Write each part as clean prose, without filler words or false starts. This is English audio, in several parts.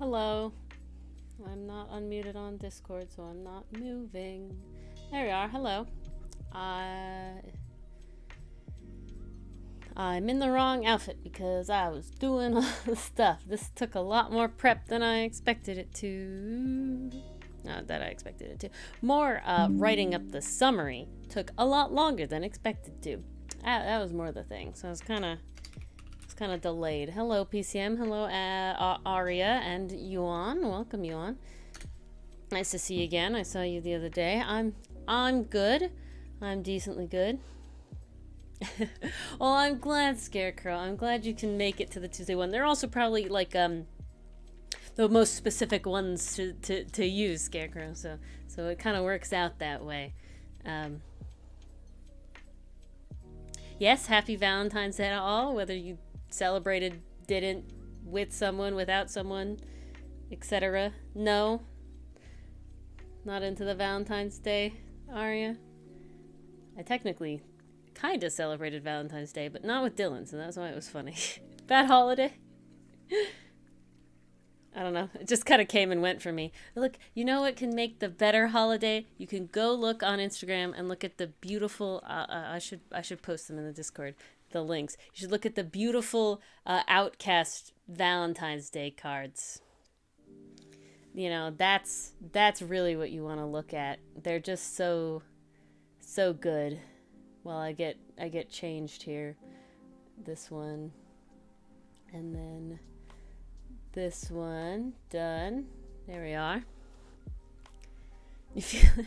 Hello. I'm not unmuted on Discord, so I'm not moving. There we are. Hello. I'm in the wrong outfit because I was doing all the stuff. This took a lot more prep than I expected it to. Not that I expected it to. More writing up the summary took a lot longer than expected to. That was more the thing. So I was kind of delayed. Hello, PCM. Hello, Aria and Yuan. Welcome, Yuan. Nice to see you again. I saw you the other day. I'm good. I'm decently good. Well, I'm glad, Scarecrow. I'm glad you can make it to the Tuesday one. They're also probably like the most specific ones to use, Scarecrow. So it kind of works out that way. Yes, happy Valentine's Day to all, whether you celebrated, didn't, with someone, without someone, etc. No, not into the Valentine's Day, Aria. I technically kind of celebrated Valentine's Day, but not with Dylan, so that's why it was funny. Bad holiday. I don't know. It just kind of came and went for me. Look, you know what can make the better holiday? You can go look on Instagram and look at the beautiful. I should post them in the Discord. The links. You should look at the beautiful Outcast Valentine's Day cards. You know, that's really what you want to look at. They're just so good. Well, I get changed here. This one, and then this one done. There we are. You feel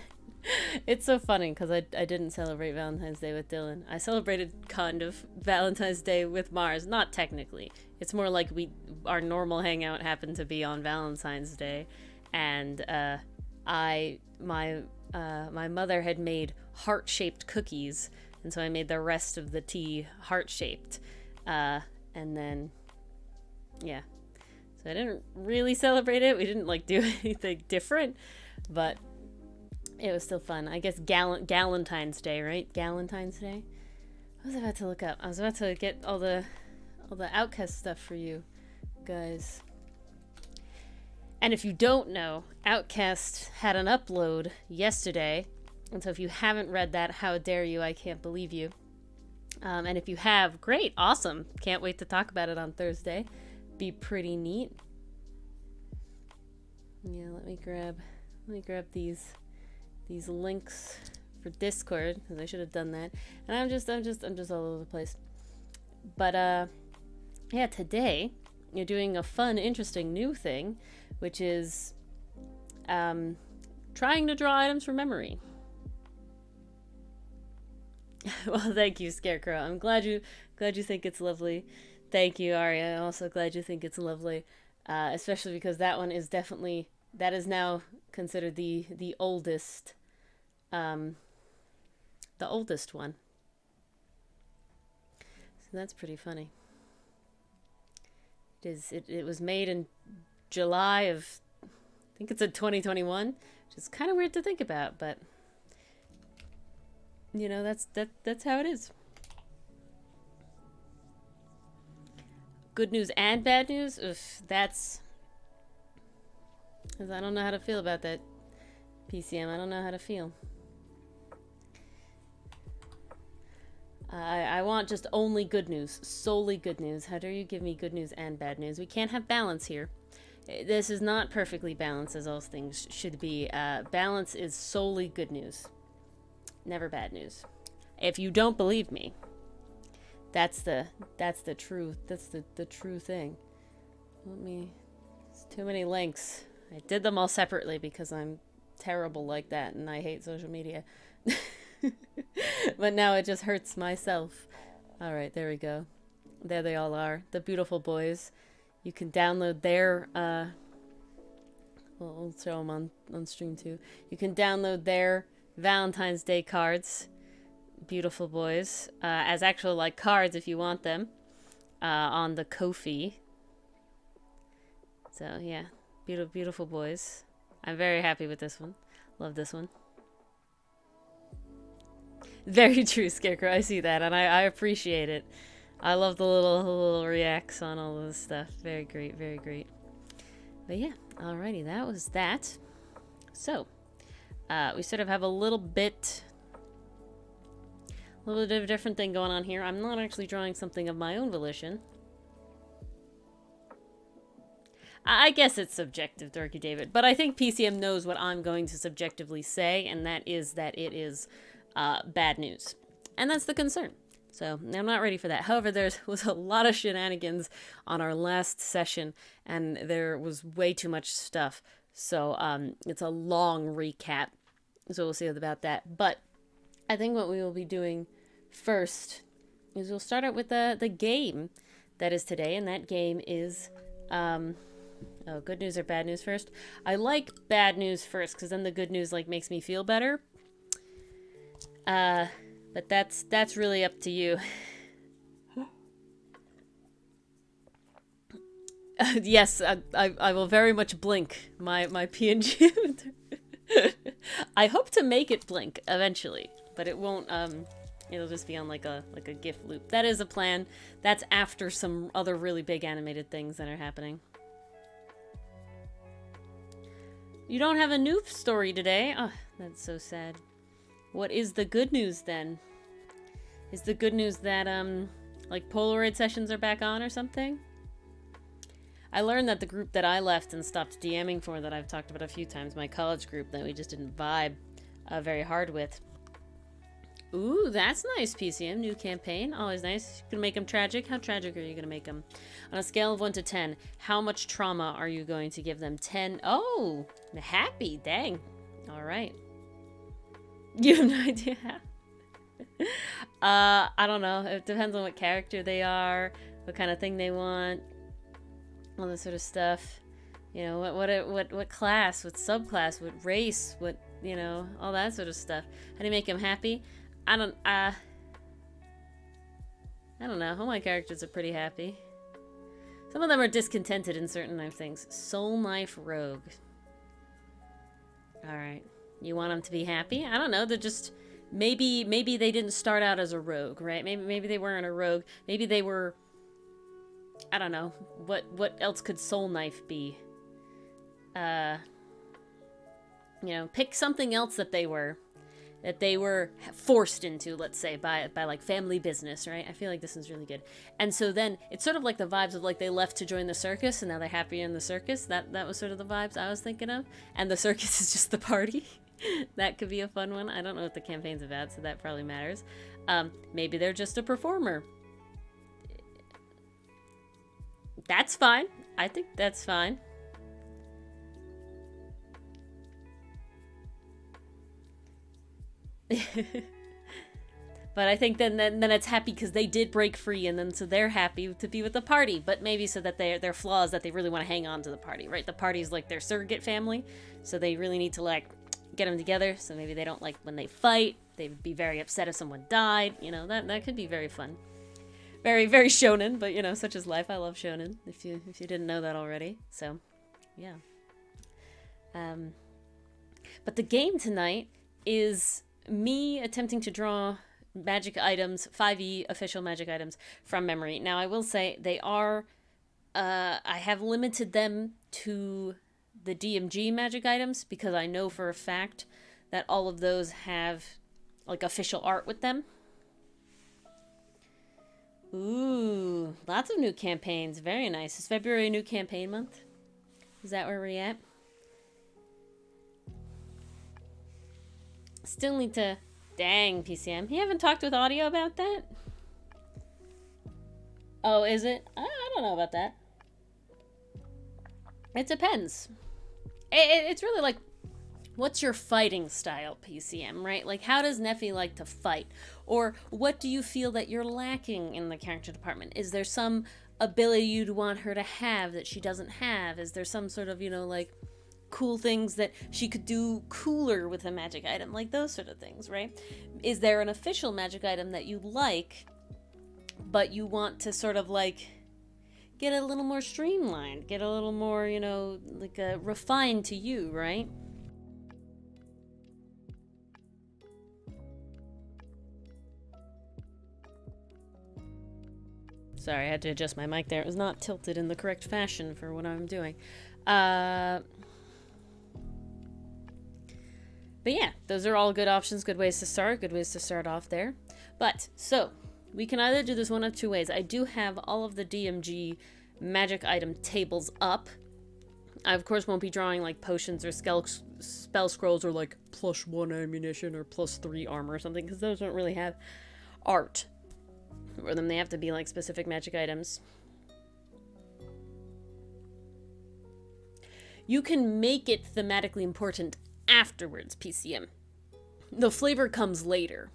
it's so funny because I didn't celebrate Valentine's Day with Dylan. I celebrated kind of Valentine's Day with Mars. Not technically. It's more like our normal hangout happened to be on Valentine's Day, and my mother had made heart-shaped cookies, and so I made the rest of the tea heart-shaped, and then yeah. So I didn't really celebrate it. We didn't like do anything different, but it was still fun. I guess Galentine's Day, right? Galentine's Day. I was about to look up. I was about to get all the Outcast stuff for you guys. And if you don't know, Outcast had an upload yesterday, and so if you haven't read that, how dare you? I can't believe you. And if you have, great, awesome. Can't wait to talk about it on Thursday. Be pretty neat. Yeah, let me grab these links for Discord, because I should have done that. And I'm just all over the place. But yeah, today you're doing a fun, interesting new thing, which is trying to draw items from memory. Well, thank you, Scarecrow. I'm glad you think it's lovely. Thank you, Aria. I'm also glad you think it's lovely, especially because that one is definitely, that is now considered the oldest, the oldest one. So that's pretty funny. It was made in July of, I think it's a 2021, which is kind of weird to think about, but you know, that's how it is. Good news and bad news? Ugh, that's... because I don't know how to feel about that, PCM. I don't know how to feel. I want just only good news. Solely good news. How dare you give me good news and bad news? We can't have balance here. This is not perfectly balanced as all things should be. Balance is solely good news. Never bad news. If you don't believe me, that's the truth. That's the true thing. It's too many links. I did them all separately because I'm terrible like that and I hate social media. But now it just hurts myself. Alright, there we go. There they all are. The beautiful boys. You can download their we'll show them on stream too. You can download their Valentine's Day cards. Beautiful boys, as actual like cards if you want them, on the Ko-fi. So yeah, beautiful boys. I'm very happy with this one. Love this one. Very true, Scarecrow. I see that, and I appreciate it. I love the little reacts on all of this stuff. Very great, very great. But yeah, alrighty, that was that. So, we sort of have a little bit of a different thing going on here. I'm not actually drawing something of my own volition. I guess it's subjective, Dorky David, but I think PCM knows what I'm going to subjectively say, and that it is bad news. And that's the concern. So I'm not ready for that. However, there was a lot of shenanigans on our last session, and there was way too much stuff. So it's a long recap. So we'll see about that. But I think what we will be doing first is we'll start out with the game that is today, and that game is... oh, good news or bad news first? I like bad news first, because then the good news like makes me feel better. But that's really up to you. Yes, I will very much blink my PNG. I hope to make it blink eventually, but it won't. It'll just be on like a GIF loop. That is a plan. That's after some other really big animated things that are happening. You don't have a new story today. Oh, that's so sad. What is the good news then? Is the good news that like Polaroid sessions are back on or something? I learned that the group that I left and stopped DMing for, that I've talked about a few times, my college group that we just didn't vibe very hard with. Ooh, that's nice, PCM. New campaign. Always nice. You can make them tragic. How tragic are you going to make them? On a scale of 1 to 10, how much trauma are you going to give them? 10. Oh, happy. Dang. All right. You have no idea how. I don't know. It depends on what character they are, what kind of thing they want, all this sort of stuff. You know, what class, what subclass, what race, what, you know, all that sort of stuff. How do you make them happy? I don't know. All my characters are pretty happy. Some of them are discontented in certain things. Soul Knife Rogue. Alright. You want them to be happy? I don't know. They're just... Maybe they didn't start out as a rogue, right? Maybe they weren't a rogue. Maybe they were... I don't know. What else could Soul Knife be? You know, pick something else that they were forced into, let's say, by like family business, right? I feel like this is really good. And so then it's sort of like the vibes of like they left to join the circus and now they're happy in the circus. That was sort of the vibes I was thinking of. And the circus is just the party. That could be a fun one. I don't know what the campaign's about, so that probably matters. Maybe they're just a performer. That's fine. I think that's fine. But I think then it's happy because they did break free, and then so they're happy to be with the party. But maybe so that their flaws that they really want to hang on to the party, right? The party's like their surrogate family, so they really need to like get them together. So maybe they don't like when they fight. They would be very upset if someone died. You know, that could be very fun, very very shonen. But you know, such is life. I love shonen. If you didn't know that already, so yeah. But the game tonight is me attempting to draw magic items, 5e official magic items from memory. Now I will say they are, I have limited them to the DMG magic items because I know for a fact that all of those have like official art with them. Ooh, lots of new campaigns. Very nice. Is February a new campaign month? Is that where we're at? Still need to... Dang, PCM. You haven't talked with Audio about that? Oh, is it? I don't know about that. It depends. It's really like, what's your fighting style, PCM, right? Like, how does Neffy like to fight? Or what do you feel that you're lacking in the character department? Is there some ability you'd want her to have that she doesn't have? Is there some sort of, you know, like... cool things that she could do cooler with a magic item, like those sort of things, right? Is there an official magic item that you like, but you want to sort of like get a little more streamlined, get a little more, you know, like refined to you, right? Sorry, I had to adjust my mic there. It was not tilted in the correct fashion for what I'm doing. But yeah, those are all good options, good ways to start off there. But, so, we can either do this one of two ways. I do have all of the DMG magic item tables up. I, of course, won't be drawing, like, potions or spell scrolls or, like, +1 ammunition or +3 armor or something, because those don't really have art for them. They have to be, like, specific magic items. You can make it thematically important afterwards, PCM. The flavor comes later.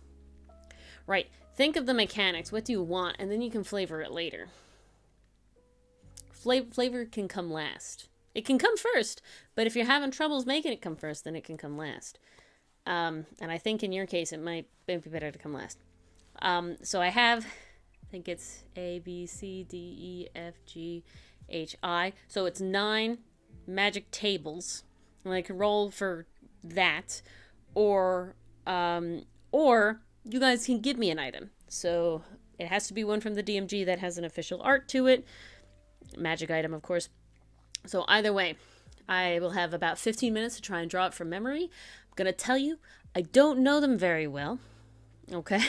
Right. Think of the mechanics. What do you want? And then you can flavor it later. Flavor can come last. It can come first, but if you're having troubles making it come first, then it can come last. And I think in your case, it might be better to come last. So I have, I think it's A, B, C, D, E, F, G, H, I. So it's 9 magic tables. And I can roll for that, or you guys can give me an item. So it has to be one from the DMG that has an official art to it. Magic item, of course. So either way, I will have about 15 minutes to try and draw it from memory. I'm going to tell you, I don't know them very well. Okay?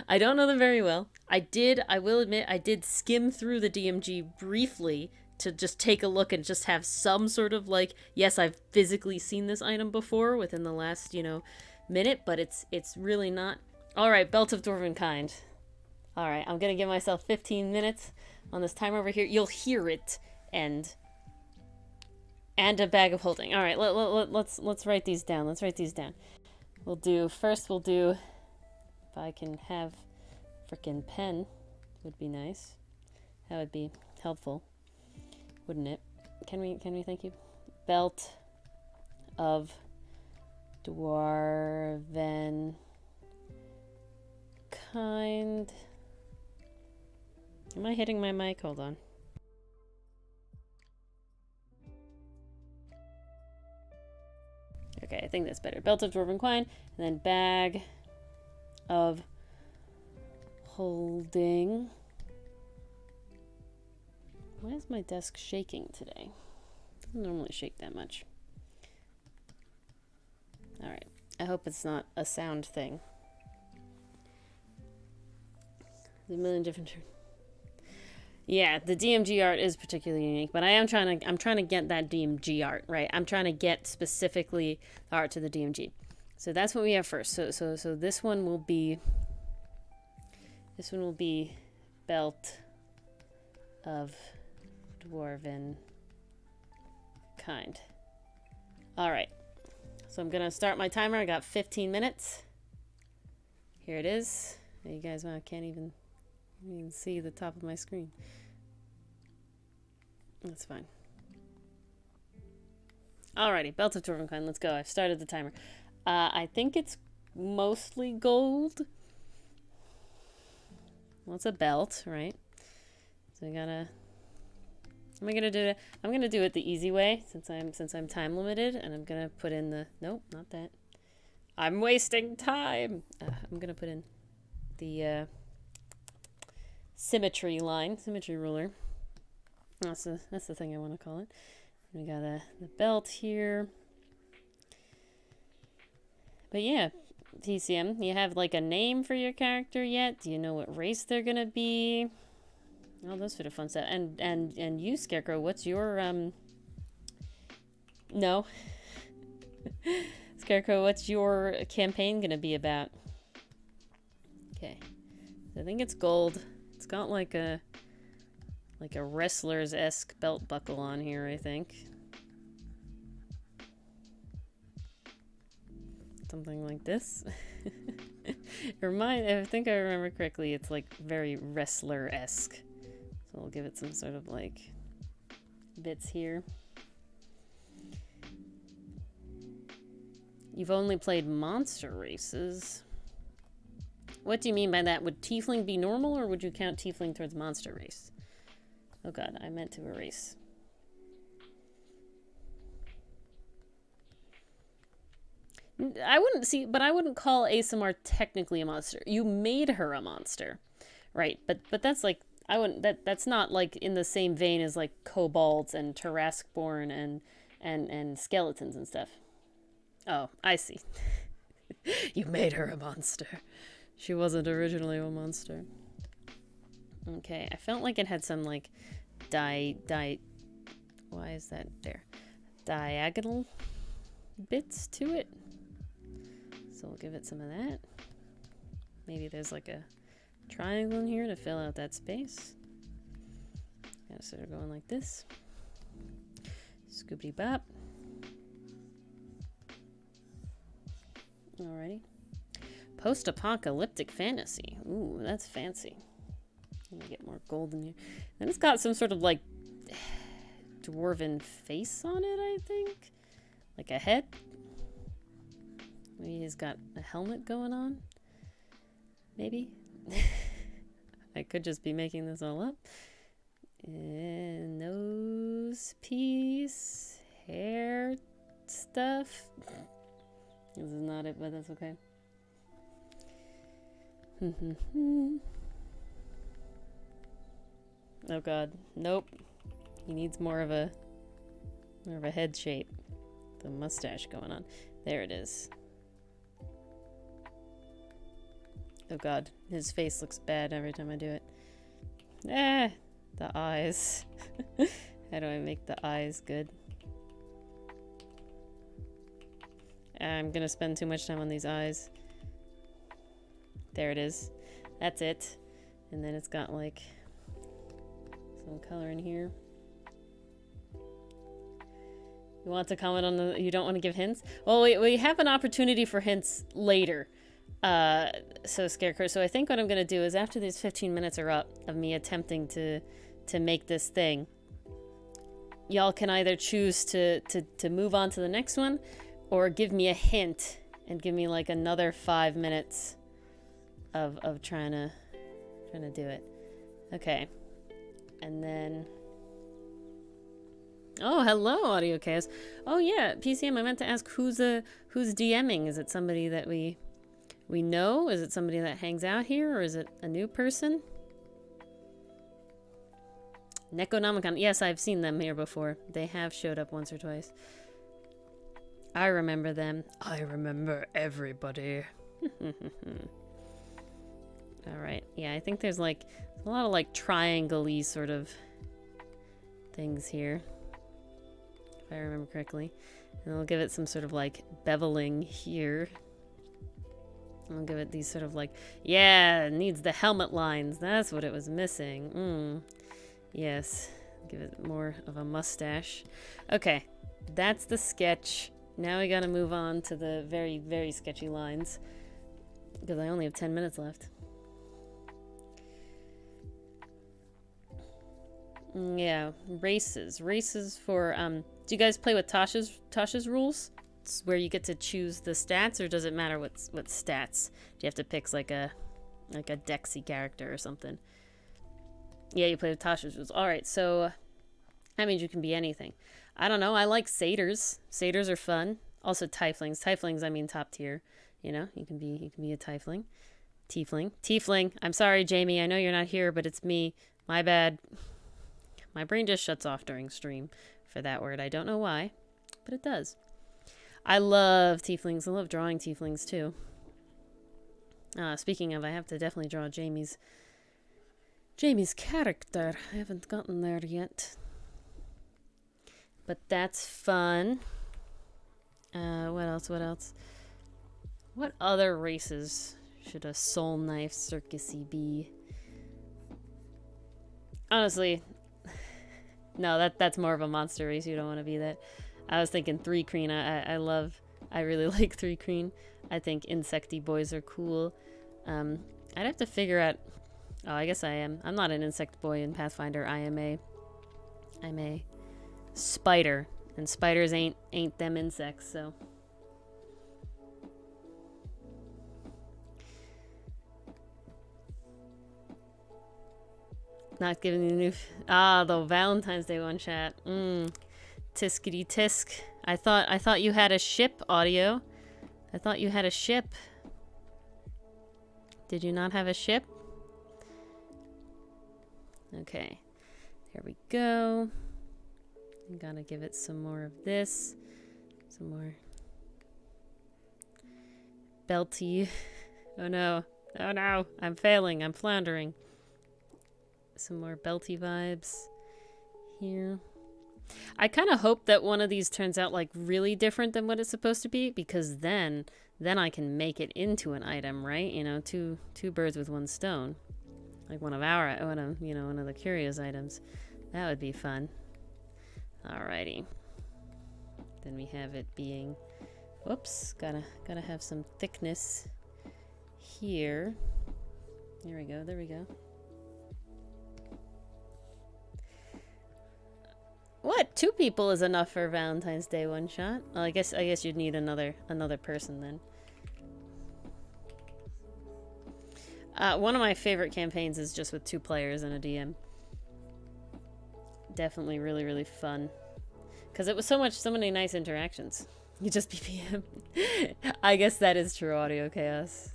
I don't know them very well. I will admit, I did skim through the DMG briefly to just take a look and just have some sort of like, yes, I've physically seen this item before within the last, minute, but it's really not. All right, Belt of Dwarven Kind. All right, I'm going to give myself 15 minutes on this timer over here. You'll hear it end. And a bag of holding. All right, let's write these down. Let's write these down. We'll do, if I can have frickin' pen, would be nice. That would be helpful, wouldn't it? Can we thank you? Belt of Dwarven Kind. Am I hitting my mic? Hold on. Okay, I think that's better. Belt of Dwarven Kind, and then bag of holding. Why is my desk shaking today? It doesn't normally shake that much. Alright, I hope it's not a sound thing. There's a million different... Yeah, the DMG art is particularly unique, but I'm trying to get that DMG art, right? I'm trying to get specifically the art to the DMG. So that's what we have first. So this one will be Belt of Dwarven Kind. All right. So I'm going to start my timer. I got 15 minutes. Here it is. You guys can't even see the top of my screen. That's fine. Alrighty, Belt of Dwarven Kind, let's go. I've started the timer. I think it's mostly gold. Well, it's a belt, right? So I'm gonna do it the easy way since I'm time limited, and I'm gonna put in the nope, not that. I'm wasting time. I'm gonna put in the symmetry ruler. That's the thing I want to call it. We got the belt here. But yeah, TCM, you have like a name for your character yet? Do you know what race they're gonna be? All those sort of fun stuff. And you, Scarecrow, what's your no. Scarecrow, what's your campaign gonna be about? Okay. I think it's gold. It's got like a wrestler's-esque belt buckle on here, I think. Something like this. I think I remember correctly, it's like very wrestler-esque. So we'll give it some sort of like bits here. You've only played monster races. What do you mean by that? Would tiefling be normal, or would you count tiefling towards monster race? Oh god, I meant to erase. I wouldn't call ASMR technically a monster. You made her a monster. Right, but that's like, I wouldn't. That's not like in the same vein as like kobolds and Tarrasque-born and skeletons and stuff. Oh, I see. You made her a monster. She wasn't originally a monster. Okay, I felt like it had some like why is that there? Diagonal bits to it. So we'll give it some of that. Maybe there's like a triangle in here to fill out that space. Gotta sort of going like this. Scoopity bop. Alrighty. Post-apocalyptic fantasy. Ooh, that's fancy. Let me get more gold in here. Then it's got some sort of like dwarven face on it, I think. Like a head. Maybe he's got a helmet going on. Maybe. I could just be making this all up. And nose piece, hair stuff. This is not it, but that's okay. Oh god, nope. He needs more of a head shape. The mustache going on. There it is. Oh god, his face looks bad every time I do it. The eyes. How do I make the eyes good? I'm gonna spend too much time on these eyes. There it is. That's it. And then it's got like some color in here. You want to comment on the... You don't want to give hints? Well, we have an opportunity for hints later. So Scarecrow. So I think what I'm going to do is after these 15 minutes are up of me attempting to make this thing, y'all can either choose to move on to the next one or give me a hint and give me like another 5 minutes of trying to do it. Okay. And then... Oh, hello, Audio Chaos. Oh yeah, PCM, I meant to ask who's DMing? Is it somebody that we know? Is it somebody that hangs out here, or is it a new person? Necronomicon. Yes, I've seen them here before. They have showed up once or twice. I remember them. I remember everybody. Alright, yeah, I think there's like a lot of like triangle-y sort of things here, if I remember correctly. And I'll give it some sort of like beveling here. I'll give it these sort of like, yeah, it needs the helmet lines. That's what it was missing. Yes, give it more of a mustache. Okay, that's the sketch. Now we gotta move on to the very, very sketchy lines, because I only have 10 minutes left. Yeah, races for do you guys play with Tasha's rules? It's where you get to choose the stats, or does it matter what stats? Do you have to pick like a Dexy character or something? Yeah, you play with Tasha's rules. All right, so that means you can be anything. I don't know. I like satyrs. Satyrs are fun. Also tieflings. Tieflings, I mean top tier. You know, you can be a tiefling. Tiefling. I'm sorry, Jamie. I know you're not here, but it's me. My bad. My brain just shuts off during stream for that word. I don't know why, but it does. I love tieflings. I love drawing tieflings too. Speaking of, I have to definitely draw Jamie's character. I haven't gotten there yet. But that's fun. What else? What other races should a soul knife circusy be? Honestly, no, that's more of a monster race. You don't want to be that. I was thinking Three Creen. I really like Three Creen. I think insecty boys are cool. I'd have to figure out. Oh, I guess I am. I'm not an insect boy in Pathfinder. I'm a spider, and spiders ain't them insects. So. Not giving you new... the Valentine's Day one chat. Tiskity tisk. I thought you had a ship, Audio. I thought you had a ship. Did you not have a ship? Okay, there we go. I'm gonna give it some more of this. Some more belty. Oh no. Oh no. I'm failing. I'm floundering. Some more belty vibes here. I kind of hope that one of these turns out like really different than what it's supposed to be, because then I can make it into an item, right? You know, two birds with one stone. Like one of the curios items. That would be fun. Alrighty. Then we have it being, whoops, gotta have some thickness here. There we go, there we go. What? 2 people is enough for Valentine's Day one shot? Well, I guess you'd need another person then. One of my favorite campaigns is just with 2 players and a DM. Definitely really, really fun. Because it was so many nice interactions. You just BPM. I guess that is true audio chaos.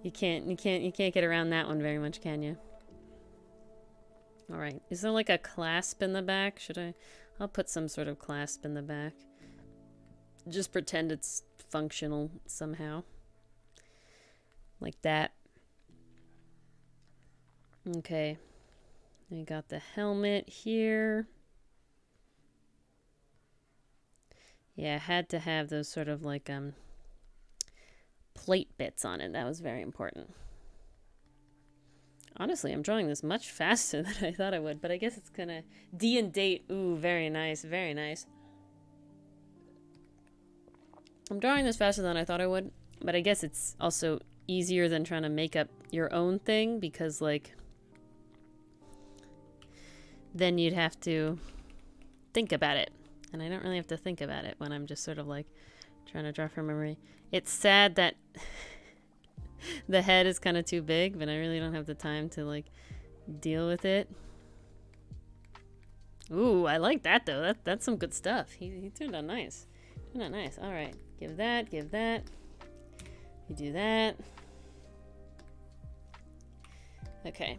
You can't get around that one very much, can you? Alright. Is there like a clasp in the back? I'll put some sort of clasp in the back. Just pretend it's functional somehow. Like that. Okay. We got the helmet here. Yeah, I had to have those sort of like plate bits on it. That was very important. Honestly, I'm drawing this much faster than I thought I would, but I guess it's gonna D and date. Ooh, very nice, very nice. I'm drawing this faster than I thought I would, but I guess it's also easier than trying to make up your own thing, because like then you'd have to think about it, and I don't really have to think about it when I'm just sort of like trying to draw from memory. It's sad that the head is kind of too big, but I really don't have the time to like deal with it. Ooh, I like that though. That's some good stuff. He turned out nice. Turned out nice. All right, give that. You do that. Okay,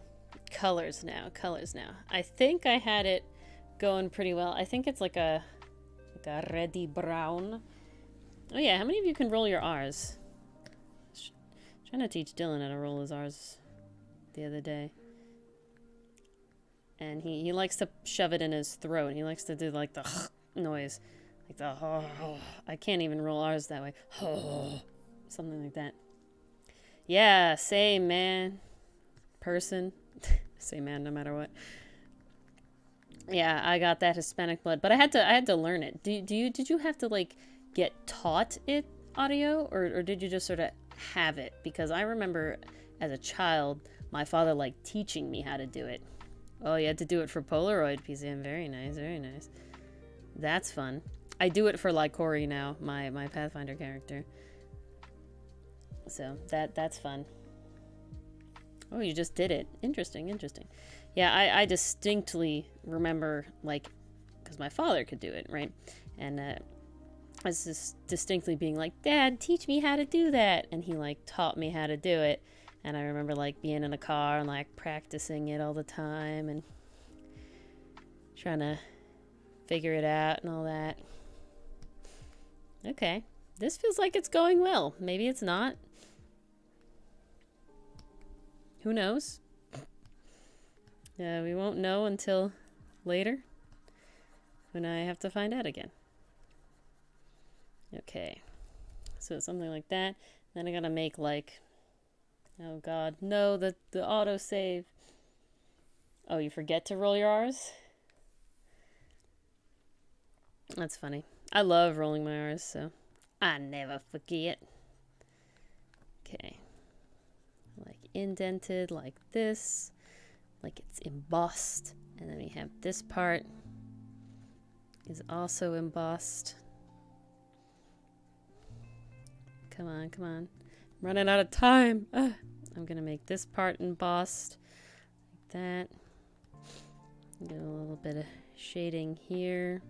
colors now. I think I had it going pretty well. I think it's like a reddy brown. Oh yeah, how many of you can roll your R's? Trying to teach Dylan how to roll his R's the other day. And he likes to shove it in his throat. He likes to do like the noise. Like the I can't even roll R's that way. Something like that. Yeah, same man. Person. Same man no matter what. Yeah, I got that Hispanic blood, but I had to learn it. Did you have to like get taught it audio, or did you just sort of have it? Because I remember as a child my father like teaching me how to do it. Oh, you had to do it for Polaroid PCM. Very nice. That's fun. I do it for Ori now, my Pathfinder character. So that's fun. Oh, you just did it. Interesting. Yeah, I distinctly remember, like, because my father could do it, right? And I was just distinctly being like, Dad, teach me how to do that. And he like taught me how to do it. And I remember like being in a car and like practicing it all the time and trying to figure it out and all that. Okay, this feels like it's going well. Maybe it's not. Who knows? We won't know until later when I have to find out again. Okay, so something like that. Then I gotta make like, oh god, no, the auto save. Oh, you forget to roll your R's? That's funny. I love rolling my R's, so I never forget. Okay, like indented like this, like it's embossed, and then we have this part is also embossed. Come on. I'm running out of time. Ugh. I'm gonna make this part embossed like that. Get a little bit of shading here.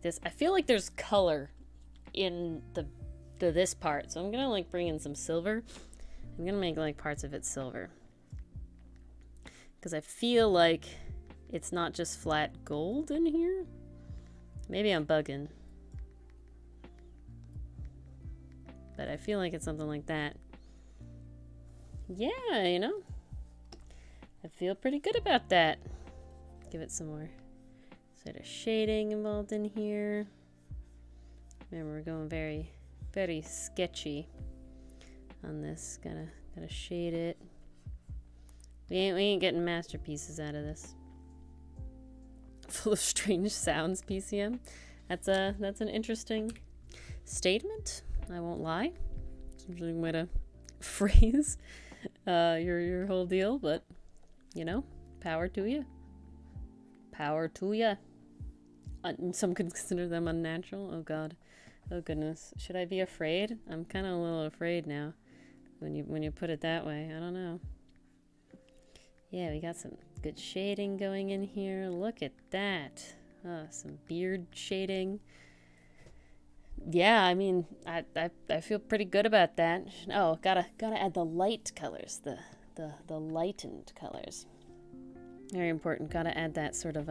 This, I feel like there's color in this part, so I'm gonna like bring in some silver I'm gonna make like parts of it silver. Because I feel like it's not just flat gold in here. Maybe I'm bugging. But I feel like it's something like that. Yeah, you know. I feel pretty good about that. Give it some more sort of shading involved in here. Remember, we're going very, very sketchy on this. Gotta shade it. We ain't getting masterpieces out of this. Full of strange sounds, PCM. That's an interesting statement. I won't lie. It's an interesting way to phrase your whole deal, but you know, power to you. Power to you. Some consider them unnatural. Oh God. Oh goodness. Should I be afraid? I'm kind of a little afraid now. When you put it that way, I don't know. Yeah, we got some good shading going in here. Look at that. Some beard shading. Yeah, I mean, I feel pretty good about that. Oh, gotta add the light colors, the lightened colors. Very important. Gotta add that sort of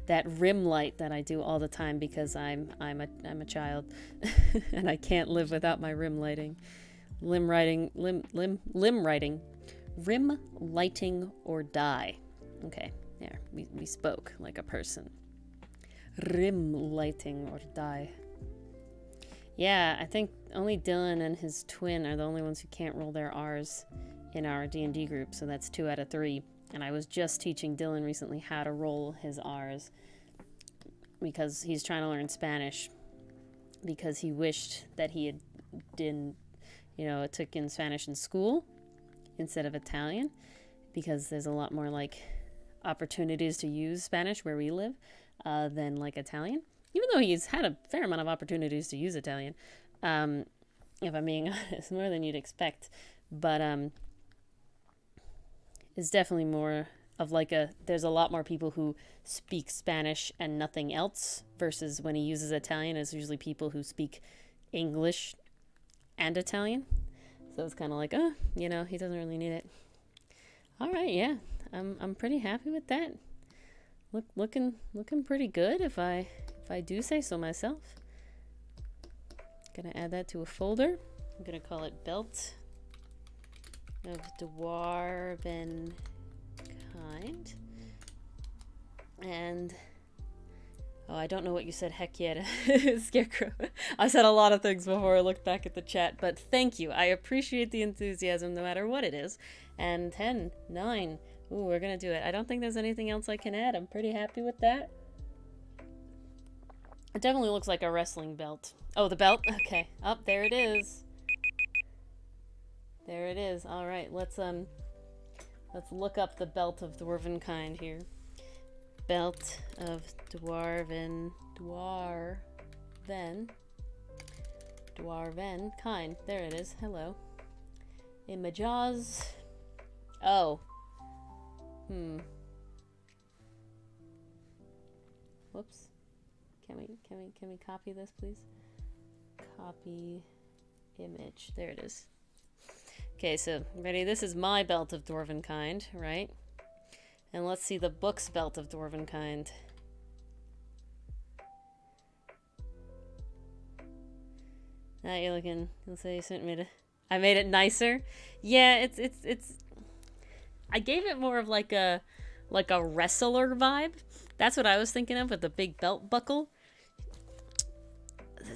that rim light that I do all the time because I'm a child and I can't live without my rim lighting. Rim lighting or die. Okay, there, we spoke like a person. Rim lighting or die. Yeah, I think only Dylan and his twin are the only ones who can't roll their R's in our D&D group, so that's 2 out of 3. And I was just teaching Dylan recently how to roll his R's because he's trying to learn Spanish because he wished that he had took in Spanish in school instead of Italian because there's a lot more like opportunities to use Spanish where we live than like Italian, even though he's had a fair amount of opportunities to use Italian, if I'm being honest, more than you'd expect, but it's definitely more of like there's a lot more people who speak Spanish and nothing else versus when he uses Italian, it's usually people who speak English and Italian. So it's kind of like, he doesn't really need it. All right, yeah, I'm pretty happy with that. Looking pretty good if I do say so myself. Gonna add that to a folder. I'm gonna call it Belt of Dwarven Kind. And I don't know what you said, heck yet, Scarecrow. I said a lot of things before I looked back at the chat, but thank you. I appreciate the enthusiasm no matter what it is. And 10, 9, ooh, we're gonna do it. I don't think there's anything else I can add. I'm pretty happy with that. It definitely looks like a wrestling belt. Oh, the belt? Okay. Oh, there it is. There it is. All right, let's look up the Belt of Dwarven Kind here. Belt of Dwarven Kind. There it is. Hello. Images. Oh. Whoops. Can we copy this, please? Copy image. There it is. Okay, so ready? This is my Belt of Dwarven Kind, right? And let's see the book's Belt of Dwarven Kind. Now you're looking. Let's say you sent me to. I made it nicer. Yeah, it's. I gave it more of like a wrestler vibe. That's what I was thinking of with the big belt buckle.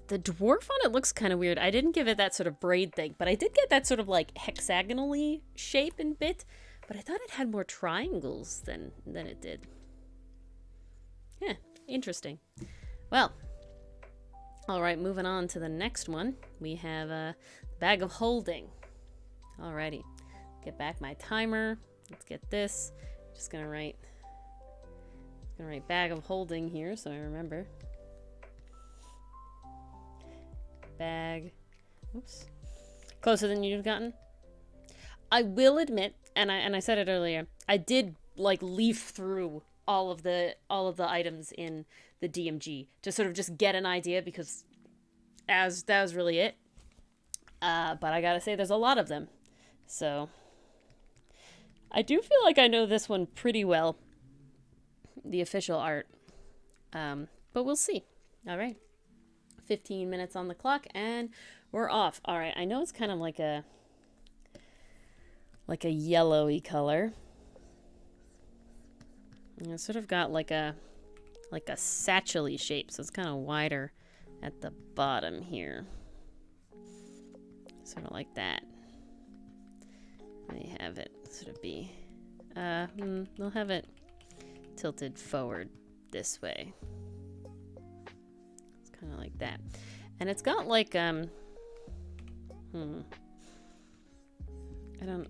The dwarf on it looks kind of weird. I didn't give it that sort of braid thing, but I did get that sort of like hexagonally shape and bit. But I thought it had more triangles than it did. Yeah, interesting. Well, all right, moving on to the next one. We have a bag of holding. Alrighty, get back my timer. Let's get this. Just gonna write bag of holding here so I remember. Bag. Oops. Closer than you've gotten. I will admit, and I said it earlier, I did like leaf through all of the items in the DMG to sort of just get an idea because as that was really it. But I gotta say, there's a lot of them. So I do feel like I know this one pretty well, the official art. But we'll see. All right. 15 minutes on the clock and we're off. All right. I know it's kind of like a yellowy color. And it's sort of got like a satchel-y shape, so it's kind of wider at the bottom here. Sort of like that. They have it sort of be they'll have it tilted forward this way. It's kind of like that. And it's got like I don't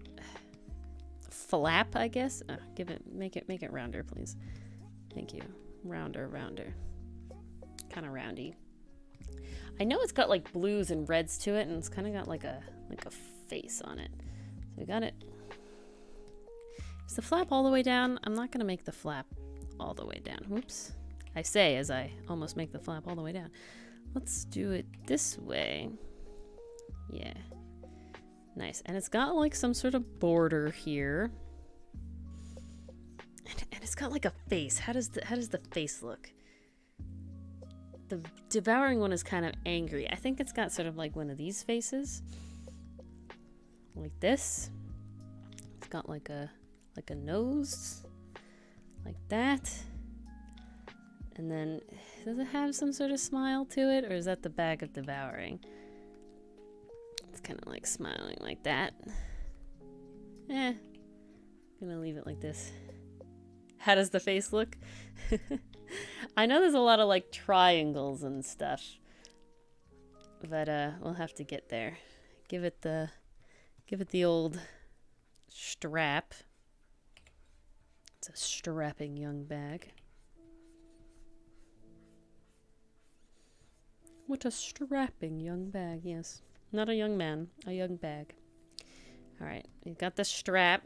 flap, I guess. Make it rounder, please. Thank you. Rounder. Kind of roundy. I know it's got like blues and reds to it, and it's kind of got like a face on it. So we got it. Is the flap all the way down? I'm not gonna make the flap all the way down. Whoops. I say as I almost make the flap all the way down. Let's do it this way. Yeah. Nice. And it's got like some sort of border here. And it's got like a face. How does the face look? The devouring one is kind of angry. I think it's got sort of like one of these faces. Like this. It's got like a nose. Like that. And then does it have some sort of smile to it, or is that the bag of devouring? It's kind of like smiling like that. Gonna leave it like this. How does the face look? I know there's a lot of like triangles and stuff, but we'll have to get there. Give it the old strap. It's a strapping young bag. What a strapping young bag, yes. Not a young man, a young bag. All right, you've got the strap,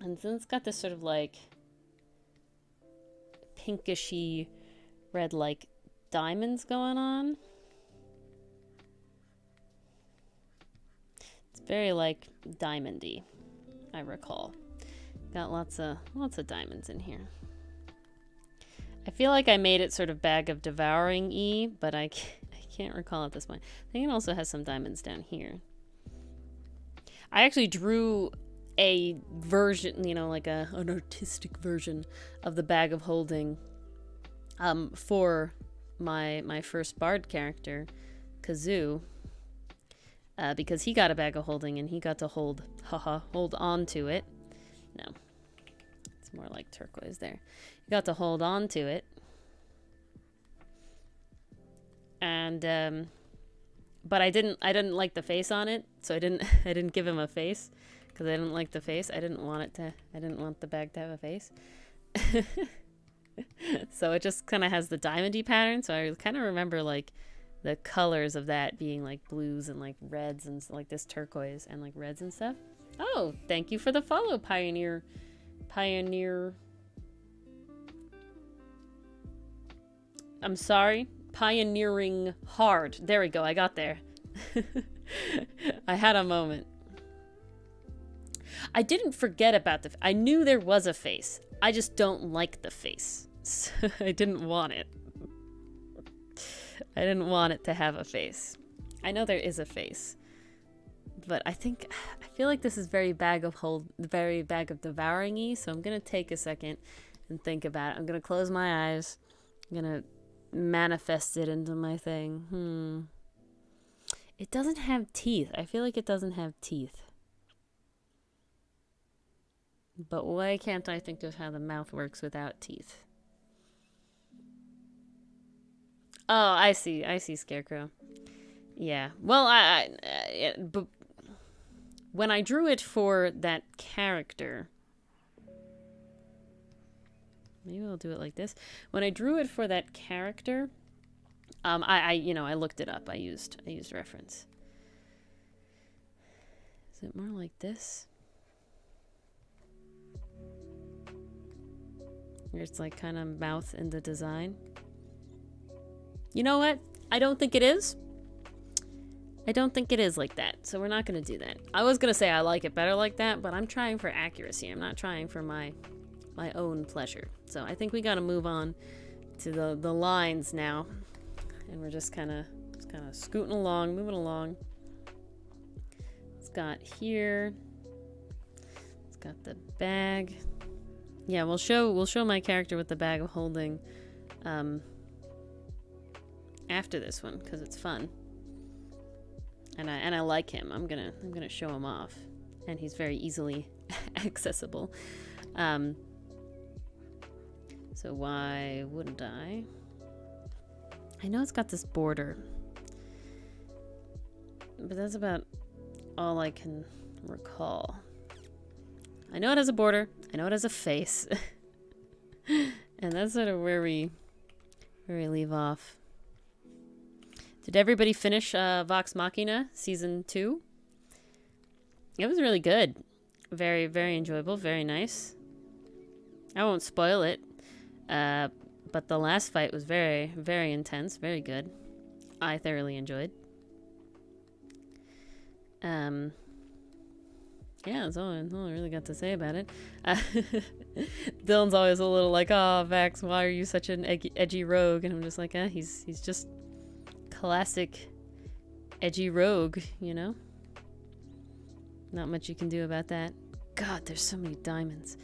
and then it's got this sort of like pinkishy red like diamonds going on. It's very like diamondy, I recall. Got lots of diamonds in here. I feel like I made it sort of bag of devouring-y, but I can't recall at this point. I think it also has some diamonds down here. I actually drew a version, you know, like an artistic version of the bag of holding for my first bard character, Kazoo, because he got a bag of holding and he got to hold on to it. No, it's more like turquoise there. He got to hold on to it. And but I didn't like the face on it, so I didn't give him a face because I didn't like the face. I didn't want the bag to have a face. So it just kind of has the diamondy pattern, so I kind of remember like the colors of that being like blues and like reds and like this turquoise and like reds and stuff. Oh, thank you for the follow, Pioneer. I'm sorry. Pioneering hard. There we go. I got there. I had a moment. I didn't forget about I knew there was a face. I just don't like the face. So I didn't want it. I didn't want it to have a face. I know there is a face. But I feel like this is very bag of devouring-y, so I'm going to take a second and think about it. I'm going to close my eyes. I'm going to manifest it into my thing. It doesn't have teeth. I feel like it doesn't have teeth. But why can't I think of how the mouth works without teeth? Oh, I see Scarecrow. Yeah. Well, but when I drew it for that character, maybe I'll do it like this. When I drew it for that character, I looked it up. I used reference. Is it more like this? Where it's like kind of mouth in the design. You know what? I don't think it is. I don't think it is like that, so we're not going to do that. I was going to say I like it better like that, but I'm trying for accuracy. I'm not trying for my own pleasure. So I think we got to move on to the lines now. And we're just kind of scooting along, moving along. It's got here. It's got the bag. Yeah, we'll show my character with the bag of holding after this one because it's fun. And I like him. I'm gonna show him off, and he's very easily accessible. So why wouldn't I? I know it's got this border, but that's about all I can recall. I know it has a border. I know it has a face, and that's sort of where we leave off. Did everybody finish Vox Machina Season 2? It was really good. Very, very enjoyable. Very nice. I won't spoil it. But the last fight was very, very intense. Very good. I thoroughly enjoyed. Yeah, that's all I really got to say about it. Dylan's always a little like, oh, Vax, why are you such an edgy rogue? And I'm just like, he's just classic edgy rogue, you know? Not much you can do about that. God, there's so many diamonds.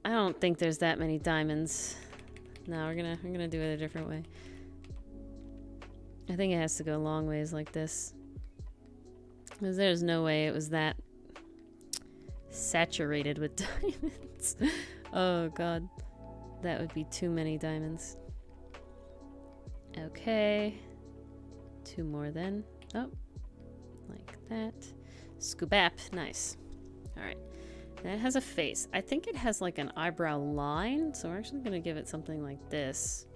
I don't think there's that many diamonds. No, we're gonna do it a different way. I think it has to go long ways like this. Because there's no way it was that saturated with diamonds. Oh god. That would be too many diamonds. Okay. 2 more then. Oh. Like that. Scoobap. Nice. Alright. And it has a face. I think it has like an eyebrow line. So we're actually going to give it something like this.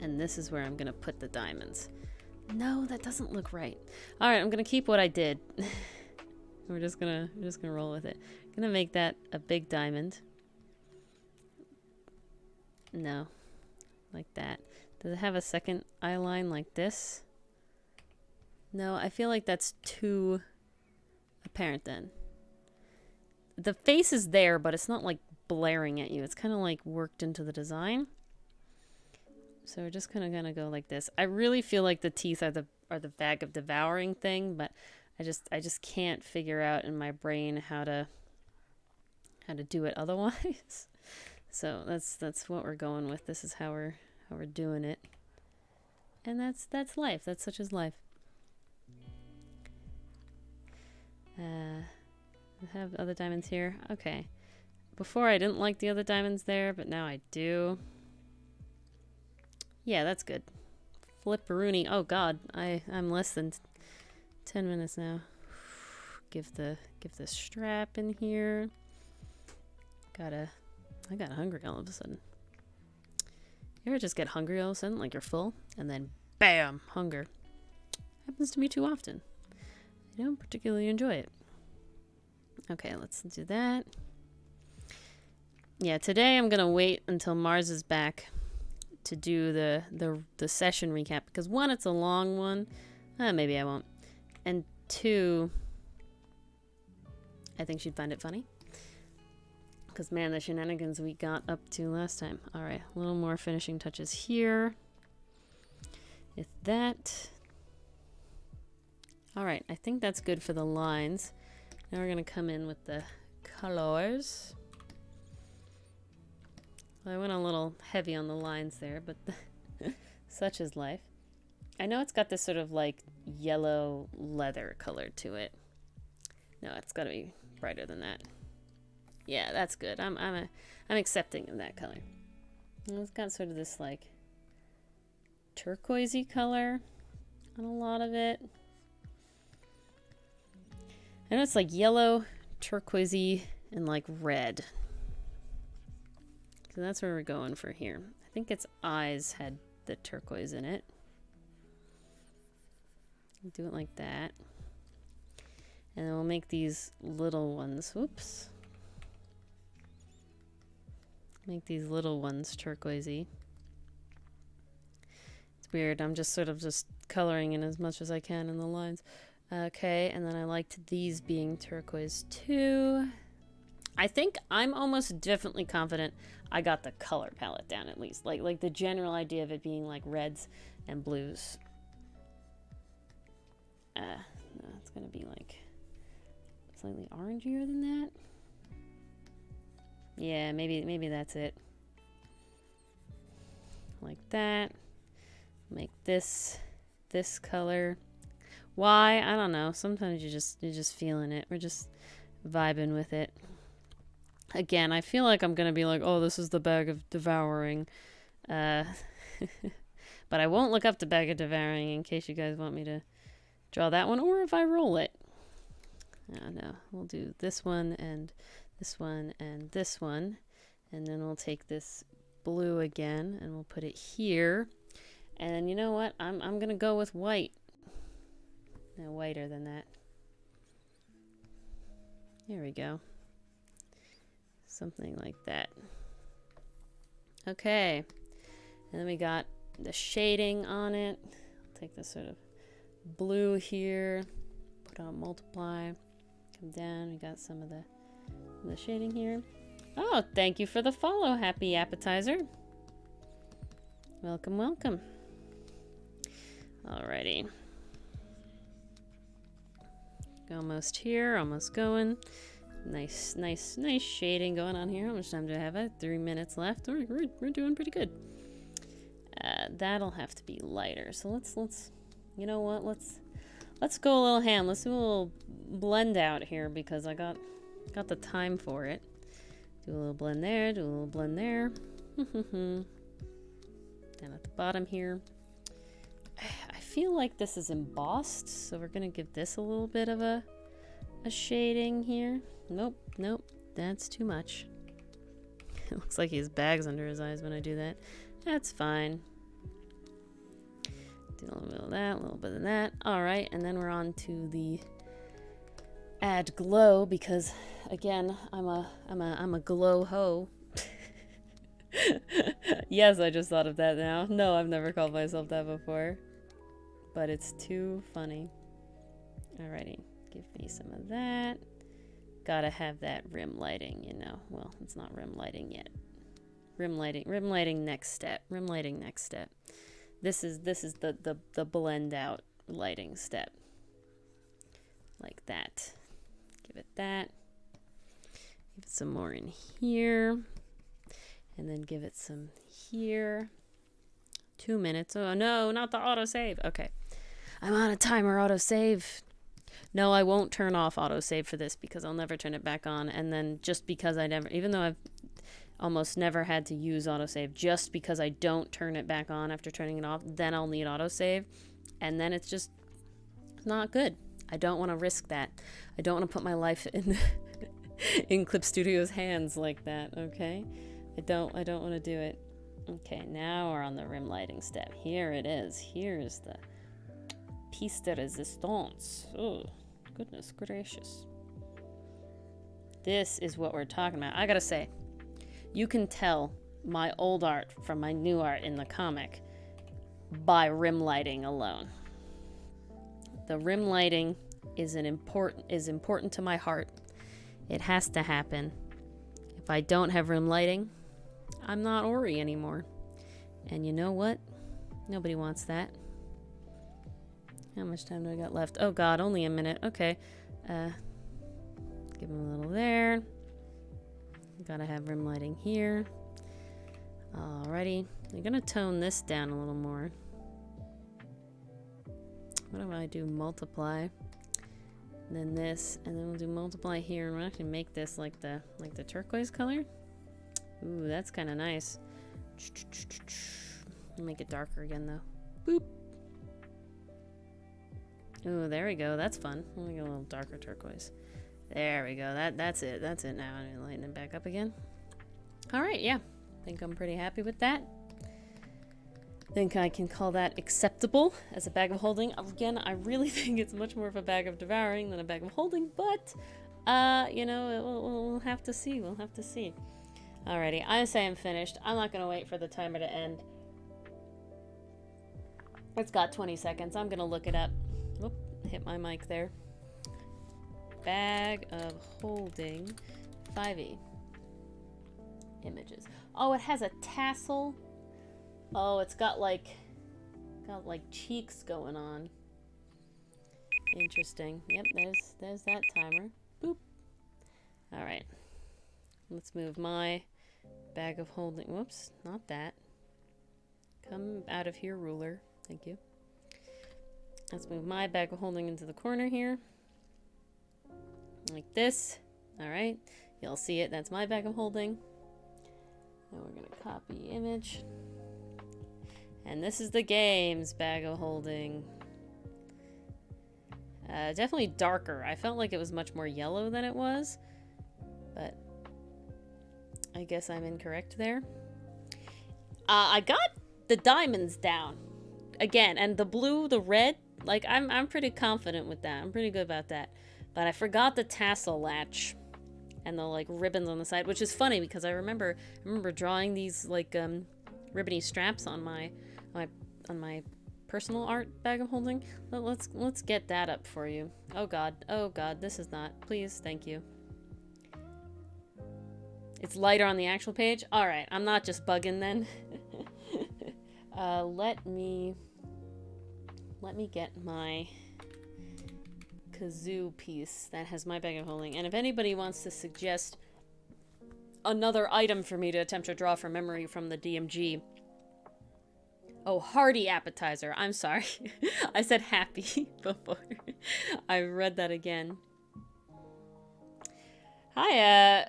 And this is where I'm going to put the diamonds. No, that doesn't look right. Alright, I'm going to keep what I did. We're just gonna roll with it. Gonna make that a big diamond. No. Like that. Does it have a second eye line like this? No, I feel like that's too apparent then. The face is there, but it's not like blaring at you. It's kind of like worked into the design. So we're just kind of gonna go like this. I really feel like the teeth are the bag of devouring thing, but I just can't figure out in my brain how to do it otherwise. So that's what we're going with. This is how we're doing it. And that's life. That's such as life. I have other diamonds here. Okay. Before I didn't like the other diamonds there, but now I do. Yeah, that's good. Flipperoonie. Oh god, I'm less than 10 minutes now. Give the strap in here. I got hungry all of a sudden. You ever just get hungry all of a sudden, like you're full, and then bam, hunger. Happens to me too often. I don't particularly enjoy it. Okay, let's do that. Yeah, today I'm gonna wait until Mars is back to do the session recap because 1, it's a long one. Maybe I won't. And 2, I think she'd find it funny. Because, man, the shenanigans we got up to last time. Alright, a little more finishing touches here. With that. Alright, I think that's good for the lines. Now we're going to come in with the colors. Well, I went a little heavy on the lines there, but such is life. I know it's got this sort of like yellow leather color to it. No, it's got to be brighter than that. Yeah, that's good. I'm accepting of that color. And it's got sort of this like turquoisey color on a lot of it. I know it's like yellow, turquoisey, and like red. So that's where we're going for here. I think its eyes had the turquoise in it. Do it like that. And then we'll make these little ones. Whoops. Make these little ones turquoisey. It's weird. I'm just sort of just coloring in as much as I can in the lines. Okay, and then I liked these being turquoise too. I think I'm almost definitely confident I got the color palette down at least. Like the general idea of it being like reds and blues. No, it's gonna be like slightly orangier than that. Yeah, maybe that's it. Like that. Make this color. Why? I don't know. Sometimes you're just feeling it. We're just vibing with it. Again, I feel like I'm gonna be like, oh, this is the bag of devouring. But I won't look up the bag of devouring in case you guys want me to draw that one, or if I roll it. No, we'll do this one and this one and this one, and then we'll take this blue again and we'll put it here. And you know what? I'm gonna go with white. No, whiter than that. There we go. Something like that. Okay. And then we got the shading on it. Take this sort of blue here. Put on multiply. Come down. We got some of the shading here. Oh, thank you for the follow, Happy Appetizer. Welcome, welcome. Alrighty. Almost here, almost going. Nice shading going on here. How much time do I have? 3 minutes left. We're doing pretty good. That'll have to be lighter. So let's you know what? Let's go a little ham. Let's do a little blend out here because I got the time for it. Do a little blend there. Do a little blend there. Down at the bottom here. I feel like this is embossed, so we're gonna give this a little bit of a shading here. Nope, that's too much. It looks like he has bags under his eyes when I do that. That's fine. Do a little bit of that, a little bit of that. All right, and then we're on to the add glow because, again, I'm a glow hoe. Yes, I just thought of that now. No, I've never called myself that before. But it's too funny. Alrighty, give me some of that. Gotta have that rim lighting, you know. Well, it's not rim lighting yet. Rim lighting next step. Rim lighting next step. This is the blend out lighting step. Like that. Give it that. Give it some more in here. And then give it some here. 2 minutes. Oh no, not the autosave. Okay. I'm on a timer autosave. No, I won't turn off autosave for this because I'll never turn it back on. And then just because even though I've almost never had to use autosave, just because I don't turn it back on after turning it off, then I'll need autosave. And then it's just not good. I don't want to risk that. I don't want to put my life in Clip Studio's hands like that, okay? I don't want to do it. Okay, now we're on the rim lighting step. Here it is. Here's the piece de resistance. Oh, goodness gracious. This is what we're talking about. I gotta say, you can tell my old art from my new art in the comic by rim lighting alone. The rim lighting is important to my heart. It has to happen. If I don't have rim lighting, I'm not Ori anymore. And you know what? Nobody wants that. How much time do I got left? Oh god, only a minute. Okay. Give him a little there. Gotta have rim lighting here. Alrighty. I'm gonna tone this down a little more. What do I do? Multiply. And then this. And then we'll do multiply here. And we'll actually make this like the turquoise color. Ooh, that's kind of nice. Make it darker again, though. Boop. Ooh, there we go. That's fun. Let me get a little darker turquoise. There we go. That's it. That's it now. I'm lighten it back up again. All right, yeah. I think I'm pretty happy with that. Think I can call that acceptable as a bag of holding. Again, I really think it's much more of a bag of devouring than a bag of holding, but, you know, we'll have to see. We'll have to see. Alrighty, I say I'm finished. I'm not going to wait for the timer to end. It's got 20 seconds. I'm gonna look it up. Whoop, hit my mic there. Bag of holding 5e. Images. Oh, it has a tassel. Oh, it's got like cheeks going on. Interesting. Yep, there's that timer. Boop. All right. Let's move my bag of holding. Whoops, not that. Come out of here, ruler. Thank you. Let's move my bag of holding into the corner here. Like this. All right. You'll see it. That's my bag of holding. Now we're going to copy image. And this is the game's bag of holding. Definitely darker. I felt like it was much more yellow than it was. But I guess I'm incorrect there. I got the diamonds down. Again, and the blue, the red, like I'm pretty confident with that. I'm pretty good about that. But I forgot the tassel latch and the like ribbons on the side, which is funny because I remember drawing these like ribbony straps on my personal art bag of holding. Let's get that up for you. Oh god, this is not. Please, thank you. It's lighter on the actual page. All right, I'm not just bugging then. Let me get my kazoo piece that has my bag of holding. And if anybody wants to suggest another item for me to attempt to draw from memory from the DMG. Oh, hearty appetizer. I'm sorry. I said happy before. I read that again. Hi,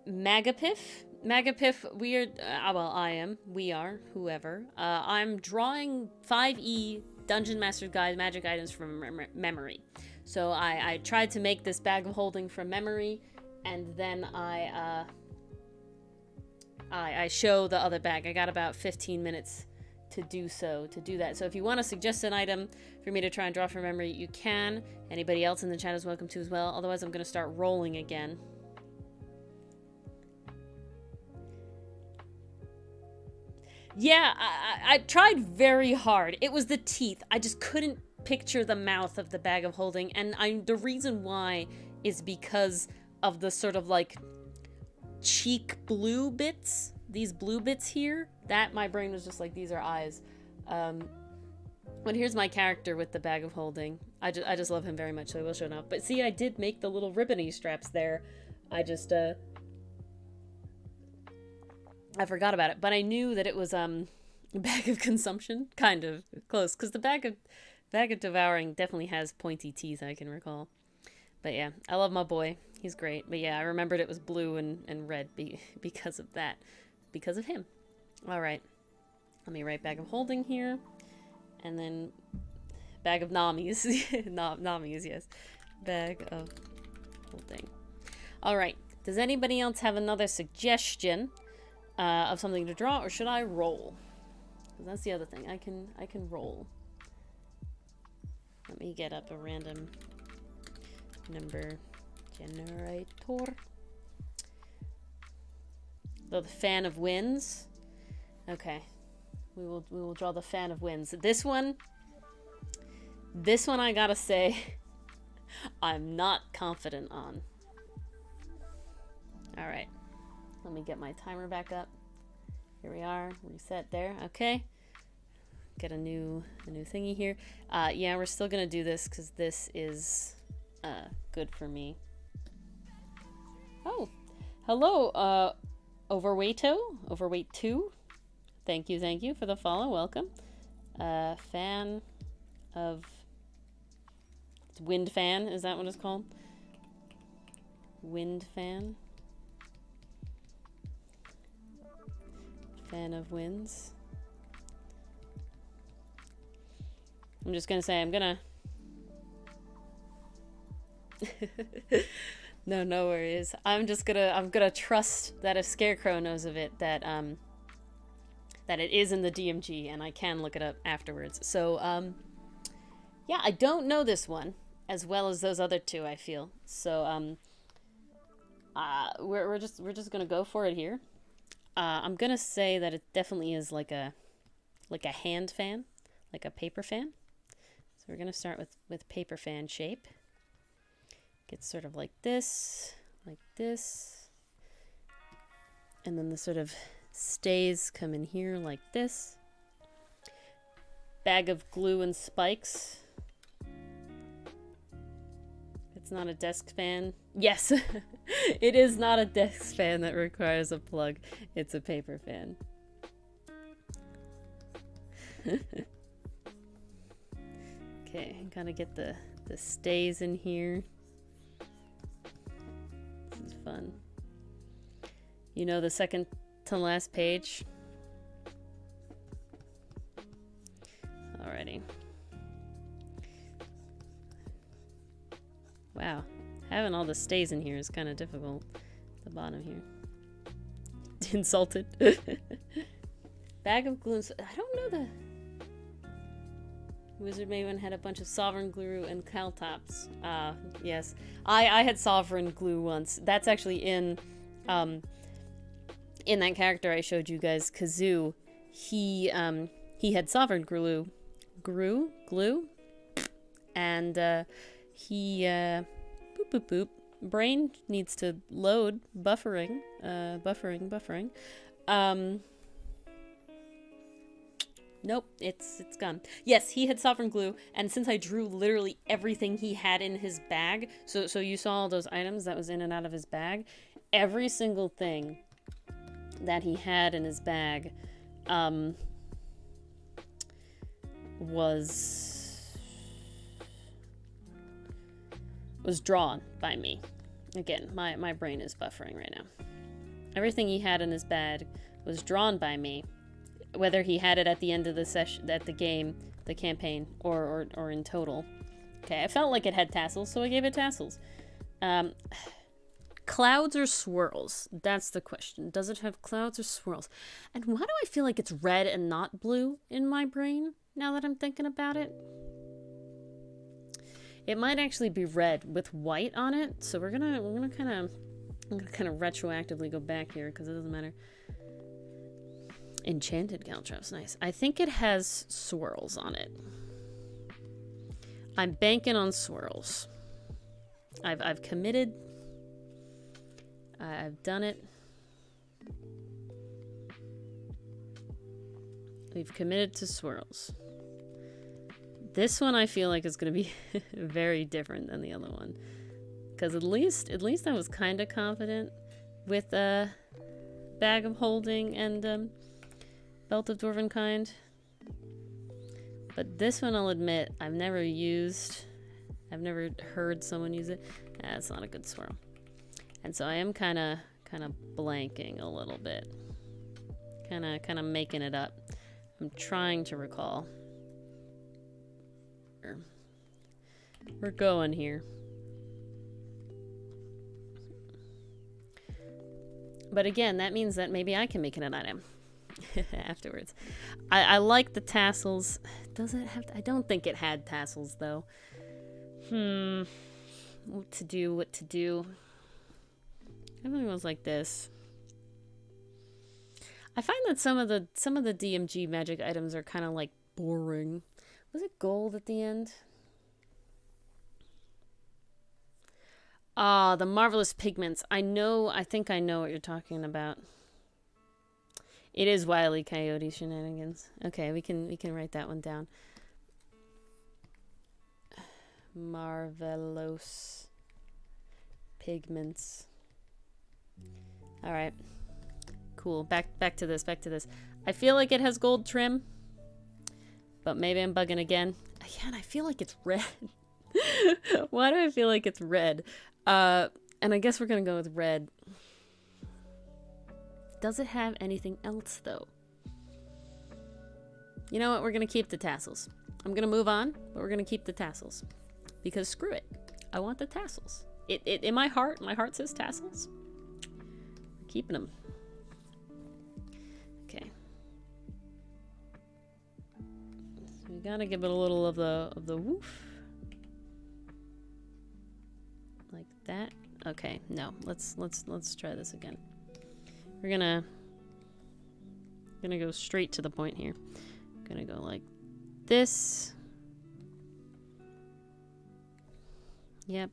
Magapiff. Magapiff, we are, whoever. I'm drawing 5e Dungeon Master Guide magic items from memory. So I tried to make this bag of holding from memory, and then I show the other bag. I got about 15 minutes to do that. So if you want to suggest an item for me to try and draw from memory, you can. Anybody else in the chat is welcome to as well. Otherwise, I'm going to start rolling again. Yeah, I tried very hard. It was the teeth. I just couldn't picture the mouth of the bag of holding, and the reason why is because of the sort of like cheek blue bits. These blue bits here, that my brain was just like, these are eyes. But here's my character with the bag of holding. I just love him very much, so I will show it off. But see, I did make the little ribbony straps there. I just I forgot about it, but I knew that it was a bag of consumption, kind of close, because the bag of devouring definitely has pointy teeth, I can recall. But yeah, I love my boy. He's great. But yeah, I remembered it was blue and red because of that. Because of him. All right. Let me write bag of holding here. And then bag of namis. Namis, yes. Bag of holding. All right. Does anybody else have another suggestion of something to draw, or should I roll? 'Cause that's the other thing. I can roll. Let me get up a random number generator. The fan of winds. Okay. We will draw the fan of winds. This one I gotta say I'm not confident on. Alright. Let me get my timer back up. Here we are. Reset there. Okay. Get a new thingy here. Yeah, we're still gonna do this because this is good for me. Oh. Hello, Overweight 2. Thank you for the follow. Welcome. Fan of wind fan, is that what it's called? Wind fan. Fan of winds. I'm just gonna say I'm gonna No worries. I'm gonna trust that if Scarecrow knows of it, that it is in the DMG and I can look it up afterwards. So yeah, I don't know this one as well as those other two, I feel. So we're just gonna go for it here. I'm gonna say that it definitely is like a hand fan, like a paper fan. So we're gonna start with paper fan shape. Get sort of like this, and then the sort of stays come in here like this. Bag of glue and spikes. It's not a desk fan. Yes, it is not a desk fan that requires a plug. It's a paper fan. Okay, gotta get the stays in here. This is fun. You know, the second to last page. Alrighty. Wow, having all the stays in here is kind of difficult. The bottom here. Insulted. Bag of glue. I don't know the. Wizard Maven had a bunch of sovereign glue and caltops. Yes. I had sovereign glue once. That's actually in that character I showed you guys, Kazoo. He had sovereign glue, and he boop boop boop. Brain needs to load, buffering. Nope, it's gone. Yes, he had sovereign glue, and since I drew literally everything he had in his bag, so you saw all those items that was in and out of his bag, every single thing that he had in his bag was drawn by me. Again, my brain is buffering right now. Everything he had in his bag was drawn by me. Whether he had it at the end of the session, at the game, the campaign, or in total. Okay, I felt like it had tassels, so I gave it tassels. Clouds or swirls? That's the question. Does it have clouds or swirls? And why do I feel like it's red and not blue in my brain, now that I'm thinking about it? It might actually be red with white on it, so I'm gonna kind of retroactively go back here, because it doesn't matter. Enchanted caltrops, nice. I think it has swirls on it. I'm banking on swirls. I've committed. I've done it. We've committed to swirls. This one I feel like is going to be very different than the other one, because at least I was kind of confident with Bag of Holding and Belt of Dwarven Kind. But this one, I'll admit, I've never heard someone use it. That's not a good swirl. And so I am kind of blanking a little bit. Kind of making it up. I'm trying to recall. We're going here. But again, that means that maybe I can make it an item. Afterwards. I like the tassels. Does it have I don't think it had tassels though. What to do? Everything was like this. I find that some of the DMG magic items are kind of like boring. Was it gold at the end? Ah, the marvelous pigments. I think I know what you're talking about. It is Wile E. Coyote shenanigans. Okay, we can write that one down. Marvelous pigments. All right. Cool. Back to this. I feel like it has gold trim, but maybe I'm bugging again. Again, I feel like it's red. Why do I feel like it's red? And I guess we're gonna go with red. Does it have anything else, though? You know what? We're going to keep the tassels. I'm going to move on, but we're going to keep the tassels. Because screw it. I want the tassels. In my heart says tassels. We're keeping them. Okay. So we got to give it a little of the woof. Like that. Okay, no. Let's try this again. We're gonna go straight to the point here. Gonna go like this. Yep.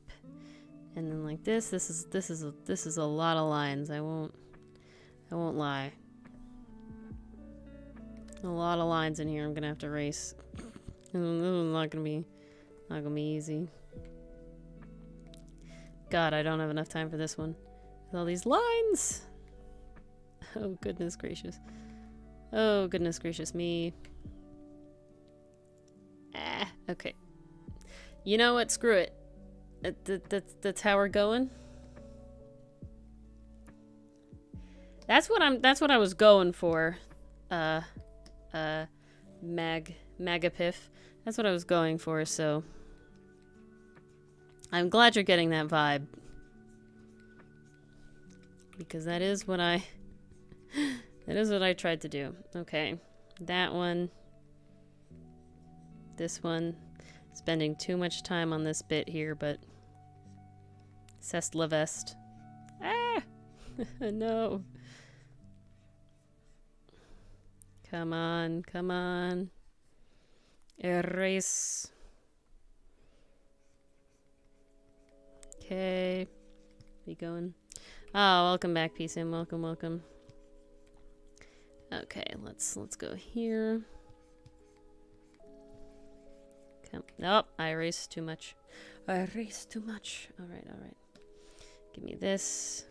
And then like this. This is a lot of lines. I won't lie. A lot of lines in here I'm gonna have to erase. This is not gonna be easy. God, I don't have enough time for this one. With all these lines. Oh goodness gracious. Oh goodness gracious me. Okay. You know what? Screw it. That's how we're going. That's what I was going for. Magapif. That's what I was going for, so I'm glad you're getting that vibe. Because that is what I tried to do. Okay. That one. This one. Spending too much time on this bit here, but Cest la Veste. Ah! No. Come on, come on. Erase. Okay. We going? Oh, welcome back, PSIM. Welcome, welcome. Okay, let's go here. Come. Nope, I erased too much. I erased too much. Alright, alright. Give me this.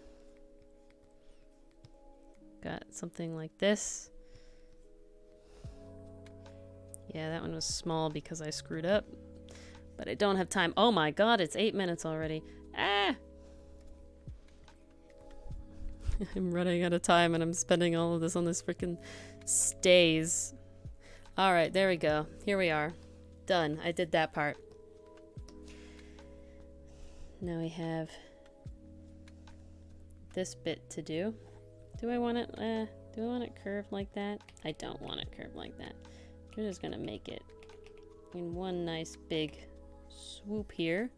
Got something like this. Yeah, that one was small because I screwed up. But I don't have time. Oh my god, it's 8 minutes already. Ah! I'm running out of time and I'm spending all of this on this freaking stays. Alright, there we go. Here we are. Done. I did that part. Now we have this bit to do. Do I want it curved like that? I don't want it curved like that. We're just gonna make it in one nice big swoop here.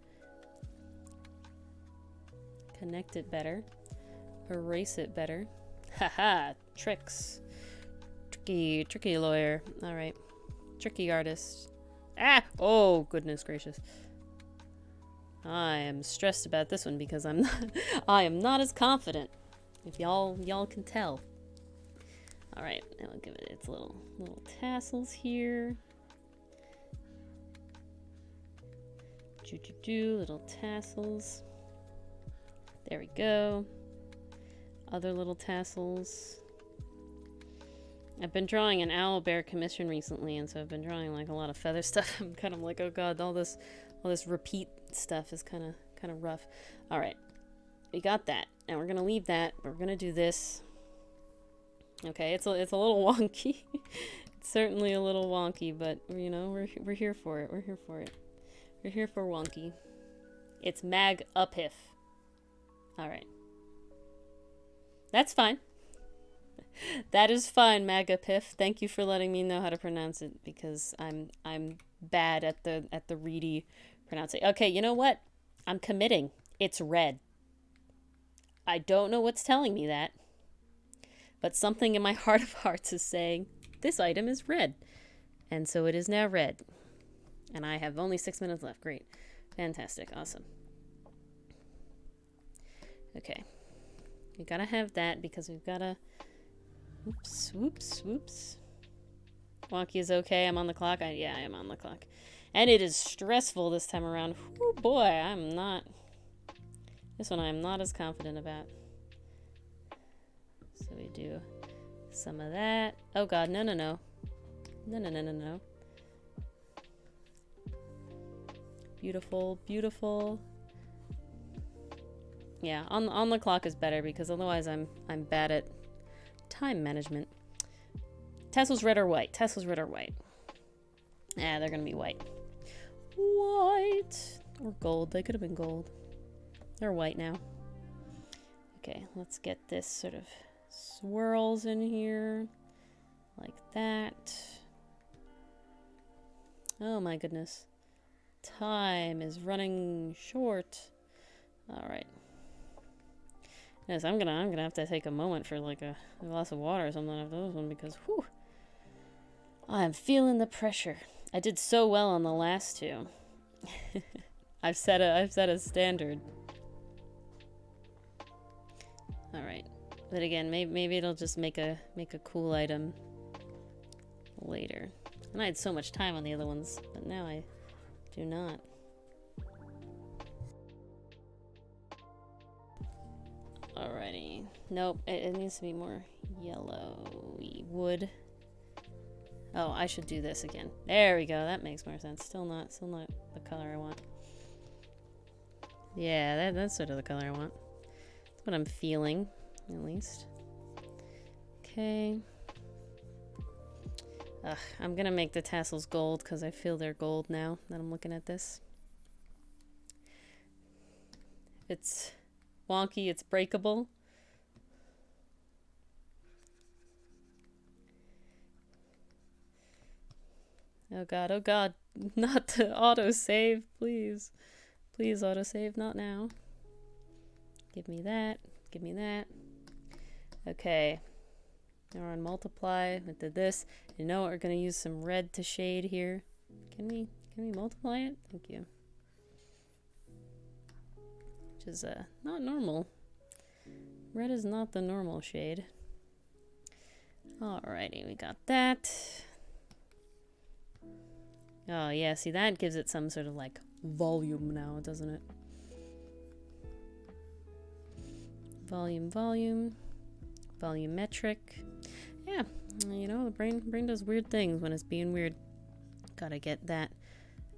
Connect it better. Erase it better. Haha! Tricks. Tricky lawyer. Alright. Tricky artist. Ah! Oh, goodness gracious. I am stressed about this one because I am not as confident. If y'all can tell. Alright, now I'll give it its little tassels here. Little tassels. There we go. Other little tassels. I've been drawing an owl bear commission recently, and so I've been drawing like a lot of feather stuff. I'm kind of like, oh god, all this repeat stuff is kind of rough. All right, we got that. Now we're gonna leave that. We're gonna do this. Okay, it's a little wonky. It's certainly a little wonky, but you know we're here for it. We're here for it. We're here for wonky. It's Mag-a-Piff. All right. That's fine. That is fine, Mag-a-Piff. Thank you for letting me know how to pronounce it because I'm bad at the reedy pronouncing. Okay, you know what? I'm committing. It's red. I don't know what's telling me that, but something in my heart of hearts is saying this item is red, and so it is now red. And I have only 6 minutes left. Great, fantastic, awesome. Okay, we gotta have that because we've gotta. Oops, whoops, whoops. Wonky is okay. I'm on the clock. Yeah, I am on the clock. And it is stressful this time around. Oh boy, I'm not. This one I'm not as confident about. So we do some of that. Oh god, no. No. Beautiful, beautiful. Yeah, on the clock is better because otherwise I'm bad at time management. Tassels red or white? Tassels red or white? Yeah, they're gonna be white. White! Or gold. They could have been gold. They're white now. Okay, let's get this sort of swirls in here. Like that. Oh my goodness. Time is running short. Alright. Yes, I'm gonna have to take a moment for like a glass of water or something after this one because whew, I'm feeling the pressure. I did so well on the last two. I've set a standard. All right, but again, maybe it'll just make a cool item later. And I had so much time on the other ones, but now I do not. Alrighty. Nope, it needs to be more yellowy wood. Oh, I should do this again. There we go. That makes more sense. Still not the color I want. Yeah, that's sort of the color I want. That's what I'm feeling, at least. Okay. Ugh, I'm gonna make the tassels gold because I feel they're gold now that I'm looking at this. It's wonky, it's breakable. Oh god, not to autosave, please. Please autosave, not now. Give me that, give me that. Okay. Now we're on multiply. I did this. You know what? We're gonna use some red to shade here. Can we multiply it? Thank you. Which is not normal. Red is not the normal shade. Alrighty, we got that. Oh yeah, see that gives it some sort of like volume now, doesn't it? Volume. Volumetric. Yeah, you know, the brain does weird things when it's being weird. Gotta get that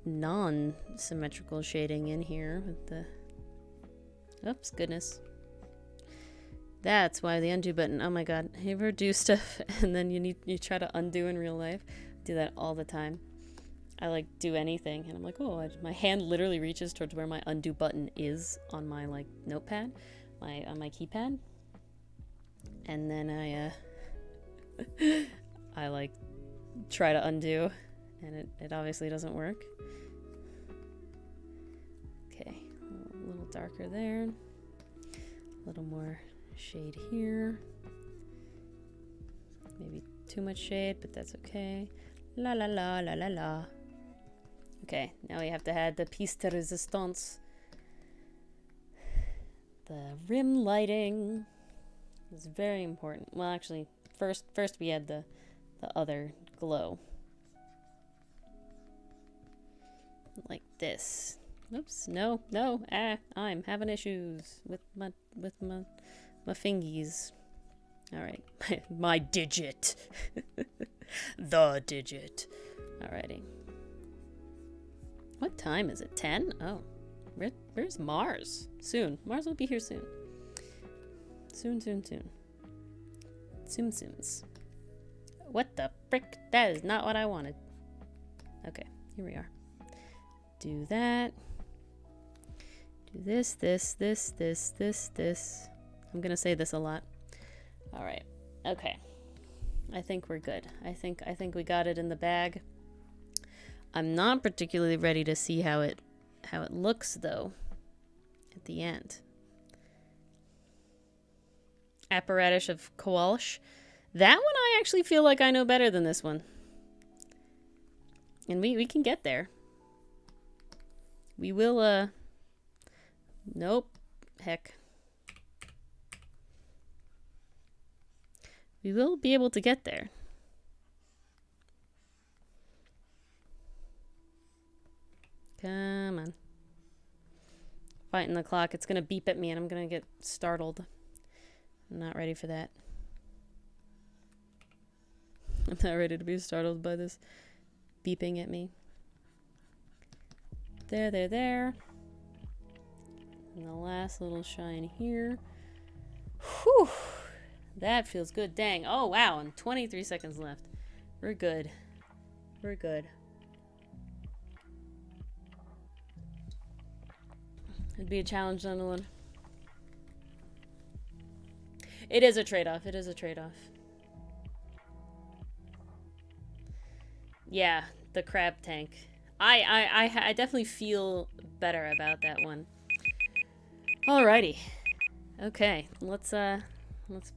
non-symmetrical shading in here with the... Oops, goodness. That's why the undo button. Oh my god, you ever do stuff and then you try to undo in real life? I do that all the time. I like do anything and I'm like, oh, my hand literally reaches towards where my undo button is on my like notepad, on my keypad. And then I like try to undo and it obviously doesn't work. Okay, a little darker there. A little more shade here. Maybe too much shade, but that's okay. La la la la la la. Okay, now we have to add the piece de resistance. The rim lighting is very important. Well, actually, first we add the other glow. Like this. Oops, no, I'm having issues with my fingies. All right, my digit. The digit. Alrighty. What time is it? 10? Oh, where's Mars? Soon. Mars will be here soon. Soon. Soons. What the frick? That is not what I wanted. Okay, here we are. Do that. Do this. I'm gonna say this a lot. All right. Okay. I think we're good. I think we got it in the bag. I'm not particularly ready to see how it looks though at the end. Apparatus of Kowalsh. That one I actually feel like I know better than this one. And we can get there. We will nope. Heck. We will be able to get there. Come on. Fighting the clock. It's going to beep at me and I'm going to get startled. I'm not ready for that. I'm not ready to be startled by this beeping at me. There. And the last little shine here. Whew. That feels good. Dang. Oh, wow. And 23 seconds left. We're good. We're good. It'd be a challenge, gentlemen. It is a trade-off. It is a trade-off. Yeah, the crab tank. I definitely feel better about that one. Alrighty. Okay, let's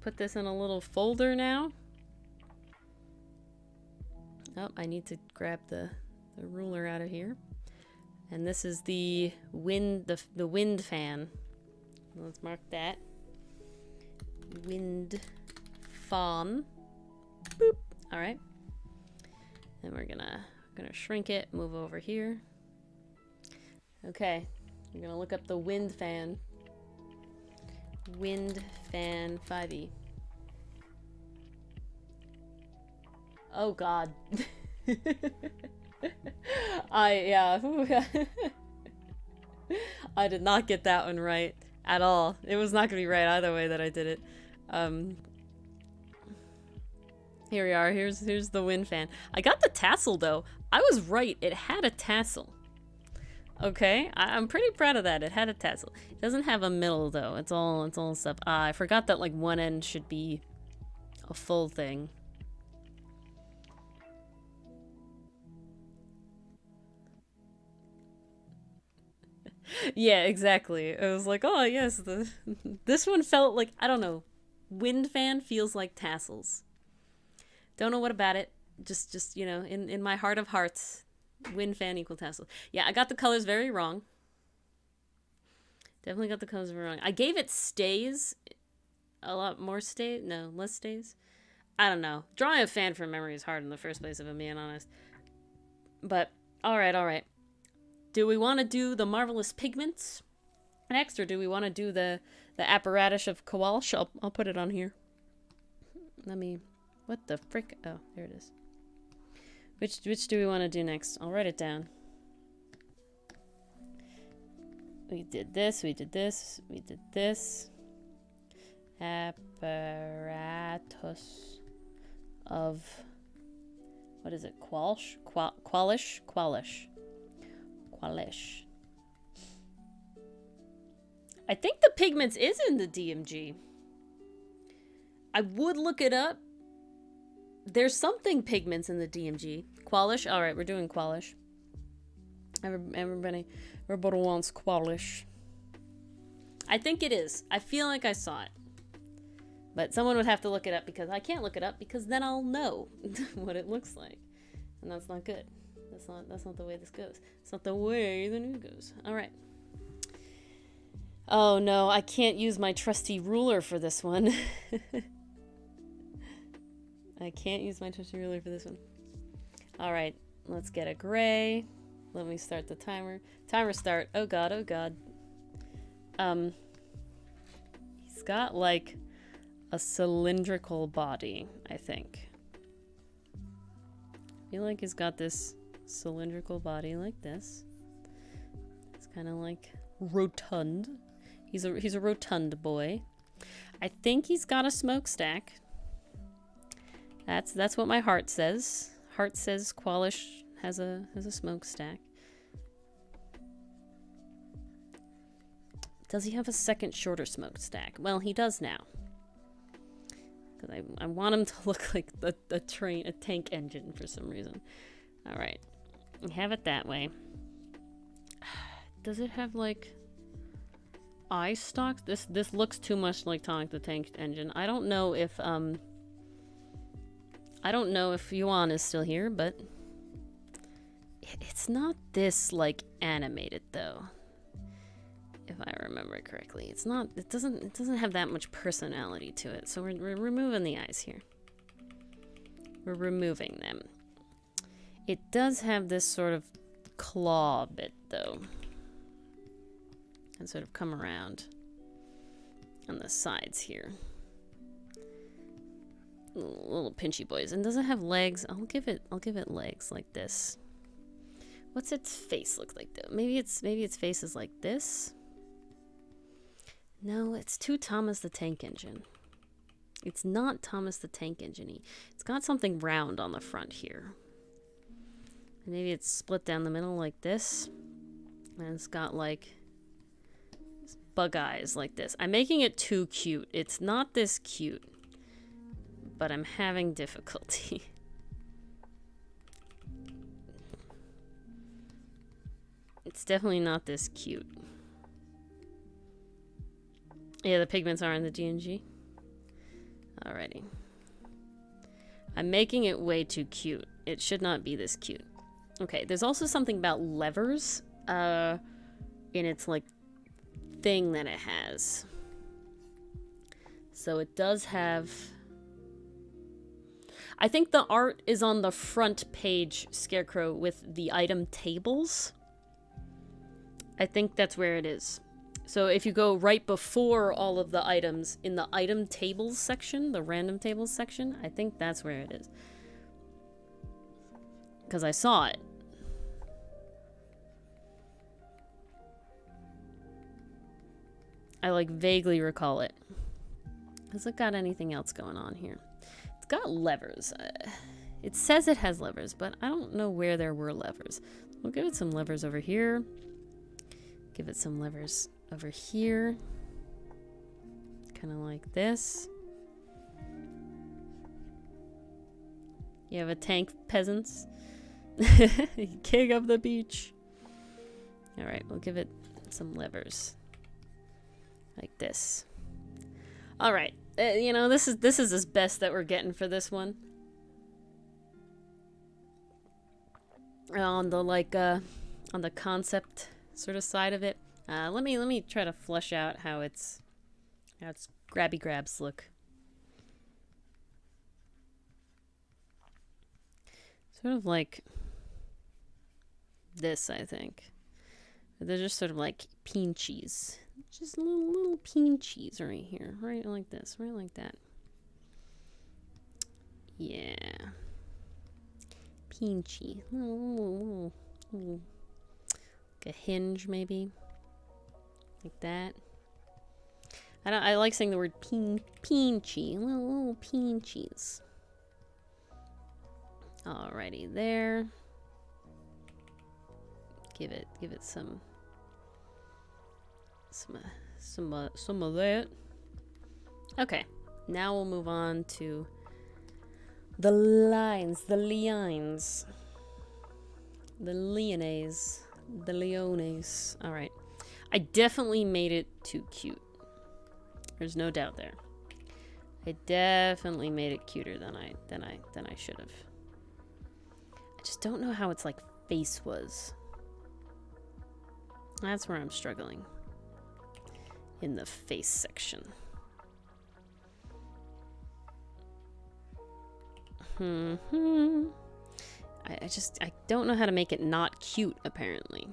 put this in a little folder now. Oh, I need to grab the the ruler out of here. And this is the wind, the wind fan. Let's mark that. Wind fan. Boop. All right. And we're gonna shrink it, move over here. Okay. We're gonna look up the wind fan. Wind fan 5e. Oh God. I did not get that one right at all. It was not gonna be right either way that I did it. Here we are. Here's the wind fan. I got the tassel though. I was right. It had a tassel. Okay, I'm pretty proud of that. It had a tassel. It doesn't have a middle though. It's all stuff. I forgot that like one end should be a full thing. Yeah, exactly. It was like, oh yes, this one felt like, I don't know, wind fan feels like tassels. Don't know what about it. Just you know, in my heart of hearts, wind fan equal tassel. Yeah, I got the colors very wrong. Definitely got the colors very wrong. I gave it stays, a lot more stays. No, less stays. I don't know. Drawing a fan from memory is hard in the first place, if I'm being honest. But all right. Do we want to do the marvelous pigments next, or do we want to do the apparatus of Kowalsh? I'll put it on here. Let me. What the frick? Oh, there it is. Which do we want to do next? I'll write it down. We did this. We did this. We did this. Apparatus of. What is it? Qualish. I think the pigments is in the DMG. I would look it up. There's something pigments in the DMG. Qualish. All right, we're doing qualish. Everybody wants qualish. I think it is. I feel like I saw it. But someone would have to look it up because I can't look it up because then I'll know what it looks like. And that's not good. That's not the way this goes. It's not the way the news goes. All right. Oh no, I can't use my trusty ruler for this one. I can't use my trusty ruler for this one. All right, let's get a gray. Let me start the timer. Timer start. Oh god, oh god. He's got like a cylindrical body, I think. I feel like he's got this cylindrical body like this. It's kind of like rotund. He's a rotund boy. I think he's got a smokestack. That's what my heart says. Heart says Qualish has a smokestack. Does he have a second shorter smokestack? Well, he does now. Because I want him to look like a tank engine for some reason. All right. We have it that way. Does it have like eye stalks? This looks too much like Tonic the Tank Engine. I don't know if Yuan is still here, but it's not this like animated though. If I remember correctly, it's not. It doesn't have that much personality to it. So we're removing the eyes here. We're removing them. It does have this sort of claw bit though, and sort of come around on the sides here. Little pinchy boys. And does it have legs? I'll give it legs like this. What's its face look like though? Maybe its face is like this. No, it's too Thomas the Tank Engine. It's not Thomas the Tank Engine-y. It's got something round on the front here. Maybe it's split down the middle like this. And it's got like bug eyes like this. I'm making it too cute. It's not this cute. But I'm having difficulty. It's definitely not this cute. Yeah, the pigments are in the DNG. Alrighty. I'm making it way too cute. It should not be this cute. Okay, there's also something about levers in its like thing that it has. So it does have, I think the art is on the front page, Scarecrow, with the item tables. I think that's where it is. So if you go right before all of the items in the item tables section, the random tables section, I think that's where it is. Because I saw it. I like vaguely recall it. Has it got anything else going on here? It's got levers. It says it has levers, but I don't know where there were levers. We'll give it some levers over here. Give it some levers over here. Kind of like this. You have a tank, peasants. King of the beach. Alright, we'll give it some levers. Like this. Alright, you know, this is as best that we're getting for this one. On the on the concept sort of side of it. Let me try to flesh out how its grabby grabs look. Sort of like this, I think. They're just sort of like pinchies. Just little pinchies right here. Right like this. Right like that. Yeah. Pinchy. Little, like a hinge, maybe. Like that. I like saying the word pinchy. Little pinchies. Alrighty, there. Give it some of that. Okay, now we'll move on to the lines, the leones. All right, I definitely made it too cute. There's no doubt there. I definitely made it cuter than I should have. I just don't know how its like face was. That's where I'm struggling. In the face section. I don't know how to make it not cute, apparently.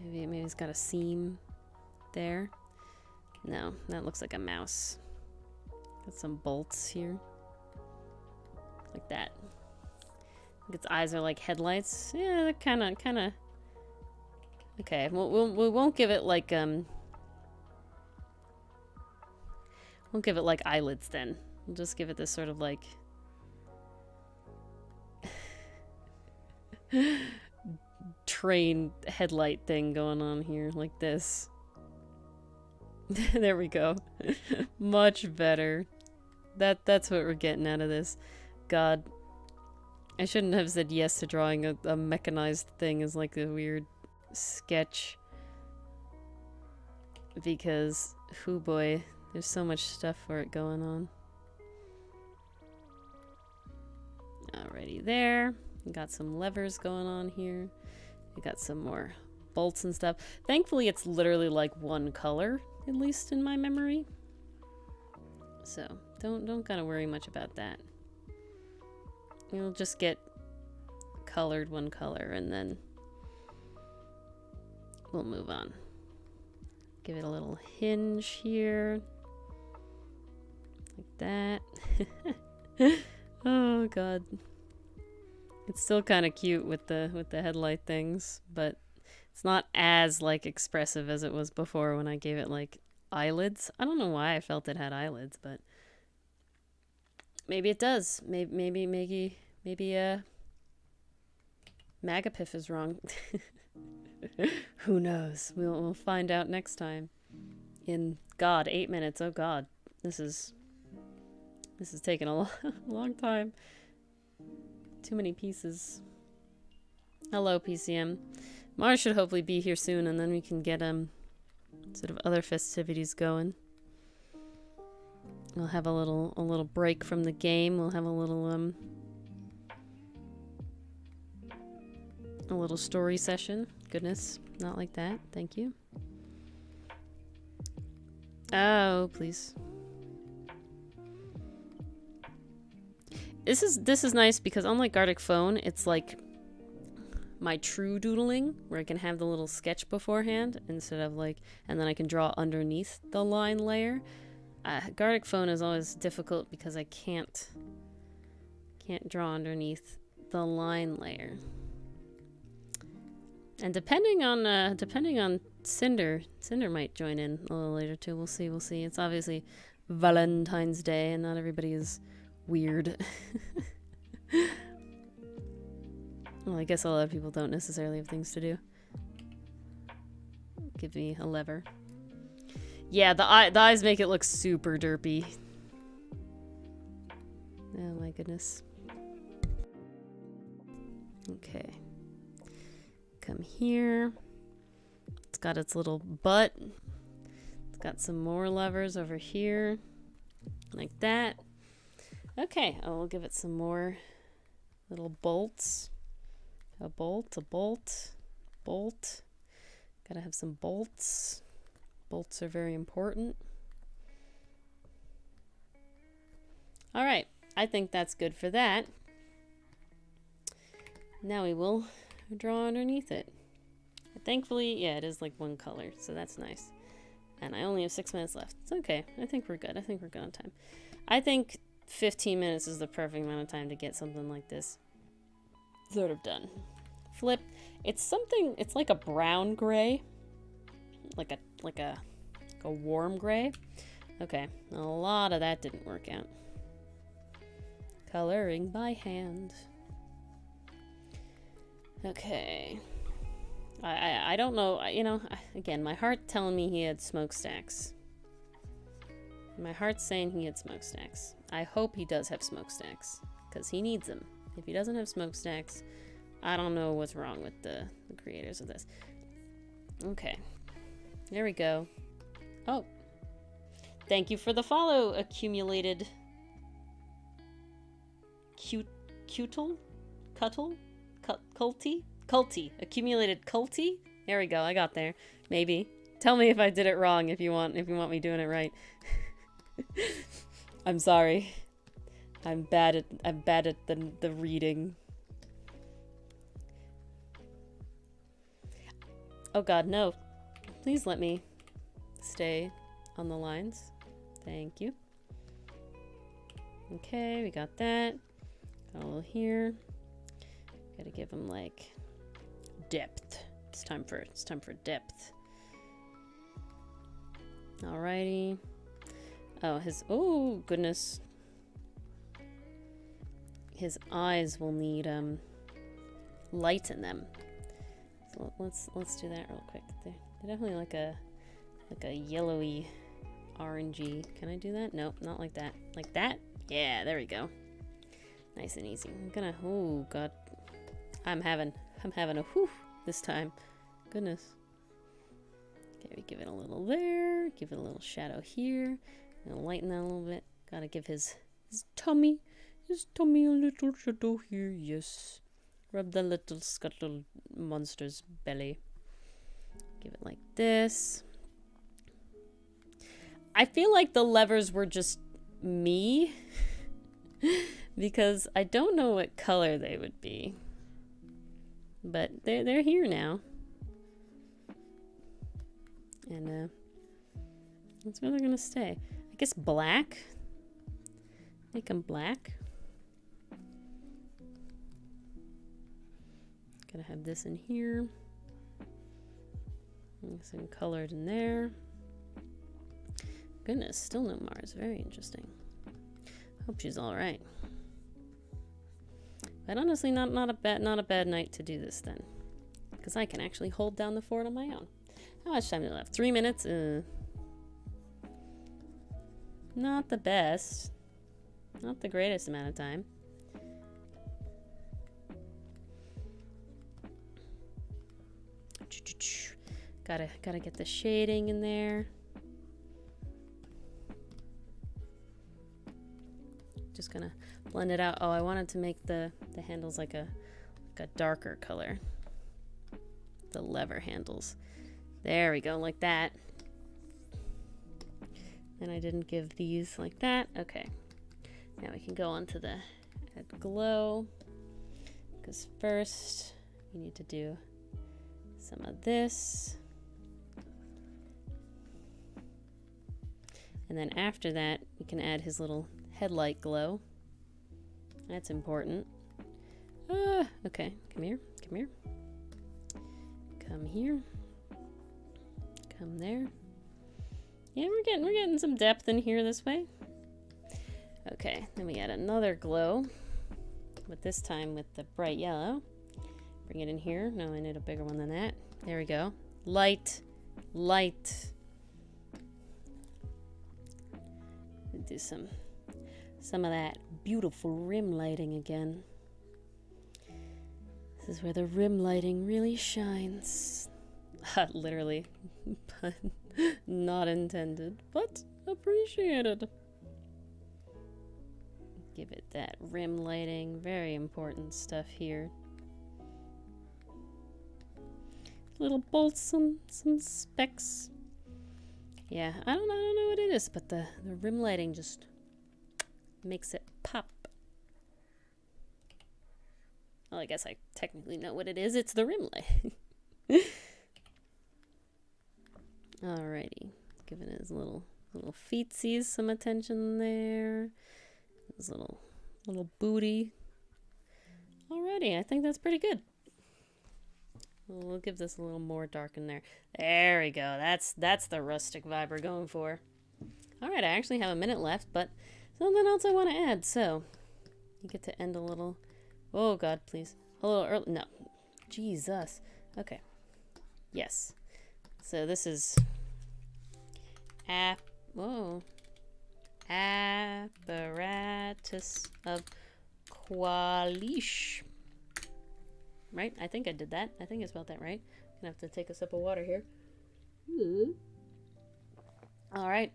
Maybe it's got a seam there. No, that looks like a mouse. Got some bolts here. Like that. Its eyes are like headlights. Yeah, kind of. Okay, we won't give it like won't give it like eyelids then. We'll just give it this sort of like train headlight thing going on here, like this. There we go. Much better. That's what we're getting out of this. God. I shouldn't have said yes to drawing a mechanized thing as like a weird sketch. Because, hoo boy, there's so much stuff for it going on. Alrighty there. We got some levers going on here. We got some more bolts and stuff. Thankfully, it's literally like one color, at least in my memory. So, don't gotta worry much about that. You'll just get colored one color and then we'll move on. Give it a little hinge here. Like that. Oh god. It's still kind of cute with the headlight things, but it's not as like expressive as it was before when I gave it like eyelids. I don't know why I felt it had eyelids, but maybe it does. Maybe Magapif is wrong. Who knows? We'll find out next time. In 8 minutes. Oh god, this is taking a long time. Too many pieces. Hello, PCM. Mars should hopefully be here soon, and then we can get sort of other festivities going. We'll have a little break from the game. We'll have a little story session. Goodness, not like that. Thank you. Oh, please. This is nice because unlike Gartic Phone, it's like my true doodling where I can have the little sketch beforehand instead of like, and then I can draw underneath the line layer. Gartic Phone is always difficult because I can't draw underneath the line layer. And depending on Cinder might join in a little later too. We'll see. It's obviously Valentine's Day and not everybody is weird. Well, I guess a lot of people don't necessarily have things to do. Give me a lever. Yeah, the eyes make it look super derpy. Oh my goodness. Okay. Come here. It's got its little butt. It's got some more levers over here. Like that. Okay, I'll give it some more little bolts. A bolt. Gotta have some bolts. Bolts are very important. All right, I think that's good for that. Now we will draw underneath it. Thankfully, yeah, it is like one color, so that's nice. And I only have 6 minutes left. It's okay. I think we're good. I think we're good on time. I think 15 minutes is the perfect amount of time to get something like this sort of done. Flip. It's like a brown gray. Like a warm gray. Okay, a lot of that didn't work out. Coloring by hand. Okay. I don't know, you know, again, my heart telling me he had smokestacks. My heart's saying he had smokestacks. I hope he does have smokestacks, because he needs them. If he doesn't have smokestacks, I don't know what's wrong with the creators of this. Okay. There we go. Oh. Thank you for the follow, accumulated Culty. Accumulated culty? There we go, I got there. Maybe. Tell me if I did it wrong if you want me doing it right. I'm sorry. I'm bad at the reading. Oh god, no. Please let me stay on the lines. Thank you. Okay, we got that. Got a little here. Gotta give him like depth. It's time for depth. Alrighty. Oh goodness. His eyes will need light in them. So let's do that real quick. They're definitely like a yellowy orangey. Can I do that? Nope, not like that. Like that? Yeah, there we go. Nice and easy. I'm gonna, oh god. I'm having a whew this time. Goodness. Okay, we give it a little there. Give it a little shadow here. Gonna lighten that a little bit. Gotta give his tummy a little shadow here. Yes. Rub the little scuttle monster's belly. Give it like this. I feel like the levers were just me. Because I don't know what color they would be. But they're here now. And that's where they're gonna stay. I guess black. Make them black. Gotta have this in here. Some colored in there. Goodness, still no Mars. Very interesting. Hope she's all right. But honestly, not a bad night to do this then, because I can actually hold down the fort on my own. How much time do I have? 3 minutes. Not the best. Not the greatest amount of time. Gotta get the shading in there. just gonna blend it out. Oh, I wanted to make the handles like a darker color. The lever handles. There we go, like that. And I didn't give these like that. Okay. Now we can go on to the add glow. Because first, we need to do some of this. And then after that, we can add his little headlight glow. That's important. Okay, come here, come here. Come here. Come there. Yeah, we're getting some depth in here this way. Okay, then we add another glow, but this time with the bright yellow. Bring it in here. No, I need a bigger one than that. There we go. Light, light. Do some of that beautiful rim lighting again. This is where the rim lighting really shines. Literally, but not intended, but appreciated. Give it that rim lighting. Very important stuff here. Little bolts, some specks. Yeah, I don't know what it is, but the rim lighting just makes it pop. Well, I guess I technically know what it is. It's the rim light. Alrighty, giving his little feetsies some attention there. His little booty. Alrighty, I think that's pretty good. We'll give this a little more dark in there. There we go. That's the rustic vibe we're going for. All right, I actually have a minute left, but something else I want to add. So you get to end a little. Oh God, please. A little early. No, Jesus. Okay. Yes. So this is apparatus of qualish. Right? I think I did that. I think I spelled that right. Gonna have to take a sip of water here. All right.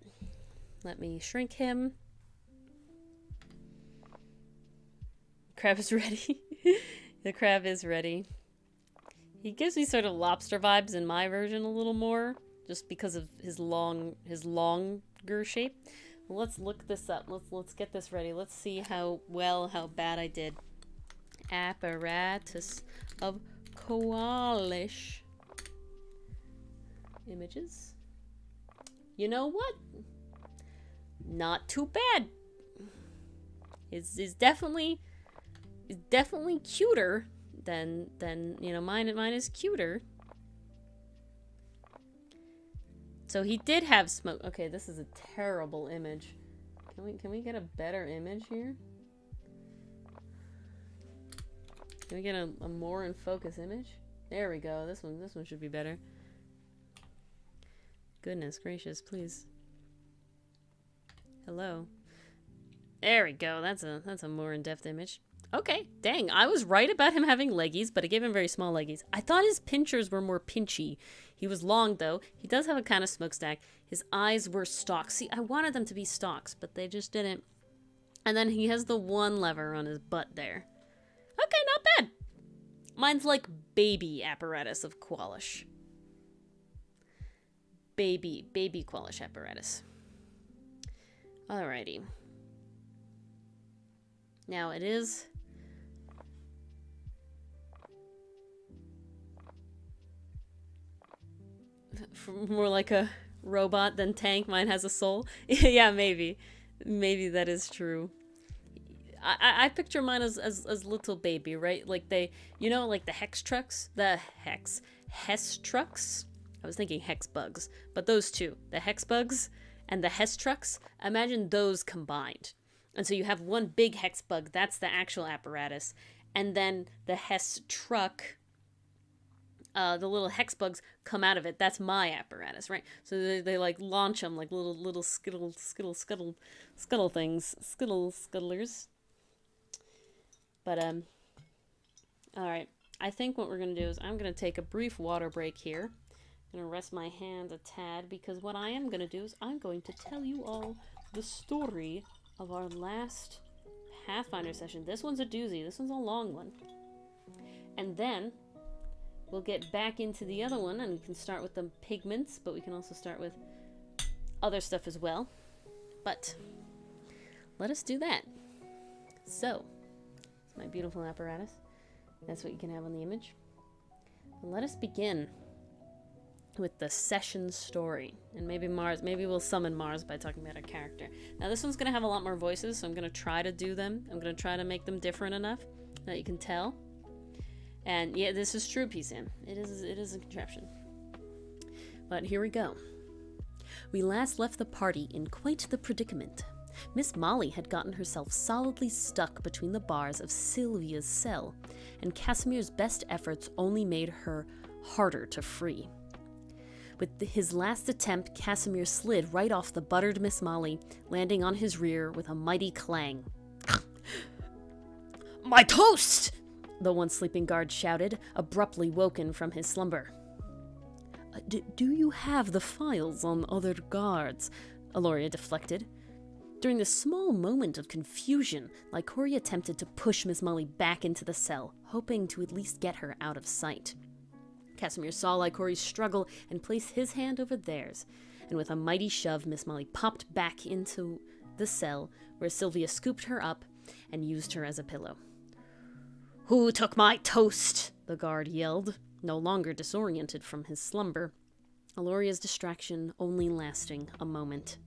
Let me shrink him. Crab is ready. The crab is ready. He gives me sort of lobster vibes in my version a little more, just because of his longer shape. Let's look this up. Let's get this ready. Let's see how bad I did. Apparatus of qualish. Images. You know what? Not too bad. Is definitely cuter than mine is cuter. So he did have smoke. Okay, this is a terrible image. Can we get a better image here? Can we get a more in focus image? There we go. This one should be better. Goodness gracious, please. Hello. There we go. That's a more in-depth image. Okay, dang. I was right about him having leggies, but I gave him very small leggies. I thought his pinchers were more pinchy. He was long, though. He does have a kind of smokestack. His eyes were stalks. See, I wanted them to be stalks, but they just didn't. And then he has the one lever on his butt there. Okay, not bad. Mine's like baby apparatus of qualish. Baby qualish apparatus. Alrighty. Now it is more like a robot than tank. Mine has a soul. Yeah, maybe that is true. I picture mine as little baby, right? Like they, like the hex trucks, Hess trucks. I was thinking hex bugs, but those two, the hex bugs and the Hess trucks, imagine those combined. And so you have one big hex bug, that's the actual apparatus. And then the Hess truck, the little hex bugs come out of it. That's my apparatus, right? So they like launch them like little scuttle things, scuttlers. But all right. I think what we're gonna do is I'm gonna take a brief water break here. I'm gonna rest my hands a tad because what I am gonna do is I'm going to tell you all the story of our last Pathfinder session. This one's a doozy. This one's a long one. And then we'll get back into the other one, and we can start with the pigments, but we can also start with other stuff as well. But let us do that. So, it's my beautiful apparatus. That's what you can have on the image. And let us begin with the session story. And maybe we'll summon Mars by talking about a character. Now this one's going to have a lot more voices, so I'm going to try to do them. I'm going to try to make them different enough that you can tell. And yeah, this is true, PCM. It is a contraption. But here we go. We last left the party in quite the predicament. Miss Molly had gotten herself solidly stuck between the bars of Sylvia's cell, and Casimir's best efforts only made her harder to free. With his last attempt, Casimir slid right off the buttered Miss Molly, landing on his rear with a mighty clang. "My toast!" the once sleeping guard shouted, abruptly woken from his slumber. Do you have the files on other guards?" Aloria deflected. During this small moment of confusion, Lycoria attempted to push Miss Molly back into the cell, hoping to at least get her out of sight. Casimir saw Lycoria's struggle and placed his hand over theirs, and with a mighty shove, Miss Molly popped back into the cell, where Sylvia scooped her up and used her as a pillow. "Who took my toast?" the guard yelled, no longer disoriented from his slumber, Aloria's distraction only lasting a moment.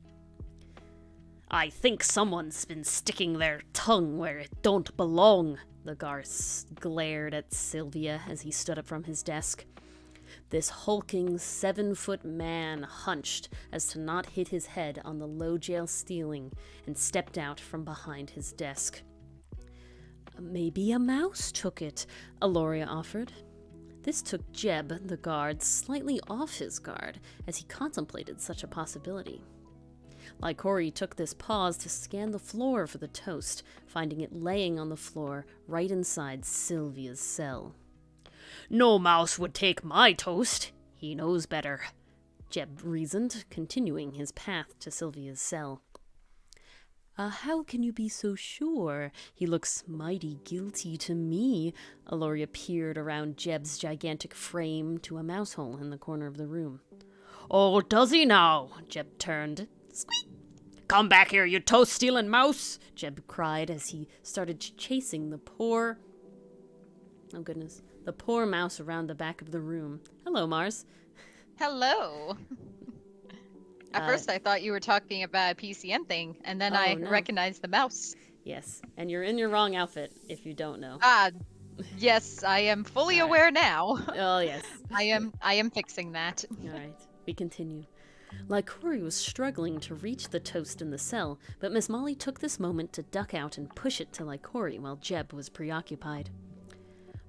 "I think someone's been sticking their tongue where it don't belong," the guard glared at Sylvia as he stood up from his desk. This hulking 7-foot man hunched as to not hit his head on the low jail ceiling and stepped out from behind his desk. "Maybe a mouse took it," Aloria offered. This took Jeb, the guard, slightly off his guard as he contemplated such a possibility. Lycori took this pause to scan the floor for the toast, finding it laying on the floor right inside Sylvia's cell. "No mouse would take my toast. He knows better," Jeb reasoned, continuing his path to Sylvia's cell. How can you be so sure? He looks mighty guilty to me." Aloria peered around Jeb's gigantic frame to a mouse hole in the corner of the room. "Oh, does he now?" Jeb turned. "Squeak! Come back here, you toast-stealing mouse!" Jeb cried as he started chasing the poor mouse around the back of the room. "Hello, Mars." Hello. At first I thought you were talking about a PCN thing, and then I recognized the mouse. Yes, and you're in your wrong outfit, if you don't know. Yes, I am fully aware now. Oh, yes. I am fixing that. All right, we continue. Lycori was struggling to reach the toast in the cell, but Miss Molly took this moment to duck out and push it to Lycori while Jeb was preoccupied.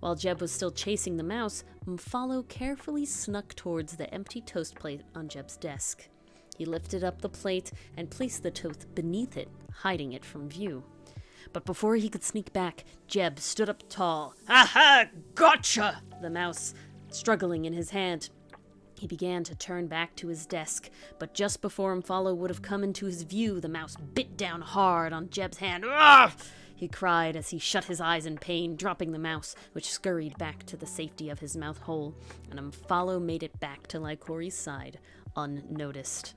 While Jeb was still chasing the mouse, Mfalo carefully snuck towards the empty toast plate on Jeb's desk. He lifted up the plate and placed the toast beneath it, hiding it from view. But before he could sneak back, Jeb stood up tall. "Aha! Gotcha!" the mouse struggling in his hand. He began to turn back to his desk, but just before Mfalo would have come into his view, the mouse bit down hard on Jeb's hand. "Ah!" he cried as he shut his eyes in pain, dropping the mouse, which scurried back to the safety of his mouth hole, and Mfalo made it back to Lycori's side, unnoticed.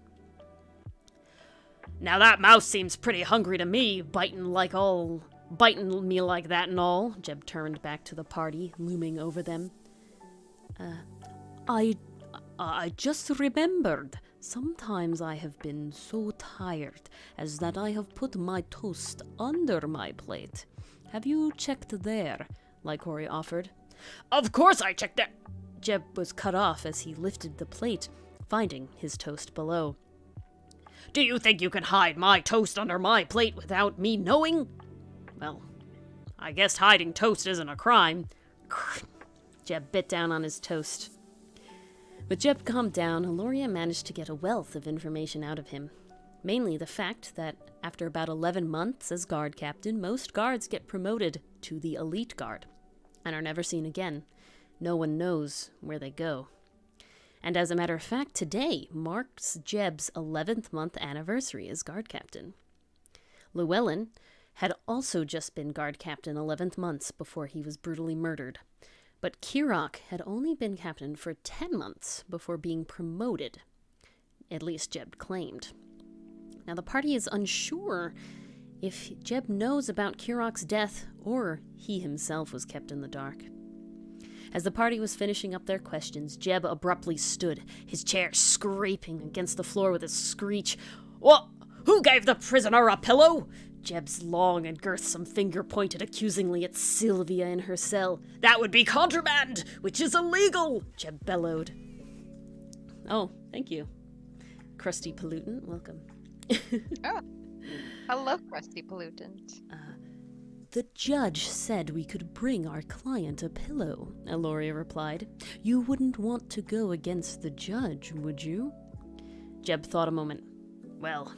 "Now that mouse seems pretty hungry to me, biting me like that and all." Jeb turned back to the party, looming over them. I just remembered. Sometimes I have been so tired as that I have put my toast under my plate. Have you checked there?" Lycori offered. "Of course I checked there." Jeb was cut off as he lifted the plate, finding his toast below. "Do you think you can hide my toast under my plate without me knowing? Well, I guess hiding toast isn't a crime." Jeb bit down on his toast. With Jeb calmed down, Aloria managed to get a wealth of information out of him. Mainly the fact that after about 11 months as guard captain, most guards get promoted to the elite guard and are never seen again. No one knows where they go. And as a matter of fact, today marks Jeb's 11th month anniversary as guard captain. Llewellyn had also just been guard captain 11th months before he was brutally murdered. But Kirok had only been captain for 10 months before being promoted. At least Jeb claimed. Now the party is unsure if Jeb knows about Kirok's death or he himself was kept in the dark. As the party was finishing up their questions, Jeb abruptly stood, his chair scraping against the floor with a screech. "What? Who gave the prisoner a pillow?" Jeb's long and girthsome finger pointed accusingly at Sylvia in her cell. "That would be contraband, which is illegal," Jeb bellowed. "Oh, thank you. Crusty pollutant, welcome." Oh, hello, crusty pollutant. "The judge said we could bring our client a pillow," Eloria replied. "You wouldn't want to go against the judge, would you?" Jeb thought a moment. "Well,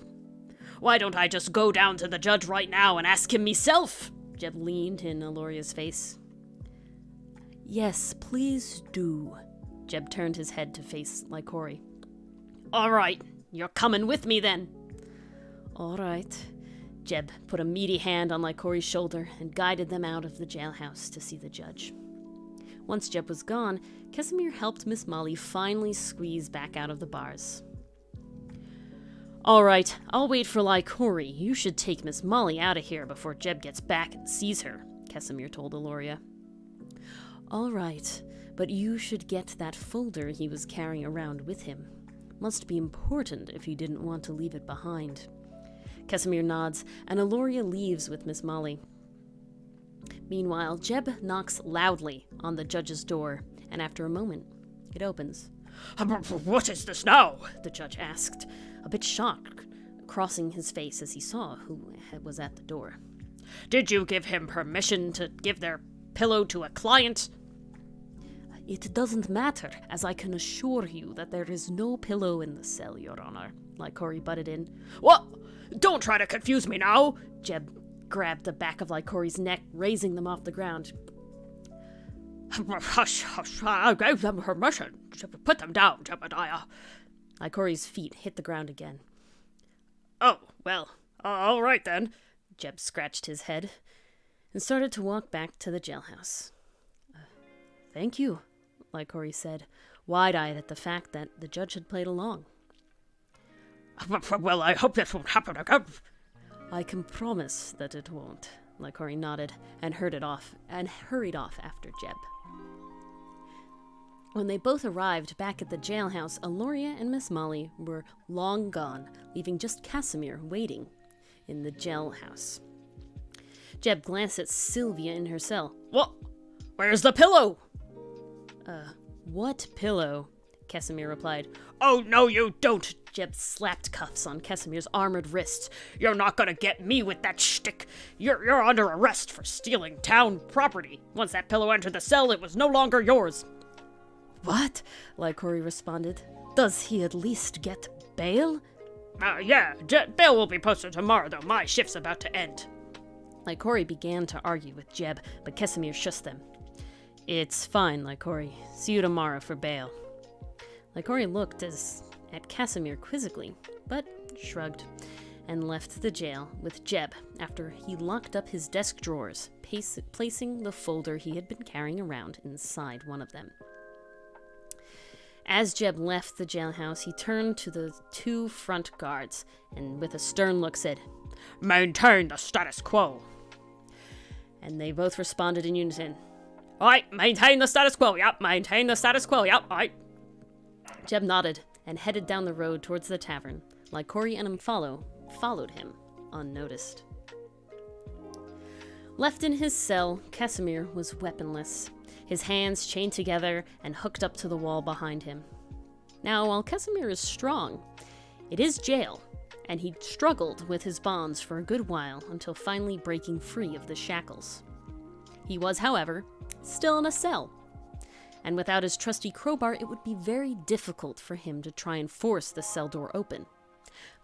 why don't I just go down to the judge right now and ask him myself?" Jeb leaned in Eloria's face. "Yes, please do." Jeb turned his head to face Lycori. "All right, you're coming with me then." "All right." Jeb put a meaty hand on Lycori's shoulder and guided them out of the jailhouse to see the judge. Once Jeb was gone, Casimir helped Miss Molly finally squeeze back out of the bars. "All right, I'll wait for Lycori. You should take Miss Molly out of here before Jeb gets back and sees her," Casimir told Eloria. "All right, but you should get that folder he was carrying around with him. Must be important if you didn't want to leave it behind." Casimir nods, and Eloria leaves with Miss Molly. Meanwhile, Jeb knocks loudly on the judge's door, and after a moment, it opens. "What is this now?" the judge asked, a bit shocked, crossing his face as he saw who was at the door. "Did you give him permission to give their pillow to a client?" "It doesn't matter, as I can assure you that there is no pillow in the cell, Your Honor," Lycori butted in. "What? Don't try to confuse me now!" Jeb grabbed the back of Lycori's neck, raising them off the ground. "Hush, hush, I gave them permission. Put them down, Jebediah." Lycori's feet hit the ground again. "Oh, well, all right then." Jeb scratched his head and started to walk back to the jailhouse. "Thank you," Lycori said, wide-eyed at the fact that the judge had played along. "Well, I hope this won't happen again." "I can promise that it won't," Lycori nodded and hurried off after Jeb. When they both arrived back at the jailhouse, Eloria and Miss Molly were long gone, leaving just Casimir waiting in the jailhouse. Jeb glanced at Sylvia in her cell. "What? Where's the pillow?" What pillow?" Casimir replied. "Oh, no, you don't!" Jeb slapped cuffs on Casimir's armored wrists. "You're not gonna get me with that shtick. You're under arrest for stealing town property. Once that pillow entered the cell, it was no longer yours." "What?" Lycori responded. "Does he at least get bail?" Yeah, bail will be posted tomorrow, though my shift's about to end." Lycori began to argue with Jeb, but Casimir shushed them. "It's fine, Lycori. See you tomorrow for bail." Lycori looked at Casimir quizzically, but shrugged, and left the jail with Jeb after he locked up his desk drawers, placing the folder he had been carrying around inside one of them. As Jeb left the jailhouse, he turned to the two front guards and with a stern look said, "Maintain the status quo." And they both responded in unison. "Aye, maintain the status quo, yep, maintain the status quo, yep, aye." Jeb nodded and headed down the road towards the tavern. Lycori and followed him, unnoticed. Left in his cell, Casimir was weaponless, his hands chained together and hooked up to the wall behind him. Now, while Casimir is strong, it is jail, and he struggled with his bonds for a good while until finally breaking free of the shackles. He was, however, still in a cell, and without his trusty crowbar, it would be very difficult for him to try and force the cell door open.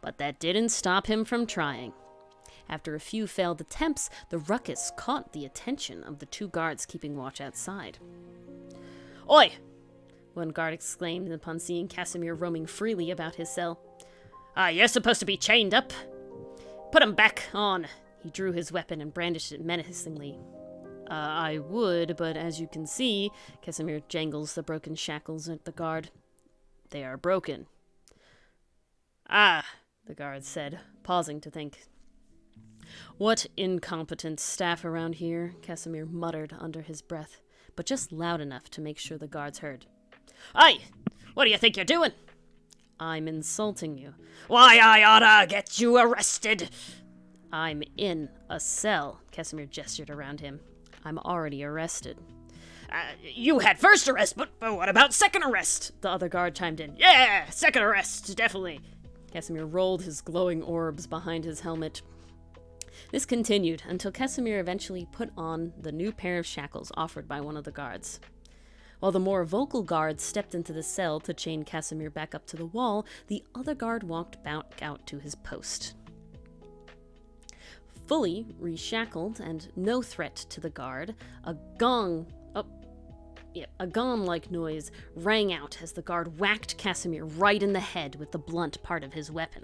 But that didn't stop him from trying. After a few failed attempts, the ruckus caught the attention of the two guards keeping watch outside. "Oi!" one guard exclaimed upon seeing Casimir roaming freely about his cell. "You're supposed to be chained up. Put him back on. He drew his weapon and brandished it menacingly. I would, but as you can see, Casimir jangles the broken shackles at the guard. They are broken. Ah, the guard said, pausing to think. What incompetent staff around here, Casimir muttered under his breath, but just loud enough to make sure the guards heard. Hey, what do you think you're doing? I'm insulting you. Why, I oughta get you arrested. I'm in a cell, Casimir gestured around him. I'm already arrested. You had first arrest, but what about second arrest? The other guard chimed in. Yeah, second arrest, definitely. Casimir rolled his glowing orbs behind his helmet. This continued until Casimir eventually put on the new pair of shackles offered by one of the guards. While the more vocal guard stepped into the cell to chain Casimir back up to the wall, the other guard walked back out to his post. Fully reshackled and no threat to the guard, a gong-like noise rang out as the guard whacked Casimir right in the head with the blunt part of his weapon.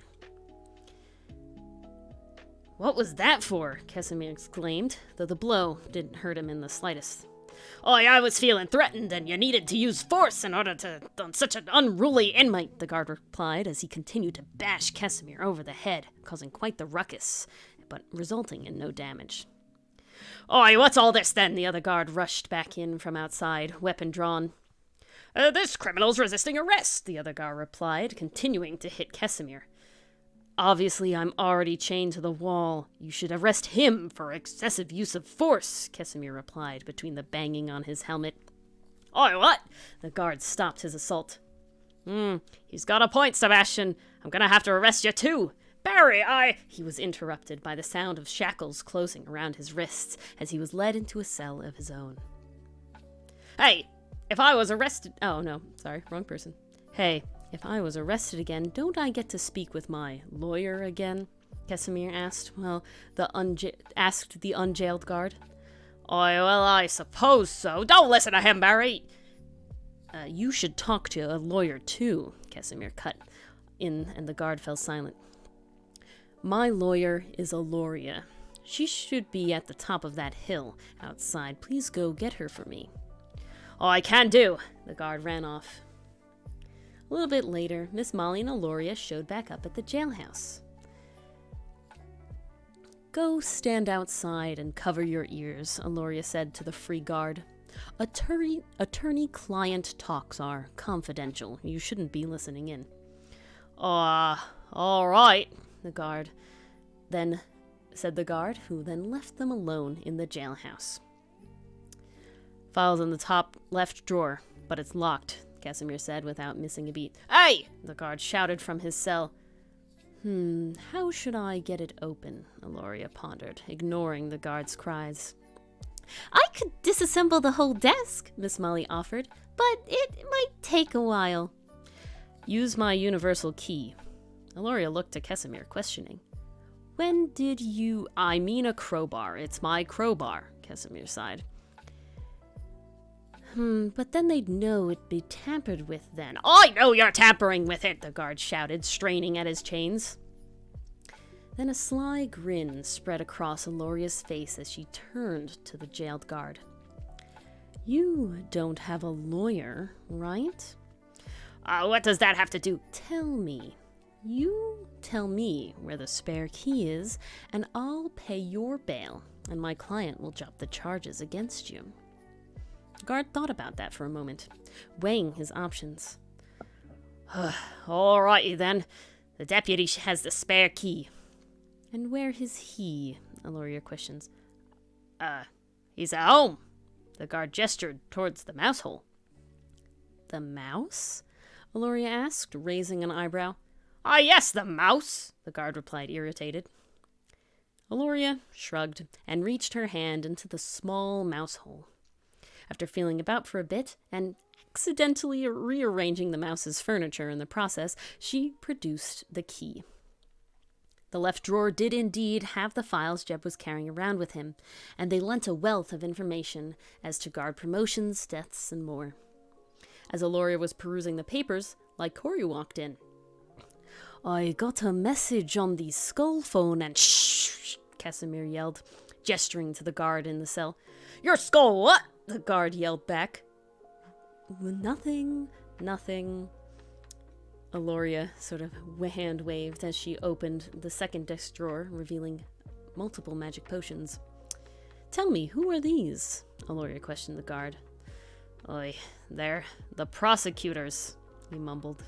What was that for? Casimir exclaimed, though the blow didn't hurt him in the slightest. I was feeling threatened, and you needed to use force in order to on such an unruly inmate, the guard replied as he continued to bash Casimir over the head, causing quite the ruckus, but resulting in no damage. What's all this then? The other guard rushed back in from outside, weapon drawn. This criminal's resisting arrest, the other guard replied, continuing to hit Casimir. Obviously, I'm already chained to the wall. You should arrest him for excessive use of force, Casimir replied between the banging on his helmet. What? The guard stopped his assault. He's got a point, Sebastian. I'm gonna have to arrest you too. Barry, He was interrupted by the sound of shackles closing around his wrists as he was led into a cell of his own. Hey, if I was arrested... Oh, no, sorry, wrong person. Hey, if I was arrested again, don't I get to speak with my lawyer again? Casimir asked, asked the unjailed guard. Well, I suppose so. Don't listen to him, Barry. You should talk to a lawyer, too, Casimir cut in, and the guard fell silent. My lawyer is Aloria. She should be at the top of that hill outside. Please go get her for me. I can do. The guard ran off. A little bit later, Miss Molly and Aloria showed back up at the jailhouse. Go stand outside and cover your ears, Aloria said to the free guard. Attorney-client talks are confidential. You shouldn't be listening in. All right, said the guard, who then left them alone in the jailhouse. File's in the top left drawer, but it's locked, Casimir said without missing a beat. Hey! The guard shouted from his cell. How should I get it open? Aloria pondered, ignoring the guard's cries. I could disassemble the whole desk, Miss Molly offered, but it might take a while. Use my universal key. Aloria looked at Casimir, questioning. When did you... I mean a crowbar. It's my crowbar, Casimir sighed. But then they'd know it'd be tampered with then. I know you're tampering with it, the guard shouted, straining at his chains. Then a sly grin spread across Aloria's face as she turned to the jailed guard. You don't have a lawyer, right? What does that have to do? Tell me. You tell me where the spare key is, and I'll pay your bail, and my client will drop the charges against you. The guard thought about that for a moment, weighing his options. All righty then. The deputy has the spare key. And where is he? Aloria questions. He's at home. The guard gestured towards the mouse hole. The mouse? Aloria asked, raising an eyebrow. Yes, the mouse, the guard replied, irritated. Aloria shrugged and reached her hand into the small mouse hole. After feeling about for a bit and accidentally rearranging the mouse's furniture in the process, she produced the key. The left drawer did indeed have the files Jeb was carrying around with him, and they lent a wealth of information as to guard promotions, deaths, and more. As Aloria was perusing the papers, Lycori walked in. I got a message on the skull phone and shh, Casimir yelled, gesturing to the guard in the cell. Your skull, what? The guard yelled back. Nothing. Aloria sort of hand waved as she opened the second desk drawer, revealing multiple magic potions. Tell me, who are these? Aloria questioned the guard. Oi, they're the prosecutors, he mumbled.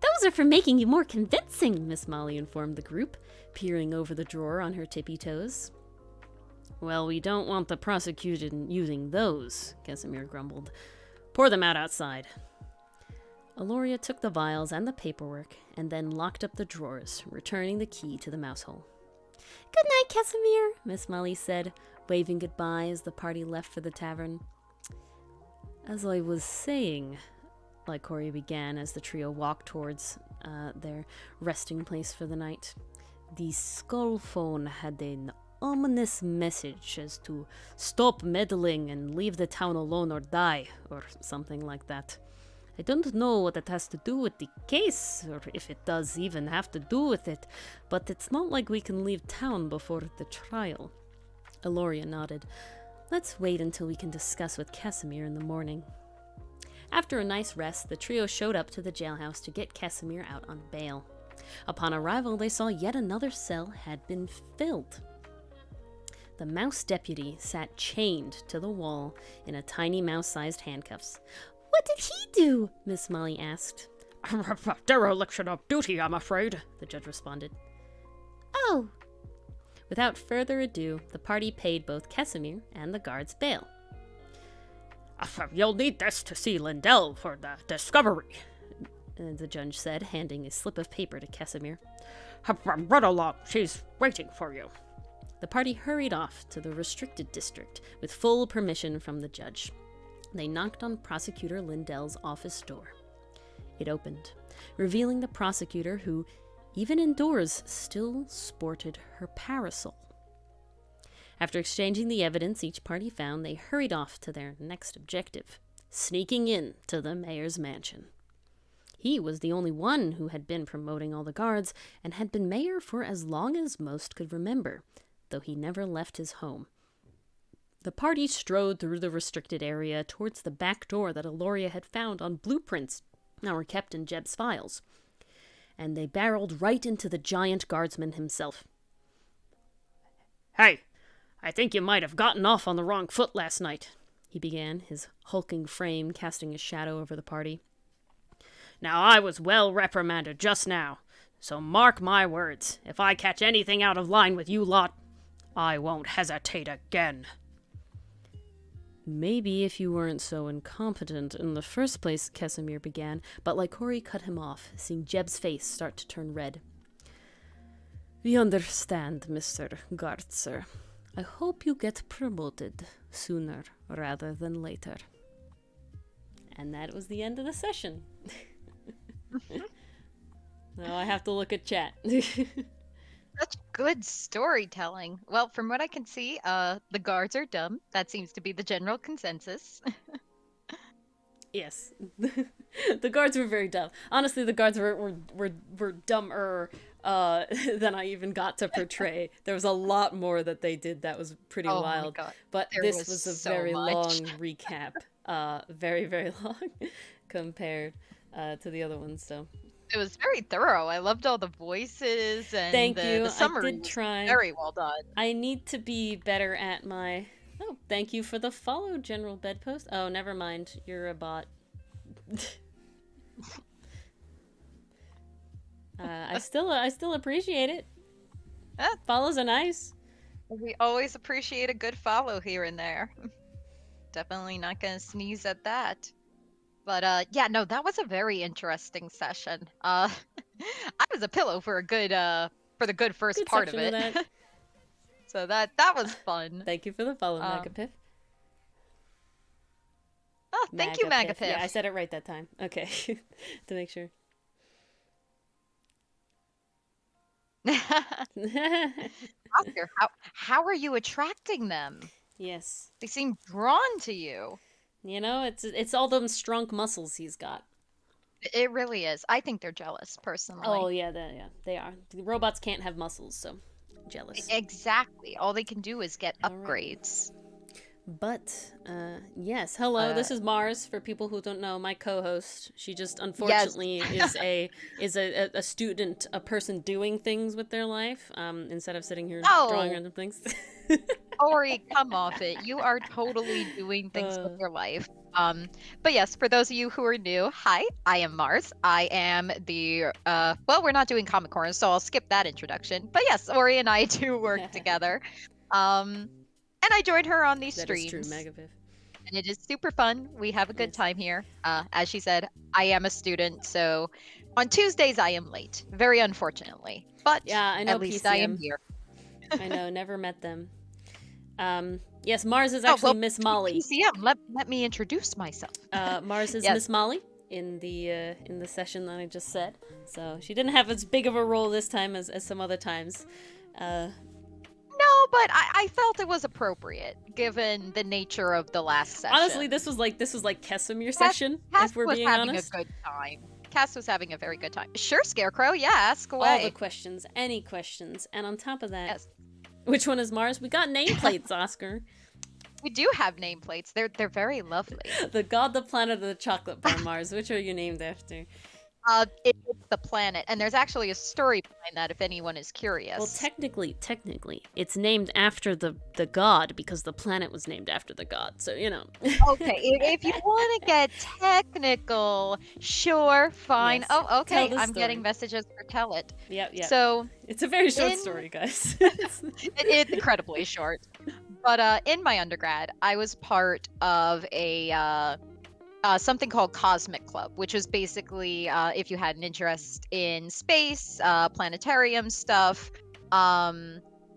Those are for making you more convincing, Miss Molly informed the group, peering over the drawer on her tippy toes. Well, we don't want the prosecuted using those, Casimir grumbled. Pour them out outside. Aloria took the vials and the paperwork, and then locked up the drawers, returning the key to the mouse hole. Good night, Casimir, Miss Molly said, waving goodbye as the party left for the tavern. As I was saying, Lycoria began as the trio walked towards their resting place for the night, the skull phone had an ominous message as to stop meddling and leave the town alone or die, or something like that. I don't know what it has to do with the case, or if it does even have to do with it, but it's not like we can leave town before the trial. Aloria nodded. Let's wait until we can discuss with Casimir in the morning. After a nice rest, the trio showed up to the jailhouse to get Casimir out on bail. Upon arrival, they saw yet another cell had been filled. The mouse deputy sat chained to the wall in a tiny mouse-sized handcuffs. What did he do? Miss Molly asked. Dereliction of duty, I'm afraid, the judge responded. Oh. Without further ado, the party paid both Casimir and the guards bail. You'll need this to see Lindell for the discovery, the judge said, handing a slip of paper to Casimir. Run along, she's waiting for you. The party hurried off to the restricted district with full permission from the judge. They knocked on Prosecutor Lindell's office door. It opened, revealing the prosecutor who, even indoors, still sported her parasol. After exchanging the evidence each party found, they hurried off to their next objective, sneaking in to the mayor's mansion. He was the only one who had been promoting all the guards and had been mayor for as long as most could remember, though he never left his home. The party strode through the restricted area towards the back door that Aloria had found on blueprints that were kept in Jeb's files, and they barreled right into the giant guardsman himself. Hey, I think you might have gotten off on the wrong foot last night, he began, his hulking frame casting a shadow over the party. Now, I was well reprimanded just now, so mark my words, if I catch anything out of line with you lot, I won't hesitate again. Maybe if you weren't so incompetent in the first place, Casimir began, but Lycoria cut him off, seeing Jeb's face start to turn red. We understand, Mr. Gartzer. I hope you get promoted sooner rather than later. And that was the end of the session. Now I have to look at chat. Such good storytelling. Well, from what I can see, the guards are dumb. That seems to be the general consensus. Yes. The guards were very dumb. Honestly, the guards were dumber than I even got to portray. There was a lot more that they did that was pretty wild. My God. But There this was was a so very much. long recap. Very, very long compared to the other ones, so. It was very thorough. I loved all the voices and Thank you. the summary I did was try. very well done. I need to be better at my... Oh, thank you for the follow, General Bedpost. Oh, never mind. You're a bot. I still appreciate it. Follows are nice. We always appreciate a good follow here and there. Definitely not gonna sneeze at that. But yeah, no, that was a very interesting session. I was a pillow for a good for the good first part of it. That. So that was fun. Thank you for the follow, Magapith. Oh, thank you, Magapith. Yeah, I said it right that time. Okay, to make sure. Oscar, how are you attracting them? Yes. They seem drawn to you. You know, it's all them strong muscles he's got. It really is. I think they're jealous, personally. Oh yeah, they are. The robots can't have muscles, so Jealous. Exactly. All they can do is get All right. upgrades. But yes, hello. This is Mars. For people who don't know, my co-host. She just Yes. unfortunately is a student, a person doing things with their life. Instead of sitting here drawing Oh, random things. Ori, come off it. You are totally doing things with your life. But yes, for those of you who are new, hi, I am Mars. I am the well, we're not doing Comic Corner, so I'll skip that introduction. But yes, Ori and I do work together. And I joined her on these That is true, streams. Megaviv. And it is super fun. We have a good Yes. time here. As she said, I am a student, so on Tuesdays I am late, very unfortunately. But Yeah, I know at least I am PCM. here. I know, never met them. Yes, Mars is Oh, actually well, Miss Molly. PCM, let me introduce myself. Mars is Yes. Miss Molly in the session that I just said. So she didn't have as big of a role this time as some other times. No, but I felt it was appropriate given the nature of the last session. Honestly, this was like Kesimir session. Cass if we're was being having honest. a good time. Cass was having a very good time. Sure, Scarecrow. Yeah, ask away. All the questions, any questions, and on top of that, Yes. which one is Mars? We got nameplates, Oscar. We do have nameplates. They're very lovely. The god, the planet, of the chocolate bar, Mars. Which are you named after? It's the planet, and there's actually a story behind that if anyone is curious. Well, technically, it's named after the god because the planet was named after the god. So you know. Okay, if you want to get technical, sure, fine. Yes. Oh, okay. Tell the I'm getting story. messages for tell it. Yep. So It's a very short in- story, guys. it's incredibly short. But in my undergrad, I was part of a something called Cosmic Club, which was basically if you had an interest in space, planetarium stuff,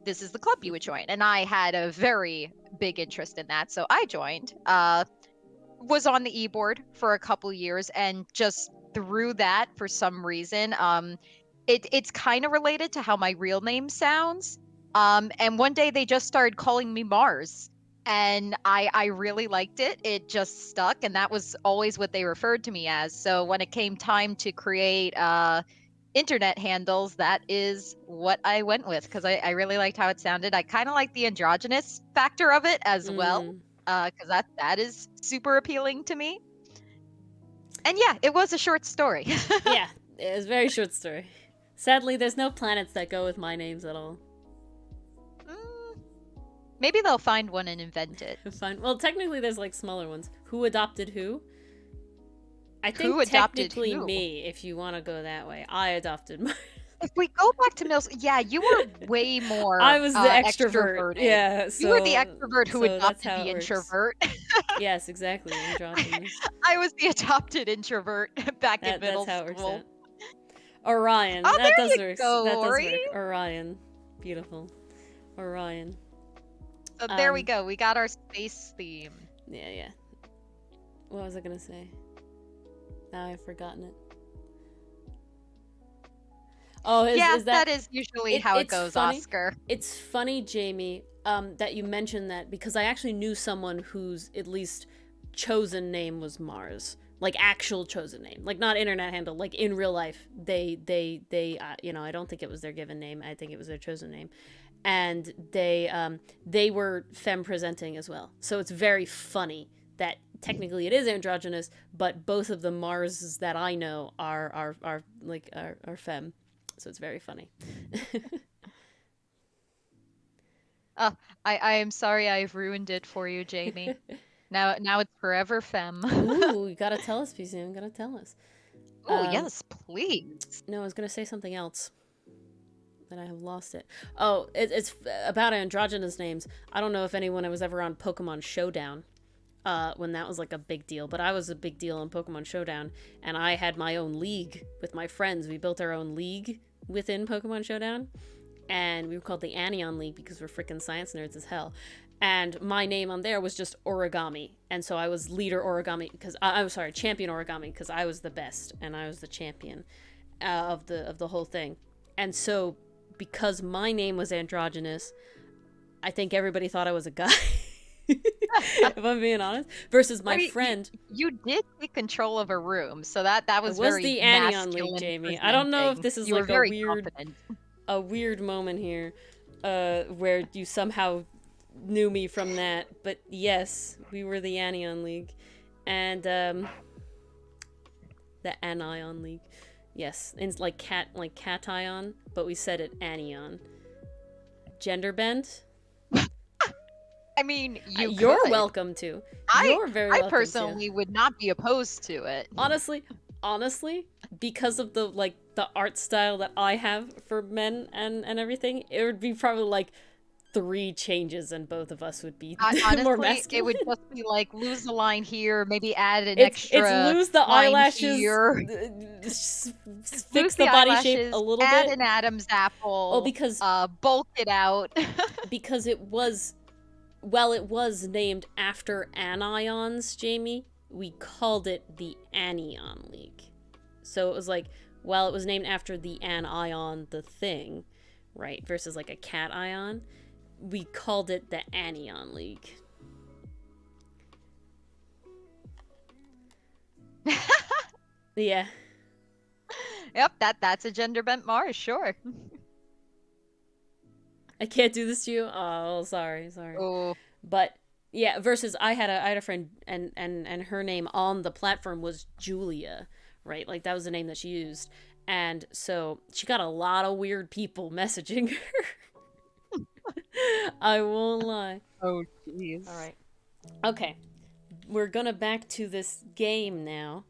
this is the club you would join. And I had a very big interest in that, so I joined. Was on the e-board for a couple years, and just through that, for some reason, it's kind of related to how my real name sounds. And one day they just started calling me Mars. And I really liked it. It just stuck, and that was always what they referred to me as. So when it came time to create internet handles, that is what I went with, because I really liked how it sounded. I kind of like the androgynous factor of it as well, because that is super appealing to me. And yeah, it was a short story. Yeah, it was a very short story. Sadly, there's no planets that go with my names at all. Maybe they'll find one and invent it. Fine. Well, technically, there's like smaller ones. Who adopted who? I think Who adopted technically who? me, if you want to go that way. I adopted my. If we go back to middle school, yeah, you were way more. I was the extrovert. extroverted. Yeah, so You were the extrovert who so that's adopted how the it works. introvert. Yes, exactly. Androgynous. I was the adopted introvert back in middle That's how it works school. out. Orion. Oh, that there does you work. go, That does Ori. work. Orion. Beautiful. Orion. So there we go. We got our space theme. Yeah. What was I gonna say? Now I've forgotten it. Oh, is that is usually how it it's goes, funny. Oscar. It's funny, Jamie, that you mentioned that, because I actually knew someone whose at least chosen name was Mars, like actual chosen name, like not internet handle, like in real life. They I don't think it was their given name. I think it was their chosen name, and they were femme presenting as well. So it's very funny that technically it is androgynous, but both of the Marses that I know are femme. So it's very funny. I am sorry I've ruined it for you, Jamie. Now it's forever femme. Ooh, you gotta tell us, PCM. You gotta tell us. Oh yes, please. No, I was gonna say something else, but I have lost it. Oh, it's about androgynous names. I don't know if anyone was ever on Pokemon Showdown, when that was like a big deal, but I was a big deal on Pokemon Showdown, and I had my own league with my friends. We built our own league within Pokemon Showdown, and we were called the Anion League because we're freaking science nerds as hell. And my name on there was just Origami, and so I was leader Origami because I'm sorry, champion Origami, because I was the best and I was the champion of the whole thing. And so because my name was androgynous, I think everybody thought I was a guy. If I'm being honest, versus my friend. You did take control of a room, so that was It was very the Anion League, masculine Jamie. I don't know if this is you like were very a confident. weird moment here. where you somehow knew me from that. But yes, we were the Anion League. And, the Anion League. Yes, it's like cation, but we said it Anion. Gender bend? I mean, You're could. welcome to. I You're very welcome personally to. would not be opposed to it. Honestly, because of the art style that I have for men and everything, it would be probably like 3 changes and both of us would be Honestly, more masculine. it would just be like lose the line here, maybe add an It's extra lose the line eyelashes, here. fix the body shape a little add bit. an Adam's apple. Oh, because bulk it out. because it was named after anions, Jamie. We called it the Anion League. So it was like, well, it was named after the anion, the thing, right? Versus like a cation. We called it the Anion League. Yeah. Yep, that's a gender bent Mars, sure. I can't do this to you. Oh, sorry. Oh, But yeah, versus I had a friend and her name on the platform was Julia, right? Like that was the name that she used. And so she got a lot of weird people messaging her. I won't lie. oh, jeez. All right. Okay. We're gonna back to this game now.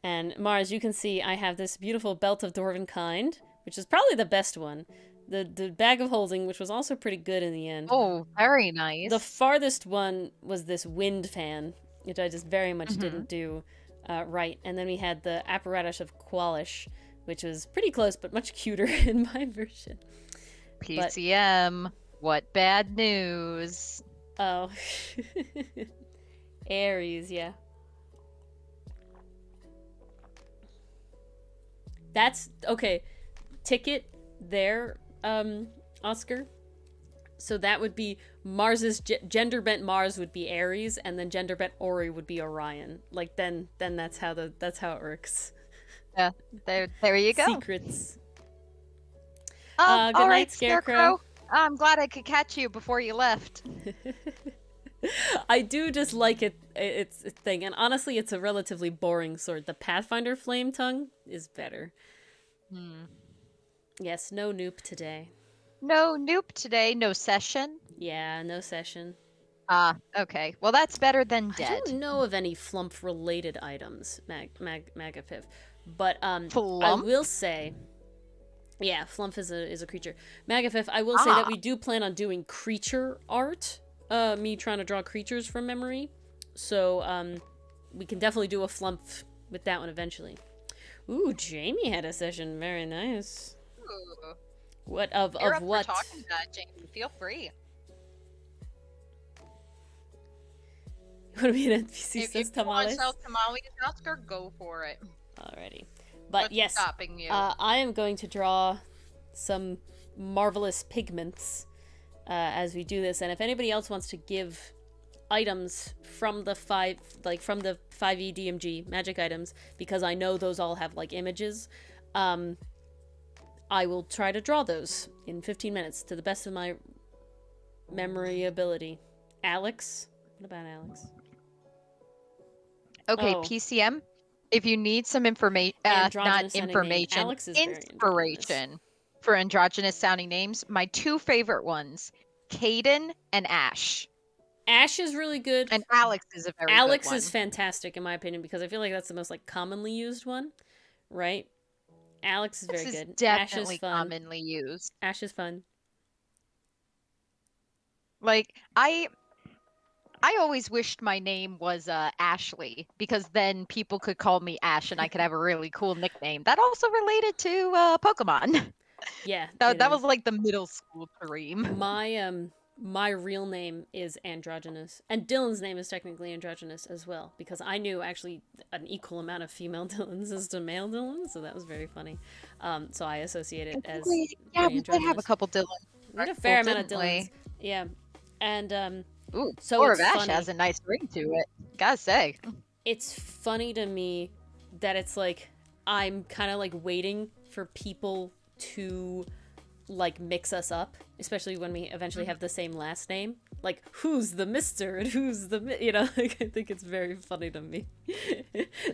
And Mars, you can see I have this beautiful Belt of Dwarven Kind, which is probably the best one. The Bag of Holding, which was also pretty good in the end. Oh, very nice. The farthest one was this Wind Fan, which I just very much didn't do right. And then we had the Apparatus of Qualish, which was pretty close, but much cuter in my version. PCM, what bad news? Oh. Aries, yeah. That's, okay, ticket there, Oscar. So that would be Mars's, gender bent Mars would be Aries, and then gender bent Ori would be Orion. Like, then that's how it works. Yeah, there you go. Secrets. Good all right, night, Scarecrow. I'm glad I could catch you before you left. I do just like it's a thing, and honestly, it's a relatively boring sword. The Pathfinder Flame Tongue is better. Yes, no Noop today. No Noop today, no session. Yeah, no session. Okay. Well, that's better than dead. I don't know of any flump-related items, Magapif, but Flump? I will say, yeah, flump is a creature. Magapif, I will say that we do plan on doing creature art. Me trying to draw creatures from memory, so we can definitely do a flump with that one eventually. Ooh, Jamie had a session. Very nice. Ooh. What of You're up what? For talking about Jamie. Feel free. You want to be an NPC? If Says you want to tamales. sell tamales, Oscar, go for it. Alrighty, but What's yes, stopping you? I am going to draw some marvelous pigments as we do this, and if anybody else wants to give items from the 5e DMG magic items, because I know those all have like images, I will try to draw those in 15 minutes to the best of my memory ability. Alex? What about Alex? Okay, Oh. PCM. If you need some information, Androgynous not sounding name. information, Alex is very inspiration for androgynous sounding names, my 2 favorite ones, Caden and Ash. Ash is really good. And Alex is a very Alex good one. is fantastic in my opinion, because I feel like that's the most like commonly used one, right? Alex is very good. Definitely Ash is fun. commonly used. Ash is fun. Like I always wished my name was Ashley, because then people could call me Ash and I could have a really cool nickname that also related to Pokemon. Yeah. that was like the middle school dream. My real name is Androgynous, and Dylan's name is technically Androgynous as well, because I knew actually an equal amount of female Dylans as to male Dylans, so that was very funny. So I associate it as we did have a couple Dylans. We had a fair amount of Dylans. Yeah. And ooh, so Four it's of Ash funny. has a nice ring to it. Gotta say. It's funny to me that it's like I'm kind of like waiting for people to like mix us up, especially when we eventually have the same last name. Like, who's the Mister and who's the like, I think it's very funny to me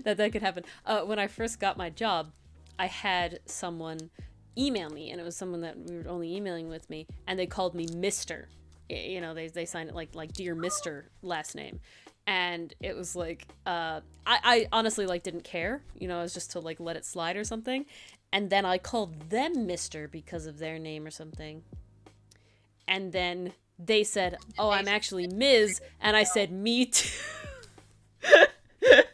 that could happen. When I first got my job, I had someone email me, and it was someone that we were only emailing with me, and they called me Mister. They signed it like Dear Mister last name. And it was like, I honestly like didn't care, it was just to like let it slide or something. And then I called them Mister because of their name or something. And then they said, oh, I'm actually Ms. And I said, me too.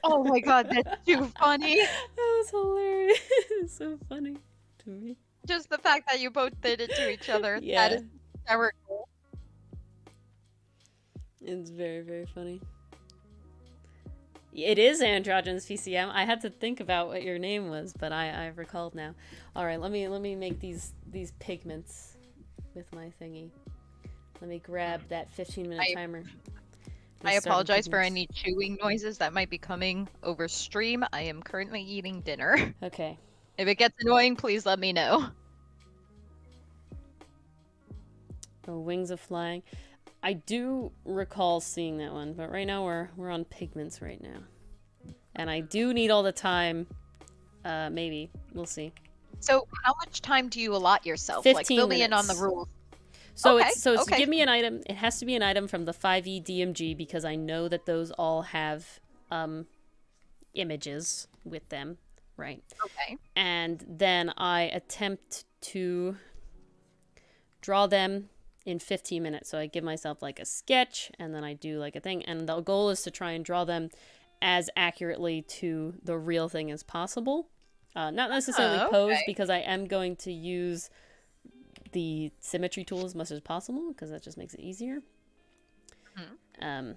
Oh my god, that's too funny. That was hilarious. It's so funny to me. Just the fact that you both did it to each other. Yeah. That is hysterical. It's very, very funny. It is androgynous PCM. I had to think about what your name was, but I recalled now. All right, let me make these pigments with my thingy. Let me grab that 15-minute timer. I apologize for any chewing noises that might be coming over stream. I am currently eating dinner. Okay. If it gets annoying, please let me know. Oh, Wings of Flying. I do recall seeing that one, but right now we're on pigments right now. And I do need all the time. Maybe. We'll see. So how much time do you allot yourself? 15 like fill me in on the minutes. rules. So Okay, it's okay. give me an item. It has to be an item from the 5e DMG because I know that those all have images with them, right? Okay. And then I attempt to draw them in 15 minutes. So I give myself like a sketch, and then I do like a thing, and the goal is to try and draw them as accurately to the real thing as possible. Not necessarily pose, because I am going to use the symmetry tool as much as possible, because that just makes it easier. Mm-hmm.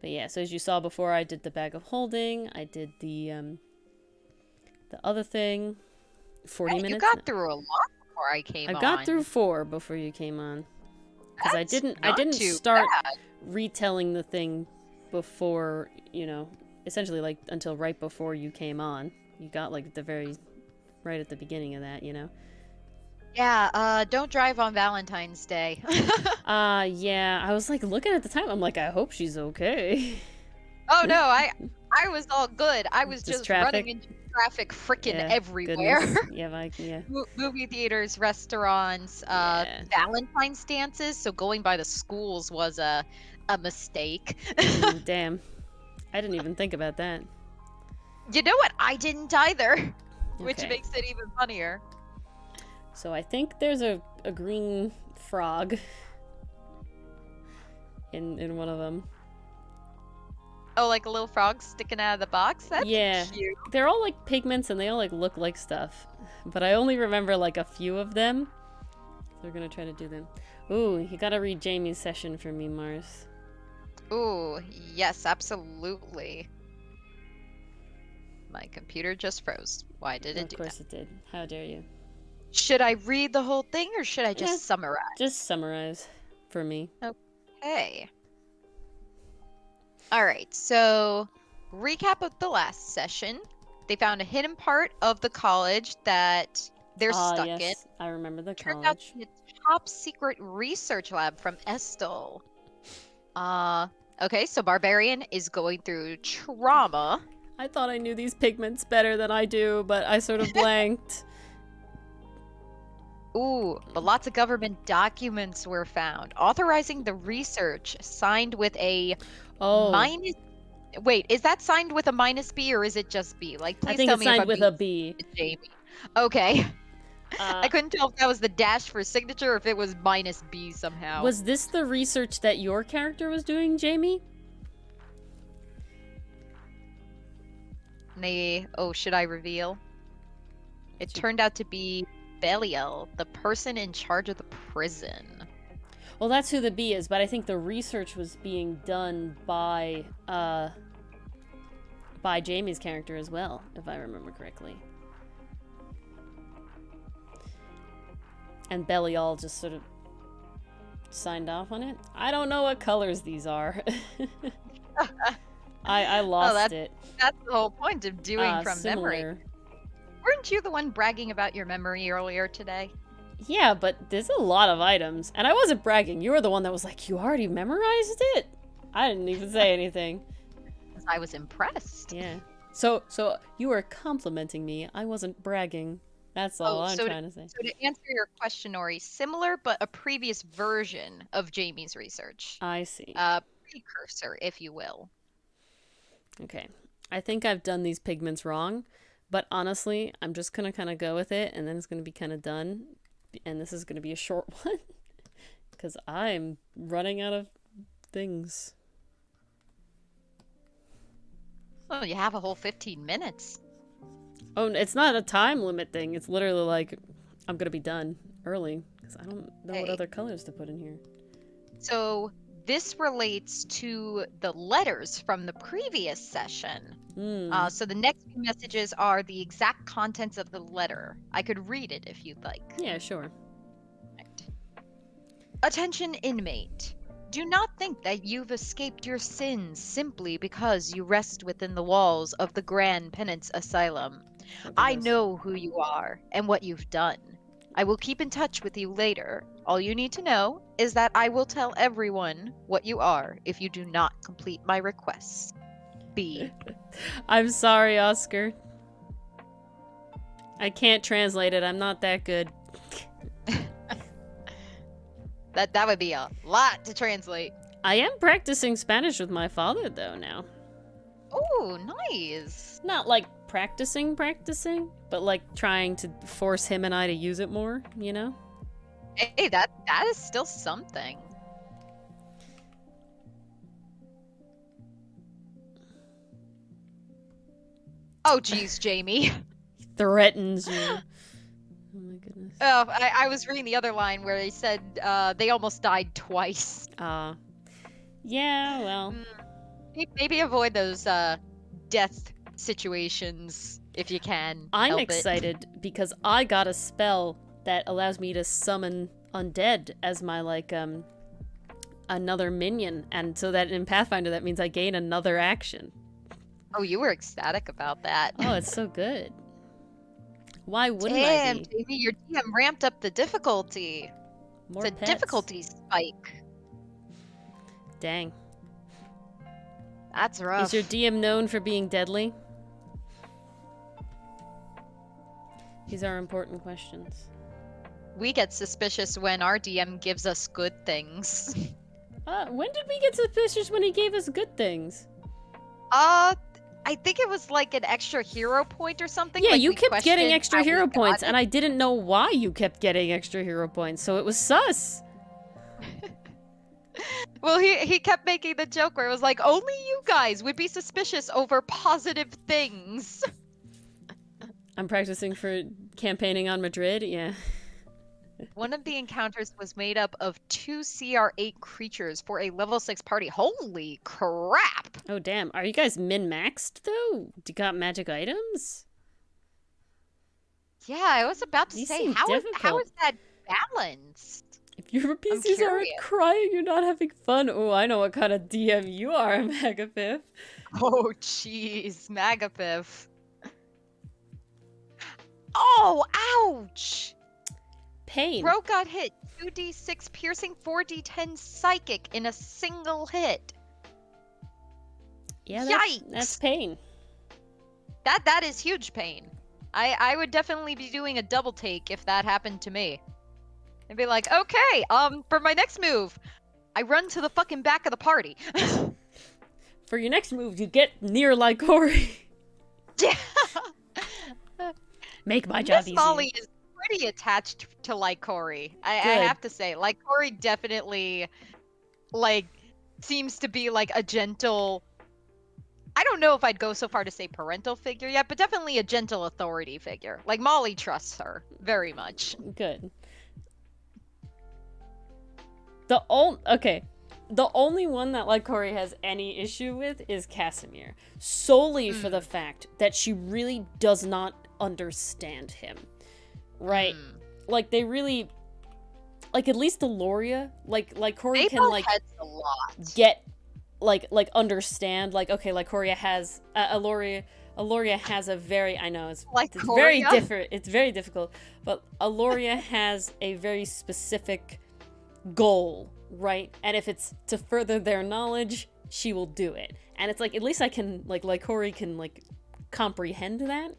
But yeah, so as you saw before, I did the bag of holding. I did the other thing. 40 minutes. You got through a lot before I came on. I got through 4 before you came on. Because I didn't too start bad. retelling the thing before, essentially like until right before you came on. You got like right at the beginning of that, Yeah, don't drive on Valentine's Day. Yeah, I was like looking at the time. I'm like, I hope she's okay. Oh no, I was all good. I was just traffic? running into traffic freaking Yeah, everywhere. goodness. Yeah. Movie theaters, restaurants, Yeah. Valentine's dances. So going by the schools was a mistake. Damn. I didn't even think about that. You know what? I didn't either, which Okay. makes it even funnier. So I think there's a green frog in one of them. Oh, like a little frog sticking out of the box? That's cute. They're all like pigments and they all like look like stuff. But I only remember like a few of them. So we're gonna try to do them. Ooh, you gotta read Jamie's session for me, Mars. Ooh, yes, absolutely. My computer just froze. Why did it do that? Of course it did. How dare you? Should I read the whole thing or should I just summarize? Just summarize for me. Okay. All right, so recap of the last session. They found a hidden part of the college that they're stuck in. I remember the Turned out college. to be a top secret research lab from Estel. Okay, so Barbarian is going through trauma. I thought I knew these pigments better than I do, but I sort of blanked. Ooh, but lots of government documents were found authorizing the research, signed with a minus. Wait, is that signed with a -B or is it just B? Like, please I think tell it's me signed if with a B. Jamie. Okay. I couldn't tell if that was the dash for signature or if it was -B somehow. Was this the research that your character was doing, Jamie? Should I reveal? It turned out to be Belial, the person in charge of the prison. Well, that's who the B is, but I think the research was being done by Jamie's character as well, if I remember correctly. And Belial just sort of signed off on it. I don't know what colors these are. I lost it. That's the whole point of doing from similar. memory. Weren't you the one bragging about your memory earlier today? Yeah, but there's a lot of items. And I wasn't bragging. You were the one that was like, you already memorized it? I didn't even say anything. I was impressed. Yeah. So you were complimenting me. I wasn't bragging. That's all I'm trying to say. So to answer your question, Ori, similar but a previous version of Jamie's research. I see. Precursor, if you will. Okay. I think I've done these pigments wrong, but honestly, I'm just going to kind of go with it, and then it's going to be kind of done. And this is going to be a short one because I'm running out of things. Oh, you have a whole 15 minutes. Oh, it's not a time limit thing. It's literally like, I'm going to be done early because I don't know what other colors to put in here. So this relates to the letters from the previous session. So the next few messages are the exact contents of the letter. I could read it if you'd like. Yeah, sure. Right. Attention, inmate. Do not think that you've escaped your sins simply because you rest within the walls of the Grand Penance Asylum. I know who you are and what you've done. I will keep in touch with you later. All you need to know is that I will tell everyone what you are if you do not complete my requests. B. I'm sorry, Oscar. I can't translate it. I'm not that good. That would be a lot to translate. I am practicing Spanish with my father, though, now. Oh, nice. Not like practicing, but like trying to force him and I to use it more, you know? Hey, that is still something. Oh, geez, Jamie. Threatens you. Oh my goodness. Oh, I was reading the other line where they said they almost died twice. Yeah, well. Maybe avoid those death situations if you can. I'm excited because I got a spell that allows me to summon undead as my, like, another minion. And so that in Pathfinder, that means I gain another action. Oh, you were ecstatic about that. Oh, it's so good. Why wouldn't Damn, I be? Jamie, your DM ramped up the difficulty. More it's a pets. difficulty spike. Dang. That's rough. Is your DM known for being deadly? These are important questions. We get suspicious when our DM gives us good things. When did we get suspicious when he gave us good things? I think it was like an extra hero point or something. Yeah, like you we kept getting questioned extra how we hero got points, it. and I didn't know why you kept getting extra hero points, so it was sus. Well, he kept making the joke where it was like, only you guys would be suspicious over positive things. I'm practicing for campaigning on Madrid, yeah. One of the encounters was made up of 2 CR8 creatures for a level 6 party. Holy crap! Oh, damn. Are you guys min-maxed, though? You got magic items? Yeah, I was about to These say, seem how is difficult. that balanced? If your PCs aren't crying, you're not having fun. Oh, I know what kind of DM you are, Magapith. Oh, jeez, Magapith. Oh, ouch! Pain. Bro got hit 2d6 piercing, 4d10 psychic in a single hit. Yeah, Yikes! that's pain. That is huge pain. I would definitely be doing a double take if that happened to me. I'd be like, okay, for my next move, I run to the fucking back of the party. For your next move, you get near Lycori. Yeah. Make my job easy. Miss Molly is pretty attached to Lycori. I have to say, Lycori definitely, like, seems to be like a gentle. I don't know if I'd go so far to say parental figure yet, but definitely a gentle authority figure. Like, Molly trusts her very much. Good. The only one that Lycori has any issue with is Casimir. Solely for the fact that she really does not understand him. Right? Like, they really... Like, at least Aloria, Lycori can, like, a lot. get... Like understand, like, okay, Lycoria has Aloria Aloria has a very, I know, Like it's very Coria? different, it's very difficult, but Aloria has a very specific goal, right? And if it's to further their knowledge, she will do it. And it's like, at least I can, like Cory can, like, comprehend that.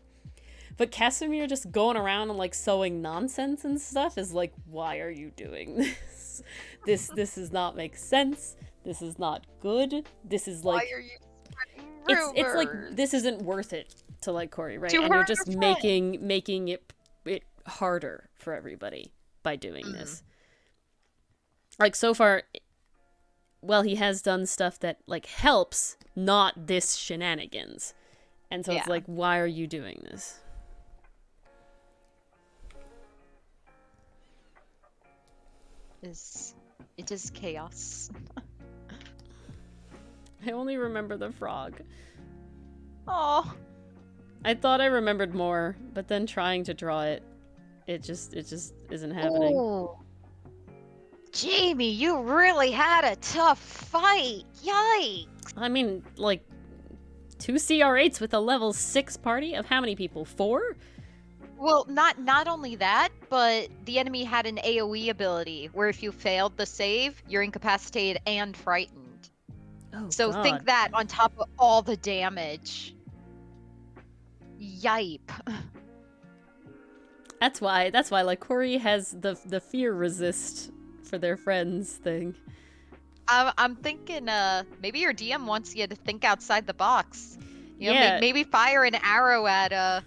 But Casimir just going around and, like, sowing nonsense and stuff is like, why are you doing this? This does not make sense. This is not good. This is like, Why are you spreading it's like, rumors? this isn't worth it to like Cory, right? To And you're hurt just a friend. making it harder for everybody by doing this. Like, so far, well, he has done stuff that, like, helps, not this shenanigans. And so it's Yeah. like, why are you doing this? It is chaos. I only remember the frog. Oh, I thought I remembered more, but then trying to draw it, it just isn't happening. Ooh. Jamie, you really had a tough fight. Yikes. I mean, like, 2 CR8s with a level 6 party of how many people? 4? Well, not only that, but the enemy had an AoE ability where if you failed the save, you're incapacitated and frightened. Oh, So God. think that on top of all the damage. Yipe. That's why, like, Cory has the fear resist for their friends thing. I'm thinking, maybe your DM wants you to think outside the box. You know, Yeah. maybe fire an arrow at, I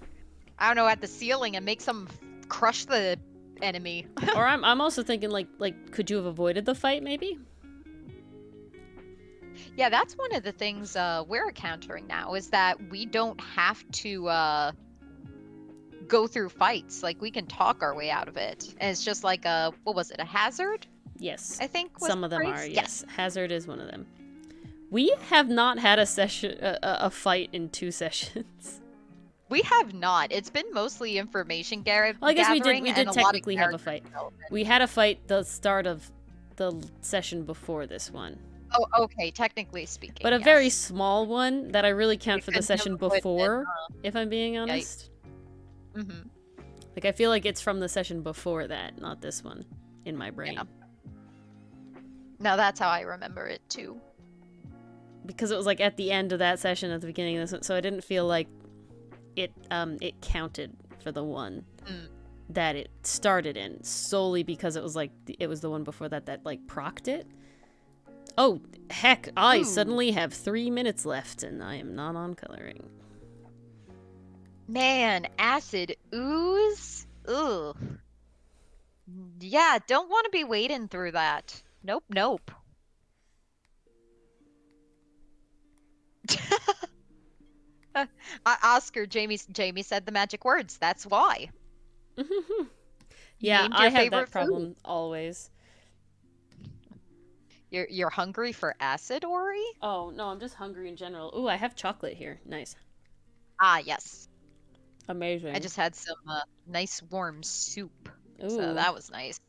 don't know, at the ceiling and make some crush the enemy. Or I'm also thinking, like, could you have avoided the fight, maybe? Yeah, that's one of the things we're encountering now, is that we don't have to go through fights. Like, we can talk our way out of it. And it's just like what was it, a hazard? Yes. I think was Some the of them phrase? are, yes. Hazard is one of them. We have not had a session, a fight in 2 sessions. We have not. It's been mostly information gathering. Well, I guess we did and a lot of technically have a character fight. development. We had a fight the start of the session before this one. Oh, okay, technically speaking. But a yes. very small one that I really count We for the couldn't have session avoided it, before, if I'm being honest. Mhm. Like, I feel like it's from the session before that, not this one, in my brain. Yeah. No, that's how I remember it too. Because it was, like, at the end of that session, at the beginning of this one, so I didn't feel like it counted for the one that it started in, solely because it was, like, it was the one before that, like, procced it. Oh, heck, I Ooh. suddenly have 3 minutes left, and I am not on coloring. Man, acid ooze? Ugh. Yeah, don't want to be wading through that. Nope. Oscar, Jamie said the magic words. That's why. Yeah, named I your have favorite that problem always. You're hungry for acid, Ori? Oh, no, I'm just hungry in general. Ooh, I have chocolate here. Nice. Ah, yes. Amazing. I just had some nice warm soup. Ooh. So that was nice.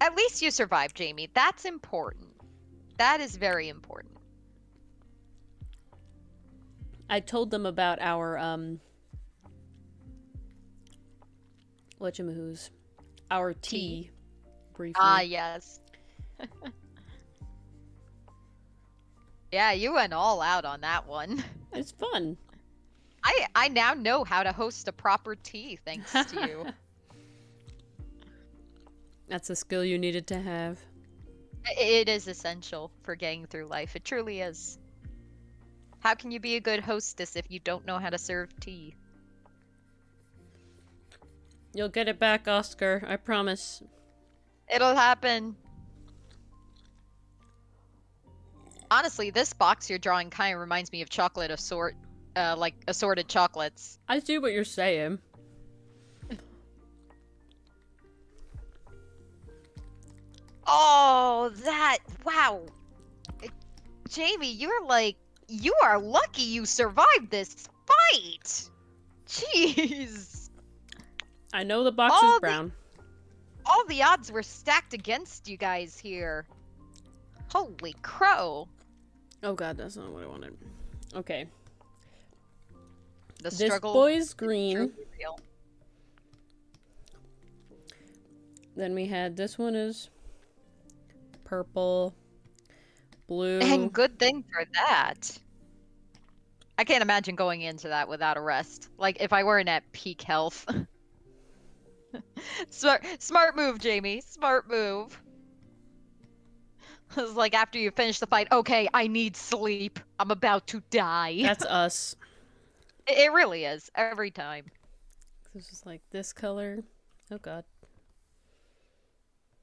At least you survived, Jamie. That's important. That is very important. I told them about our, whatchamahoos, our tea, briefly. Ah, yes. Yeah, you went all out on that one. It's fun. I now know how to host a proper tea, thanks to you. That's a skill you needed to have. It is essential for getting through life. It truly is. How can you be a good hostess if you don't know how to serve tea? You'll get it back, Oscar. I promise. It'll happen. Honestly, this box you're drawing kind of reminds me of chocolate like assorted chocolates. I see what you're saying. Oh, wow. Jamie, you are lucky you survived this fight. Jeez. I know the box is brown. All the odds were stacked against you guys here. Holy crow. Oh god, that's not what I wanted. Okay. The This struggle boy's is green. truly real. Then we had this one is purple, blue. And good thing for that. I can't imagine going into that without a rest. Like, if I weren't at peak health. Smart move, Jamie. Smart move. It's like after you finish the fight, okay, I need sleep. I'm about to die. That's us. It really is, every time. This is like this color. Oh god.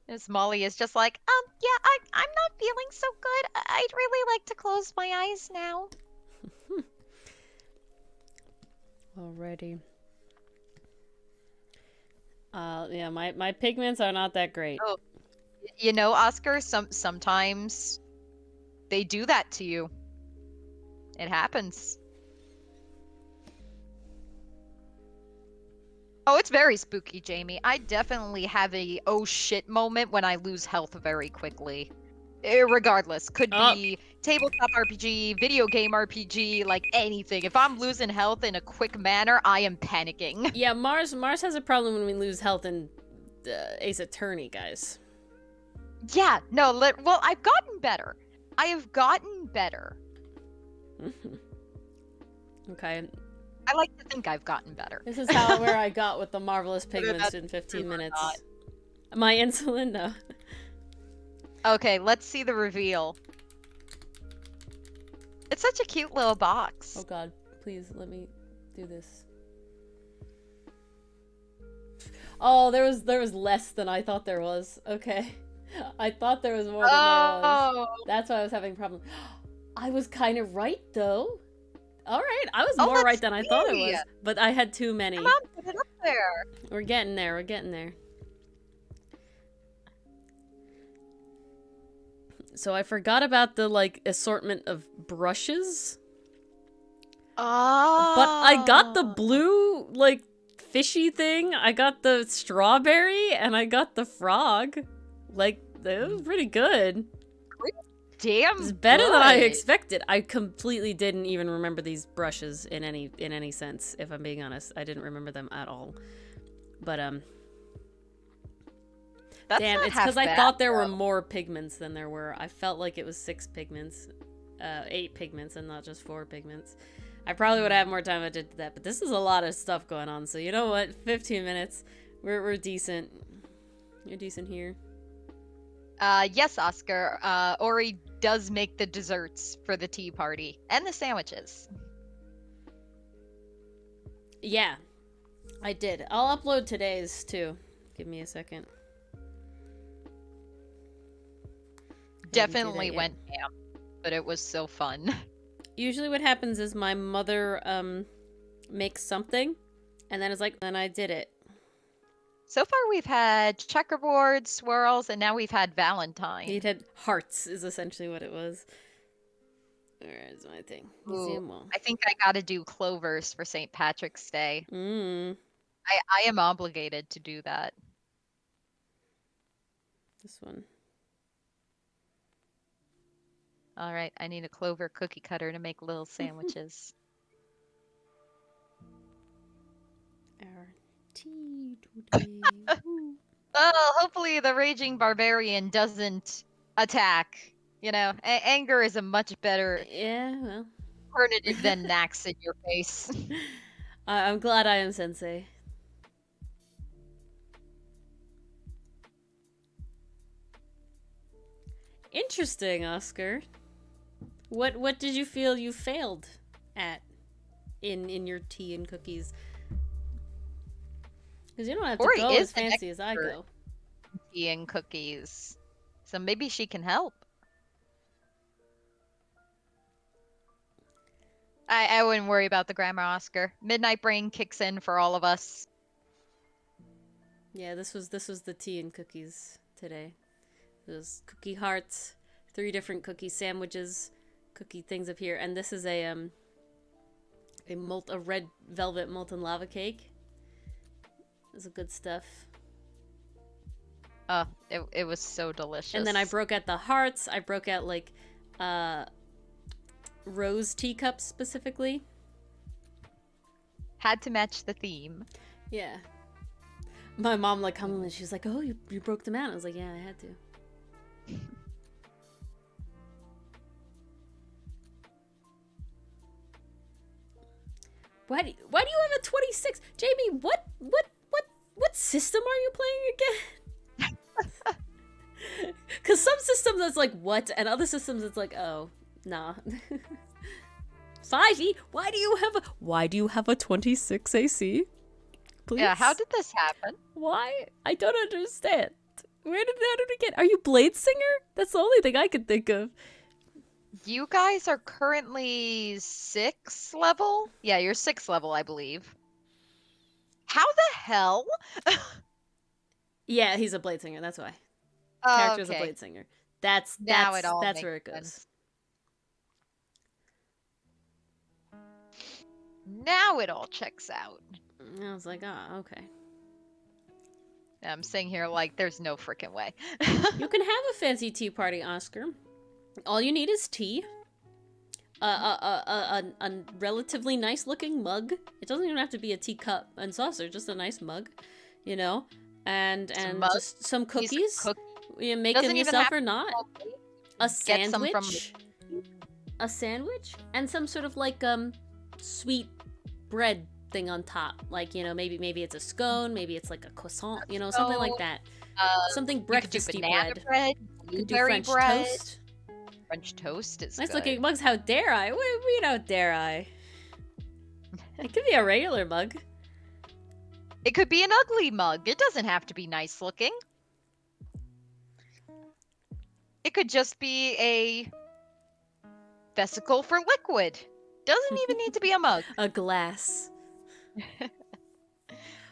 As Molly is just like, yeah, I'm not feeling so good. I'd really like to close my eyes now. Alrighty. Yeah, my pigments are not that great. Oh, you know, Oscar, sometimes they do that to you. It happens. Oh, it's very spooky, Jamie. I definitely have a oh shit moment when I lose health very quickly. Regardless, could be tabletop RPG, video game RPG, like anything. If I'm losing health in a quick manner, I am panicking. Yeah, Mars has a problem when we lose health in Ace Attorney, guys. Yeah, no, well, I've gotten better. I have gotten better. Okay. I like to think I've gotten better. This is where I got with the marvelous pigments in 15 minutes. My insulin, no. Okay, let's see the reveal. It's such a cute little box. Oh god, please let me do this. Oh, there was less than I thought there was. Okay. I thought there was more than there was. That's why I was having a problem. I was kind of right though. All right, I was more right than I thought I was, but I had too many. Come on, put it up there. We're getting there. We're getting there. So I forgot about the like assortment of brushes. Oh. But I got the blue like fishy thing. I got the strawberry and I got the frog. Like it was pretty good. Damn, it's better than I expected. I completely didn't even remember these brushes in any sense. If I'm being honest, I didn't remember them at all. But that's damn, it's because I thought there were more pigments than there were. I felt like it was 6 pigments, 8 pigments, and not just 4 pigments. I probably would have more time if I did that, but this is a lot of stuff going on. So you know what? 15 minutes, we're decent. You're decent here. Yes, Oscar. Ori does make the desserts for the tea party and the sandwiches. Yeah, I did. I'll upload today's too. Give me a second. Definitely went ham, but it was so fun. Usually what happens is my mother makes something and then it's like, then I did it. So far we've had checkerboard, swirls, and now we've had Valentine. It had hearts is essentially what it was. Where's my thing? Ooh, I think I gotta do clovers for St. Patrick's Day. I am obligated to do that. This one. All right, I need a clover cookie cutter to make little sandwiches. Our tea today. Oh, hopefully the raging barbarian doesn't attack. You know, anger is a much better alternative than knacks in your face. I'm glad I am sensei. Interesting, Oscar. What did you feel you failed at in your tea and cookies? Because you don't have to go as fancy as I go. Tea and cookies, so maybe she can help. I wouldn't worry about the grammar, Oscar. Midnight brain kicks in for all of us. Yeah, this was the tea and cookies today. It was cookie hearts, 3 different cookie sandwiches, cookie things up here, and this is a red velvet molten lava cake. This is good stuff. It was so delicious. And then I broke out the hearts. I broke out like rose teacups specifically. Had to match the theme. Yeah. My mom like complimented. She was like, "Oh, you broke them out." I was like, "Yeah, I had to." Why do you have a 26? Jamie, what system are you playing again? Because some systems it's like, what? And other systems it's like, oh, nah. 5e? Why do you have a 26 AC? Please? Yeah, how did this happen? Why? I don't understand. How did it get? Are you Blade Singer? That's the only thing I could think of. You guys are currently 6th level? Yeah, you're 6th level, I believe. How the hell? Yeah, he's a Blade Singer, that's why. Oh, Character is a okay. Blade Singer. That's Now it all that's makes where it goes. sense. Now it all checks out. I was like, oh, okay. I'm sitting here like, there's no freaking way. You can have a fancy tea party, Oscar. All you need is tea. A relatively nice looking mug. It doesn't even have to be a teacup and saucer, just a nice mug, you know? And just some cookies. You make them yourself or not. A sandwich. A sandwich and some sort of like sweet bread thing on top. Like, you know, maybe it's a scone, maybe it's like a croissant, you know, something like that. Something breakfasty bread. You could do French toast. French toast is nice good. looking mugs. How dare I? Wait, how dare I? It could be a regular mug. It could be an ugly mug. It doesn't have to be nice looking. It could just be a vesicle for liquid. Doesn't even need to be a mug. A glass.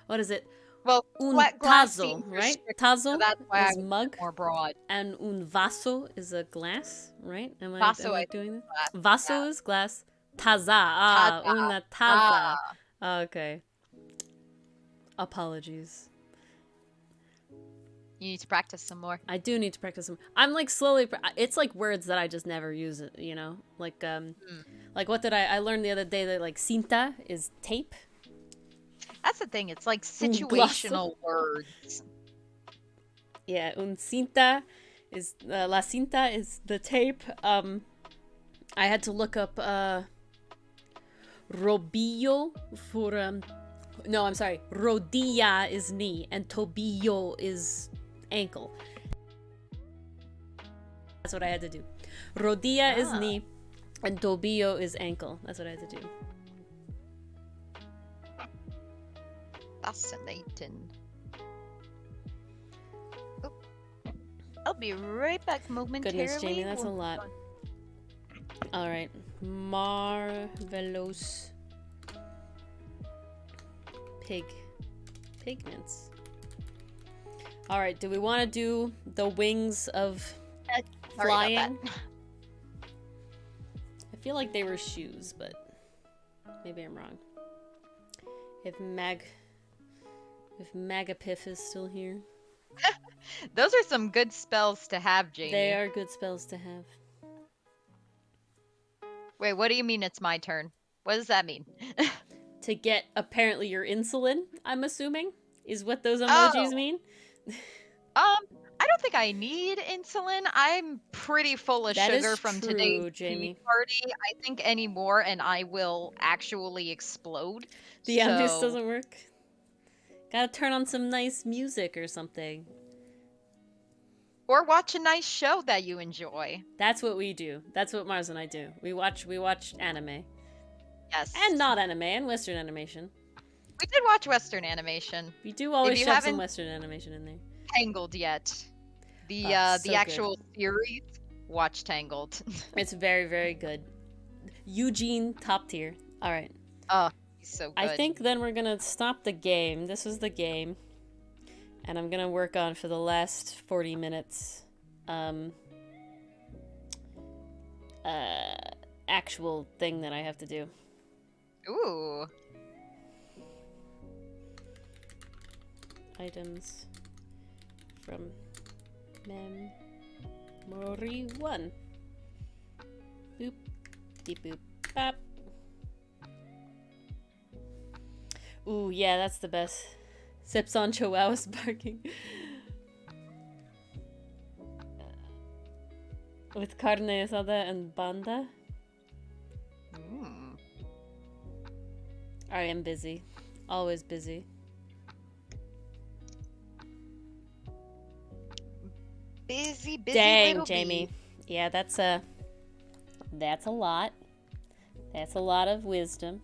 What is it? Well, Un glass tazo, seems right? restricted, Tazo so that's why is I was mug. more broad. And un vaso is a glass, right? Am Vaso, I I doing think, this? glass, Vaso yeah. is glass. Taza. Ah, Taza. una taza. Ah. Okay. Apologies. You need to practice some more. I do need to practice some. I'm like slowly. It's like words that I just never use. You know, like like what did I learned the other day that like cinta is tape. That's the thing. It's like situational words. Yeah, un cinta is la cinta is the tape. I had to look up robillo for no, I'm sorry. Rodilla is knee and tobillo is ankle. That's what I had to do. Rodilla is knee and tobillo is ankle. That's what I had to do. Fascinating. Oh. I'll be right back momentarily. Goodness, Jamie, that's a lot. All right, marvelous pigments. All right, do we want to do the wings of flying? I feel like they were shoes, but maybe I'm wrong. If Magapiff is still here. Those are some good spells to have, Jamie. They are good spells to have. Wait, what do you mean it's my turn? What does that mean? To get apparently your insulin, I'm assuming, is what those emojis mean. I don't think I need insulin. I'm pretty full of sugar from today's tea party. I think any more and I will actually explode. The ambience doesn't work. Gotta turn on some nice music or something. Or watch a nice show that you enjoy. That's what we do. That's what Mars and I do. We watch anime. Yes. And not anime, and Western animation. We did watch Western animation. We do always shove some Western animation in there. Tangled yet. The actual series, watch Tangled. It's very, very good. Eugene, top tier. All right. Oh, he's so good. I think then we're going to stop the game. This is the game. And I'm going to work on for the last 40 minutes. Actual thing that I have to do. Ooh. Items from memory 1. Boop. Beep boop bop. Ooh, yeah, that's the best. Sips on chihuahuas barking. With carne asada and banda. Mm. I am busy. Always busy. Busy Dang, little Jamie. bee. Yeah, that's a lot. That's a lot of wisdom.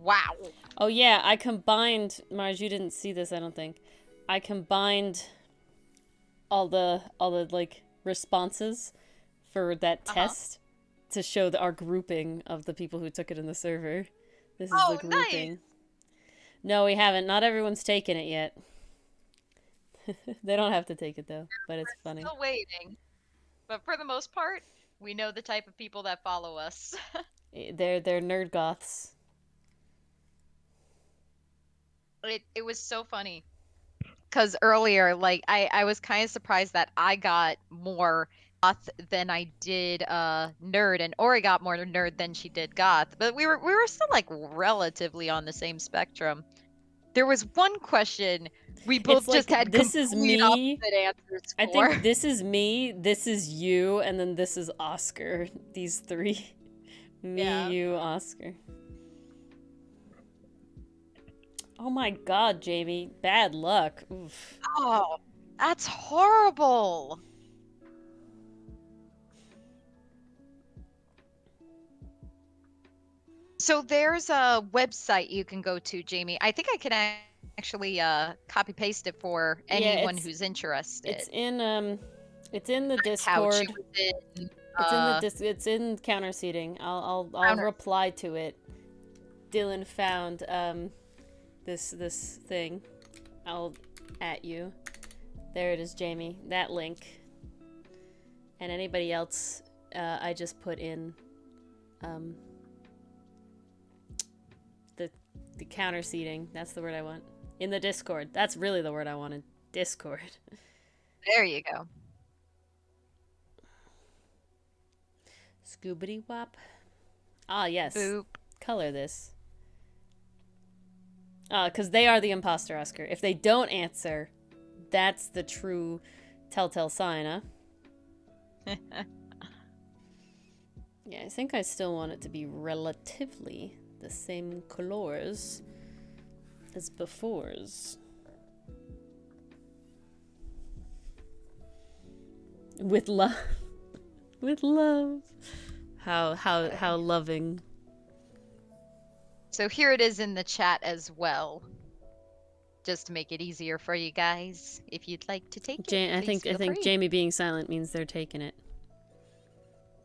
Wow. Oh yeah, I combined, Mars, you didn't see this, I don't think. I combined all the like responses for that test to show our grouping of the people who took it in the server. This is the grouping. Nice. No, we haven't. Not everyone's taken it yet. They don't have to take it though, but it's funny. Still waiting. But for the most part, we know the type of people that follow us. They're nerd goths. It was so funny. Because earlier, like, I was kind of surprised that I got more goth than I did nerd, and Ori got more nerd than she did goth. But we were still like relatively on the same spectrum. There was one question we both It's just like, had this is complete me. opposite answers I for. think this is me, this is you, and then this is Oscar. These three. Me, Yeah. you, Oscar. Oh my god, Jamie. Bad luck. Oof. Oh, that's horrible. So there's a website you can go to, Jamie. I think I can actually copy paste it for anyone who's interested. It's in the Couch, Discord. it was in, It's in counter seating. I'll Counter- reply to it. Dylan found this thing. I'll at you. There it is, Jamie. That link. And anybody else, I just put in the counter seating. That's the word I want. In the Discord. That's really the word I wanted. Discord. There you go. Scoobity wop. Ah, yes. Boop. Color this. Because they are the imposter, Oscar. If they don't answer, that's the true telltale sign, huh? Yeah, I think I still want it to be relatively the same colors as before's. With love. With love. How loving. So here it is in the chat as well. Just to make it easier for you guys, if you'd like to take it. I please think feel free. Jamie being silent means they're taking it.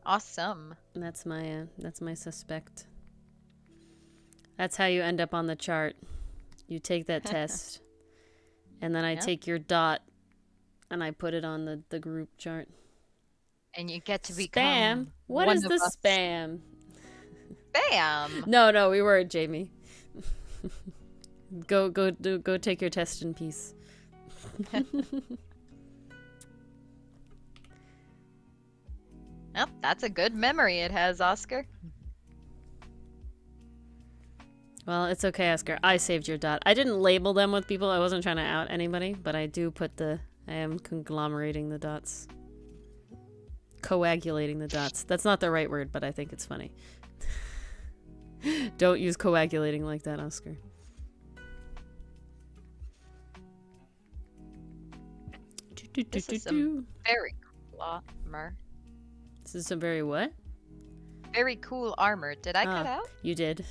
Awesome. That's my suspect. That's how you end up on the chart. You take that test, and then I take your dot, and I put it on the group chart. And you get to become Spam? What one is of the us. spam? Spam. No, we weren't, Jamie. Go take your test in peace. Well, that's a good memory it has, Oscar. Well, it's okay, Oscar. I saved your dot. I didn't label them with people. I wasn't trying to out anybody, but I do put I am conglomerating the dots. Coagulating the dots. That's not the right word, but I think it's funny. Don't use coagulating like that, Oscar. This is some very cool armor. This is some very what? Very cool armor. Did I cut out? You did.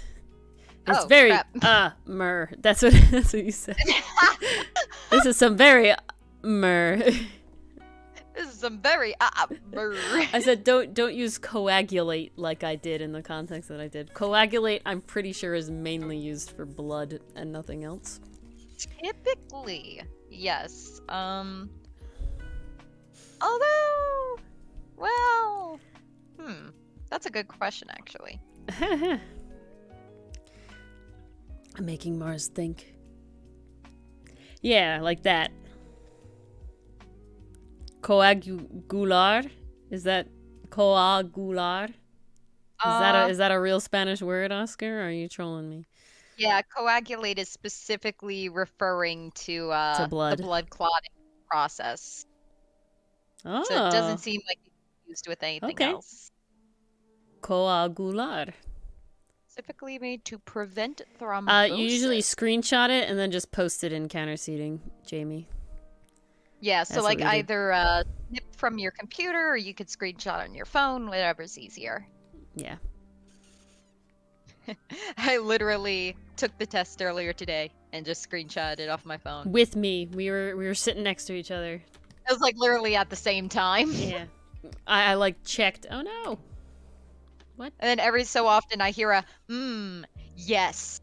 It's Oh, very crap. mer. That's what you said. This is some very mer. This is some very I said don't use coagulate like I did in the context that I did. Coagulate, I'm pretty sure, is mainly used for blood and nothing else. Typically, yes. Although, well, that's a good question, actually. I'm making Mars think. Yeah, like that. Coagular? Is that Coagular. Uh, Is that a real Spanish word, Oscar? Or are you trolling me? yeah, coagulate is specifically referring to To the blood. blood clotting process. So it doesn't Oh, seem like it's used with anything okay. else. Coagular. Specifically made to prevent You usually thrombosis. screenshot it and then just post it in counter seating, Jamie. Yeah, so That's what like we do. either snip from your computer or you could screenshot on your phone, whatever's easier. Yeah. I literally took the test earlier today and just screenshotted it off my phone. With me, we were sitting next to each other. It was like literally at the same time. Yeah. I like checked. Oh no. What? And then every so often I hear a yes.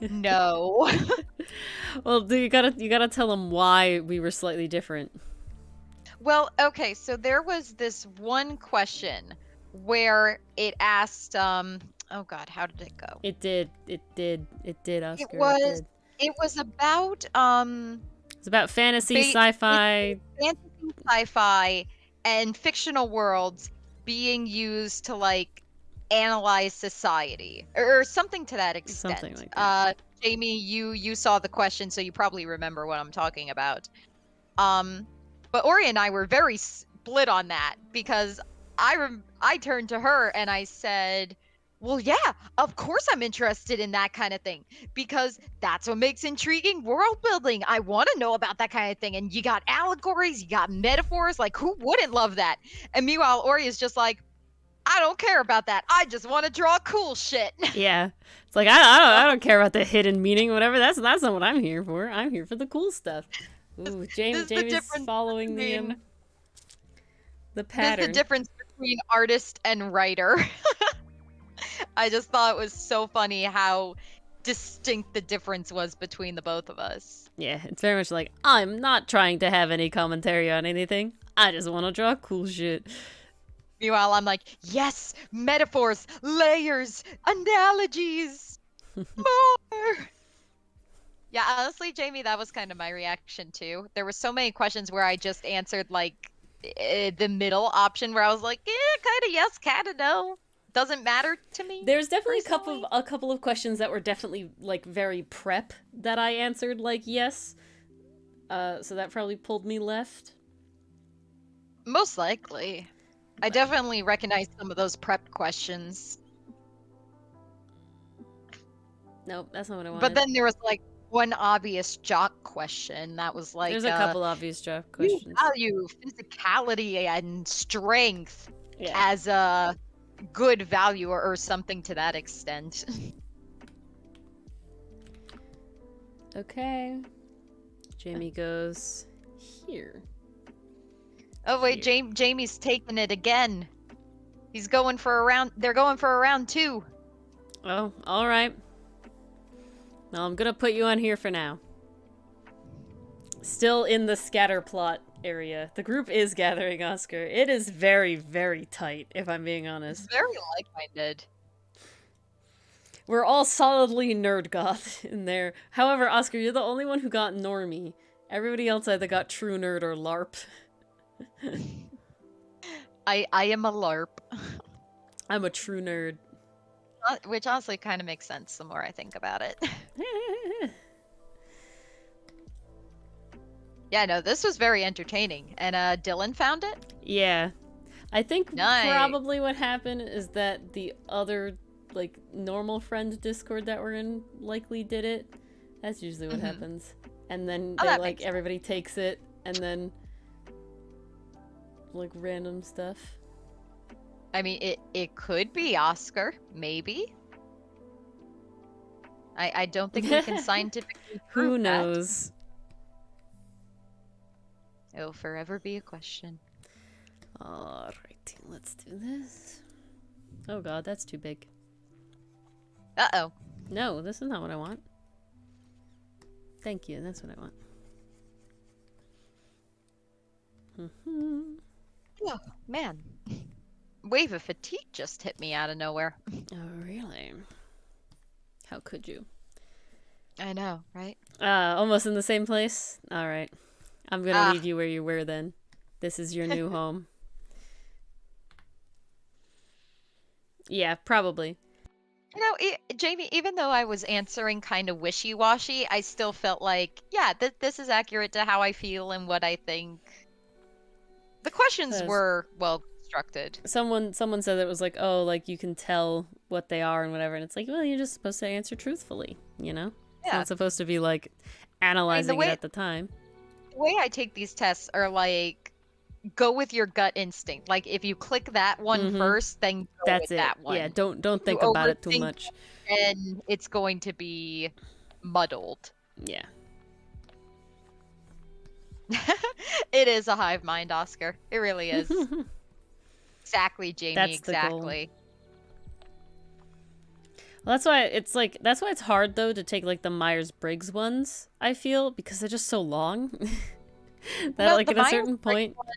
No. Well, you gotta tell them why we were slightly different. Well, okay, so there was this one question where it asked oh god, how did it go? It did, Oscar. It was It did. it was about It's about fantasy, basically sci-fi. fantasy, sci-fi, and fictional worlds being used to like analyze society or something to that extent. Something like that. Jamie, you saw the question, so you probably remember what I'm talking about. But Ori and I were very split on that because I turned to her and I said, well, yeah, of course I'm interested in that kind of thing because that's what makes intriguing world building. I want to know about that kind of thing. And you got allegories, you got metaphors. Like, who wouldn't love that? And meanwhile, Ori is just like, I don't care about that. I just want to draw cool shit. Yeah. It's like I don't care about the hidden meaning, whatever. That's not what I'm here for. I'm here for the cool stuff. Ooh, Jamie's following the pattern. There's the difference between artist and writer. I just thought it was so funny how distinct the difference was between the both of us. Yeah, it's very much like, I'm not trying to have any commentary on anything. I just want to draw cool shit. Meanwhile, I'm like, yes, metaphors, layers, analogies, more. Yeah, honestly, Jamie, that was kind of my reaction too. There were so many questions where I just answered like the middle option where I was like, kind of yes, kind of no. Doesn't matter to me. There's definitely personally. a couple of questions that were definitely like very prep that I answered like yes. So that probably pulled me left. Most likely. I definitely recognize some of those prep questions. Nope, that's not what I wanted. But then there was like one obvious jock question that was like, there's a couple obvious jock questions. You value physicality and strength as a good value or something to that extent. Okay. Jamie goes here. Oh wait, Jamie's taking it again. He's going for a round. They're going for a round 2. Oh, all right. Well, I'm gonna put you on here for now. Still in the scatter plot area. The group is gathering, Oscar. It is very, very tight, if I'm being honest. Very like-minded. We're all solidly nerd goth in there. However, Oscar, you're the only one who got normie. Everybody else either got true nerd or LARP. I am a LARP. I'm a true nerd. Which honestly kind of makes sense the more I think about it. Yeah, no, this was very entertaining. And Dylan found it? Yeah. I think Nice. probably what happened is that the other, like, normal friend Discord that we're in likely did it. That's usually what happens. And then they, like, everybody takes it, and then, like, random stuff. I mean, it could be Oscar, maybe. I don't think we can scientifically prove Who knows? That. It'll forever be a question. Alrighty, let's do this. Oh god, that's too big. Uh-oh. No, this is not what I want. Thank you, that's what I want. Oh, man. Wave of fatigue just hit me out of nowhere. Oh, really? How could you? I know, right? Almost in the same place? Alright. I'm gonna leave you where you were then. This is your new home. Yeah, probably. Jamie, even though I was answering kind of wishy-washy, I still felt like, yeah, this is accurate to how I feel and what I think. The questions 'Cause were well constructed. someone said it was like, oh, like you can tell what they are and whatever, and it's like, well, you're just supposed to answer truthfully, you know? It's Yeah. not supposed to be like I mean, analyzing it at the time. the way I take these tests are like go with your gut instinct. Like if you click that one Mm-hmm. first, then go That's with it. that Yeah, one. don't You think about it too overthink much. and it's going to be muddled. Yeah. It is a hive mind, Oscar. It really is. Exactly, Jamie, That's the goal. exactly. Well, that's why it's hard though to take like the Myers-Briggs ones, I feel, because they're just so long. That No, like the at a Myers certain Briggs point one,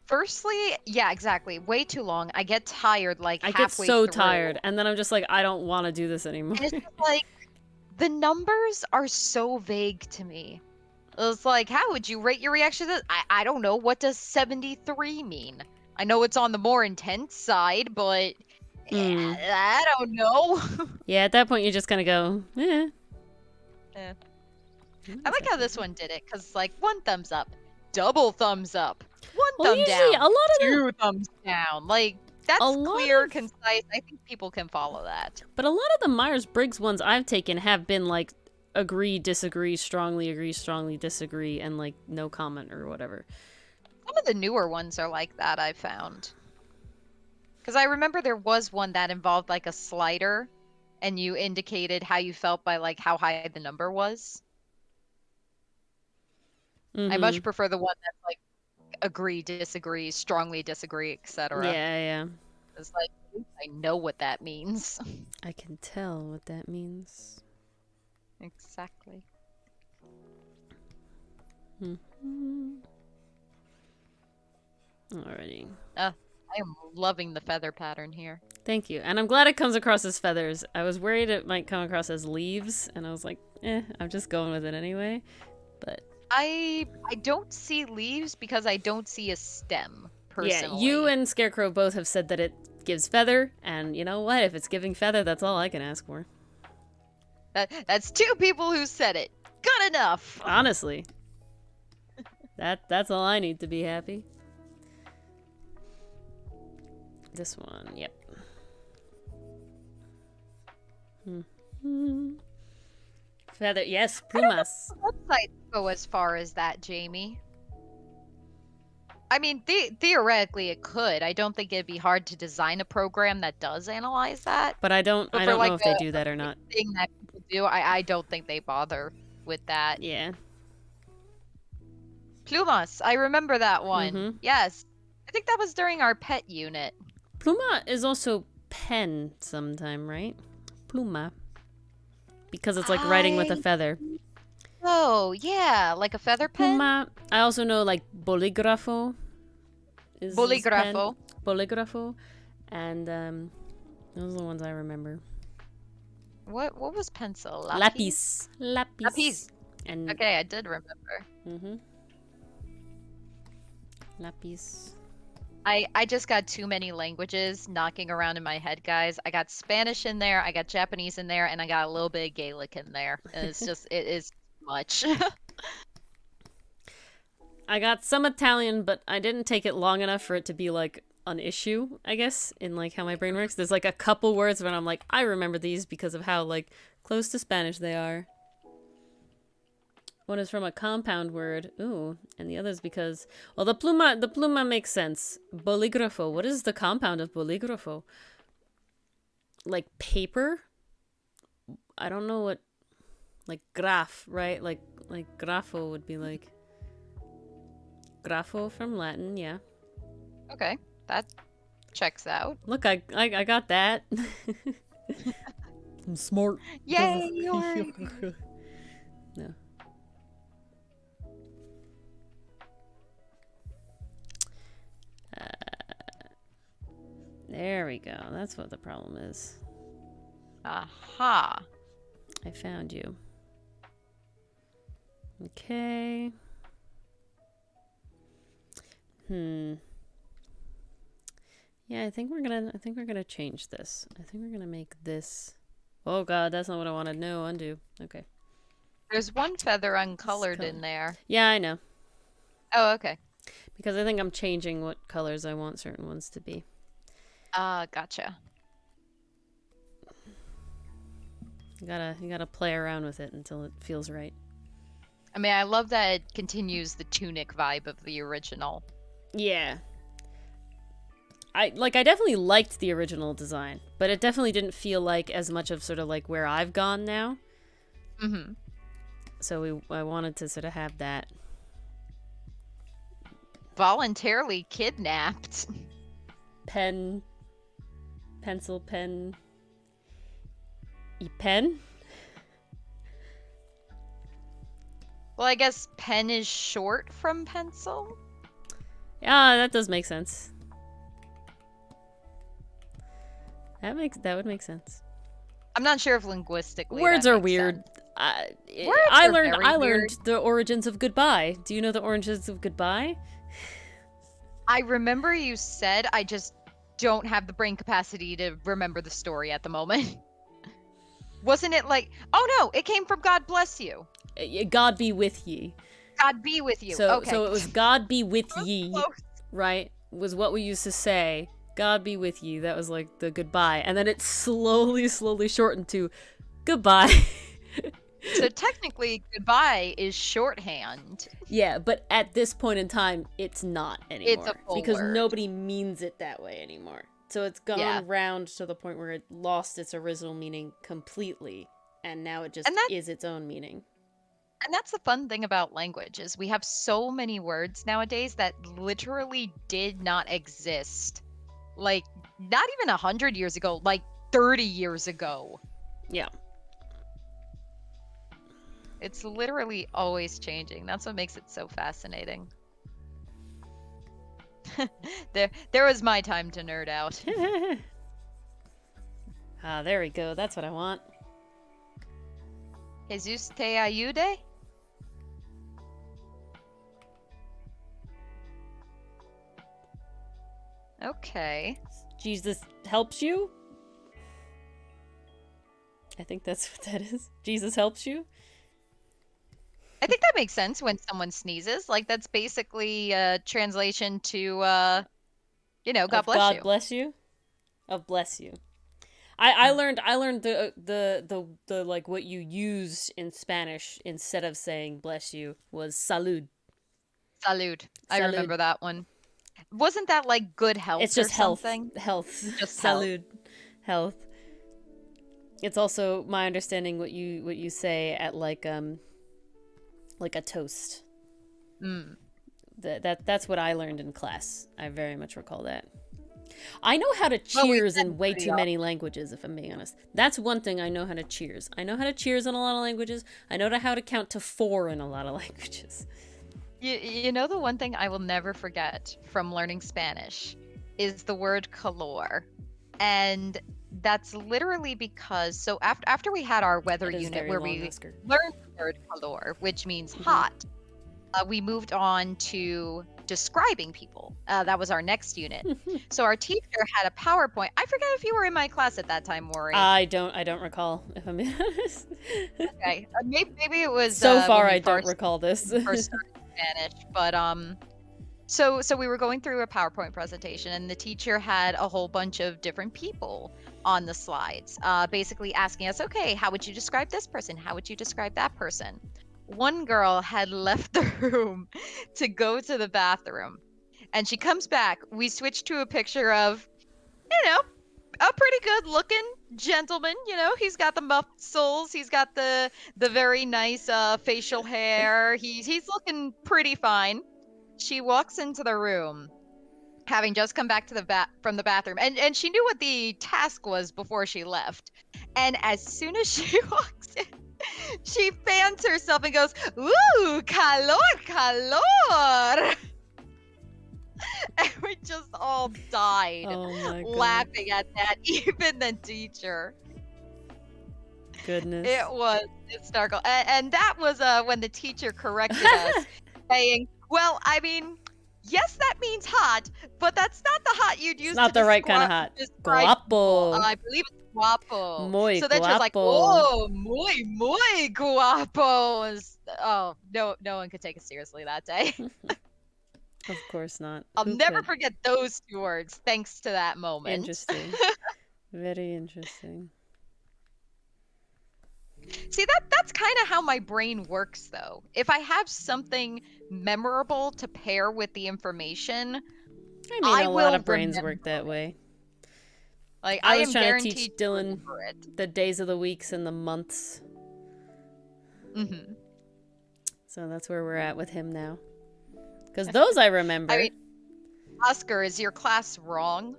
firstly, yeah, exactly. Way too long. I get tired like I get halfway so through. tired and then I'm just like I don't want to do this anymore. And it's just like the numbers are so vague to me. It's like, how would you rate your reaction to this? I don't know. What does 73 mean? I know it's on the more intense side, but I don't know. Yeah, at that point you just kind of go, eh. Eh. I like how this one did it, because, like, 1 thumbs up, double thumbs up, one Well, thumb usually down, a lot of the 2 thumbs down. Like, a that's lot clear, of concise. I think people can follow that. but a lot of the Myers-Briggs ones I've taken have been like agree, disagree, strongly disagree, and like no comment or whatever. Some of the newer ones are like that, I found. Because I remember there was one that involved, like, a slider, and you indicated how you felt by, like, how high the number was. I much prefer the one that's, like, agree, disagree, strongly disagree, etc. Yeah, yeah. It's like, at least I know what that means. I can tell what that means. Exactly. Alrighty. I am loving the feather pattern here. Thank you. And I'm glad it comes across as feathers. I was worried it might come across as leaves, and I was like, I'm just going with it anyway. But I don't see leaves because I don't see a stem, personally. yeah, you and Scarecrow both have said that it gives feather, and you know what? If it's giving feather, that's all I can ask for. That's 2 people who said it. Good enough. Honestly. That's all I need to be happy. This one, yep. Feather, yes, plumas. Websites go as far as that, Jamie. I mean, theoretically it could. I don't think it'd be hard to design a program that does analyze that. But I don't But for, know like, if they do that or not. thing that people do, I don't think they bother with that. Yeah. Plumas, I remember that one. Yes. I think that was during our pet unit. Pluma is also pen sometime, right? Pluma. Because it's like writing with a feather. Oh, yeah, like a feather pen? Pluma. I also know like bolígrafo. Bolígrafo. Bolígrafo. And those are the ones I remember. What was pencil? Lapis. Lapis. And okay, I did remember. Lapis. I just got too many languages knocking around in my head, guys. I got Spanish in there, I got Japanese in there, and I got a little bit of Gaelic in there. And it's just, it is much. I got some Italian, but I didn't take it long enough for it to be like an issue, I guess, in like how my brain works. There's like a couple words when I'm like, I remember these because of how like close to Spanish they are. One is from a compound word, ooh, and the other is because, well, the pluma makes sense. Bolígrafo, what is the compound of bolígrafo? Like paper? I don't know what, like graph, right? Like grafo would be like, grafo from Latin, yeah. Okay, that checks out. Look, I got that. I'm smart. Yay! No. There we go. That's what the problem is. Aha. I found you. Okay. Yeah, I think we're gonna change this. I think we're gonna make this. Oh God, that's not what I wanted. No, undo. Okay. There's one feather This uncolored color. in there. Yeah, I know. Oh, okay. Because I think I'm changing what colors I want certain ones to be. Gotcha. You gotta play around with it until it feels right. I mean, I love that it continues the tunic vibe of the original. Yeah. I definitely liked the original design, but it definitely didn't feel like as much of sort of like where I've gone now. Mm-hmm. So I wanted to sort of have that. Voluntarily kidnapped. Pen, pencil, pen, pen. Well, I guess pen is short from pencil. Yeah, that does make sense. That would make sense. I'm not sure if linguistically Words that are makes weird. sense. I are learned very weird. the origins of goodbye. Do you know the origins of goodbye? I remember you said, I just don't have the brain capacity to remember the story at the moment. Wasn't it like, oh no, it came from God bless you. God be with ye. God be with you. So Okay. so it was God be with ye, Close. right? Was what we used to say. God be with you. That was like the goodbye. And then it slowly shortened to goodbye. So technically, goodbye is shorthand. Yeah, but at this point in time, it's not anymore. It's a full because word. nobody means it that way anymore. So it's gone round to the point where it lost its original meaning completely, and now it just is its own meaning. And that's the fun thing about language is we have so many words nowadays that literally did not exist. Like, not even 100 years ago, like 30 years ago. Yeah. It's literally always changing. That's what makes it so fascinating. There was my time to nerd out. Ah, there we go. That's what I want. Jesus te ayude? Okay. Jesus helps you? I think that's what that is. Jesus helps you? I think that makes sense when someone sneezes. Like, that's basically a translation to, God bless God you. bless you? Of bless you. I learned the like what you used in Spanish instead of saying bless you was salud. Salud. I remember that one. Wasn't that like good health? It's just or something? Health. Just salud. Health. It's also my understanding what you say at like a toast. That's what I learned in class. I very much recall that. I know how to cheers in way too many languages, if I'm being honest. That's one thing I know how to cheers. I know how to cheers in a lot of languages. I know how to count to 4 in a lot of languages. You know, the one thing I will never forget from learning Spanish is the word calor. And that's literally because, so after we had our weather unit where we learned the word calor, which means hot, we moved on to describing people. That was our next unit. So our teacher had a PowerPoint. I forget if you were in my class at that time, Ori. I don't recall, if I'm being honest. Okay, maybe it was. So far, I don't recall this. First started Spanish, but so we were going through a PowerPoint presentation, and the teacher had a whole bunch of different people on the slides, basically asking us, okay, how would you describe this person? How would you describe that person? One girl had left the room to go to the bathroom, and she comes back. We switched to a picture of, a pretty good looking gentleman. He's got the muscles, he's got the very nice facial hair. He's looking pretty fine. She walks into the room, having just come back to from the bathroom, and she knew what the task was before she left. And as soon as she walks in, she fans herself and goes, "Ooh, calor, calor!" And we just all died laughing at that, even the teacher. Goodness. It was hysterical. And that was when the teacher corrected us, saying, well, I mean, yes, that means hot, but that's not the hot thought you'd It's use not to the right kind of hot. describe people. Guapo. I believe it's guapo. Muy So then she was like, guapo. oh, muy guapo. Oh, no one could take us seriously that day. Of course not. I'll Who never could? forget those 2 words thanks to that moment. Interesting. Very interesting. See, that's kind of how my brain works, though. If I have something memorable to pair with the information, I mean, I a lot will of brains remember work that way. Like I I was am trying to guaranteed teach to Dylan remember it. the days of the weeks and the months. Mm-hmm. So that's where we're at with him now. Because those I remember. I mean, Oscar, is your class wrong?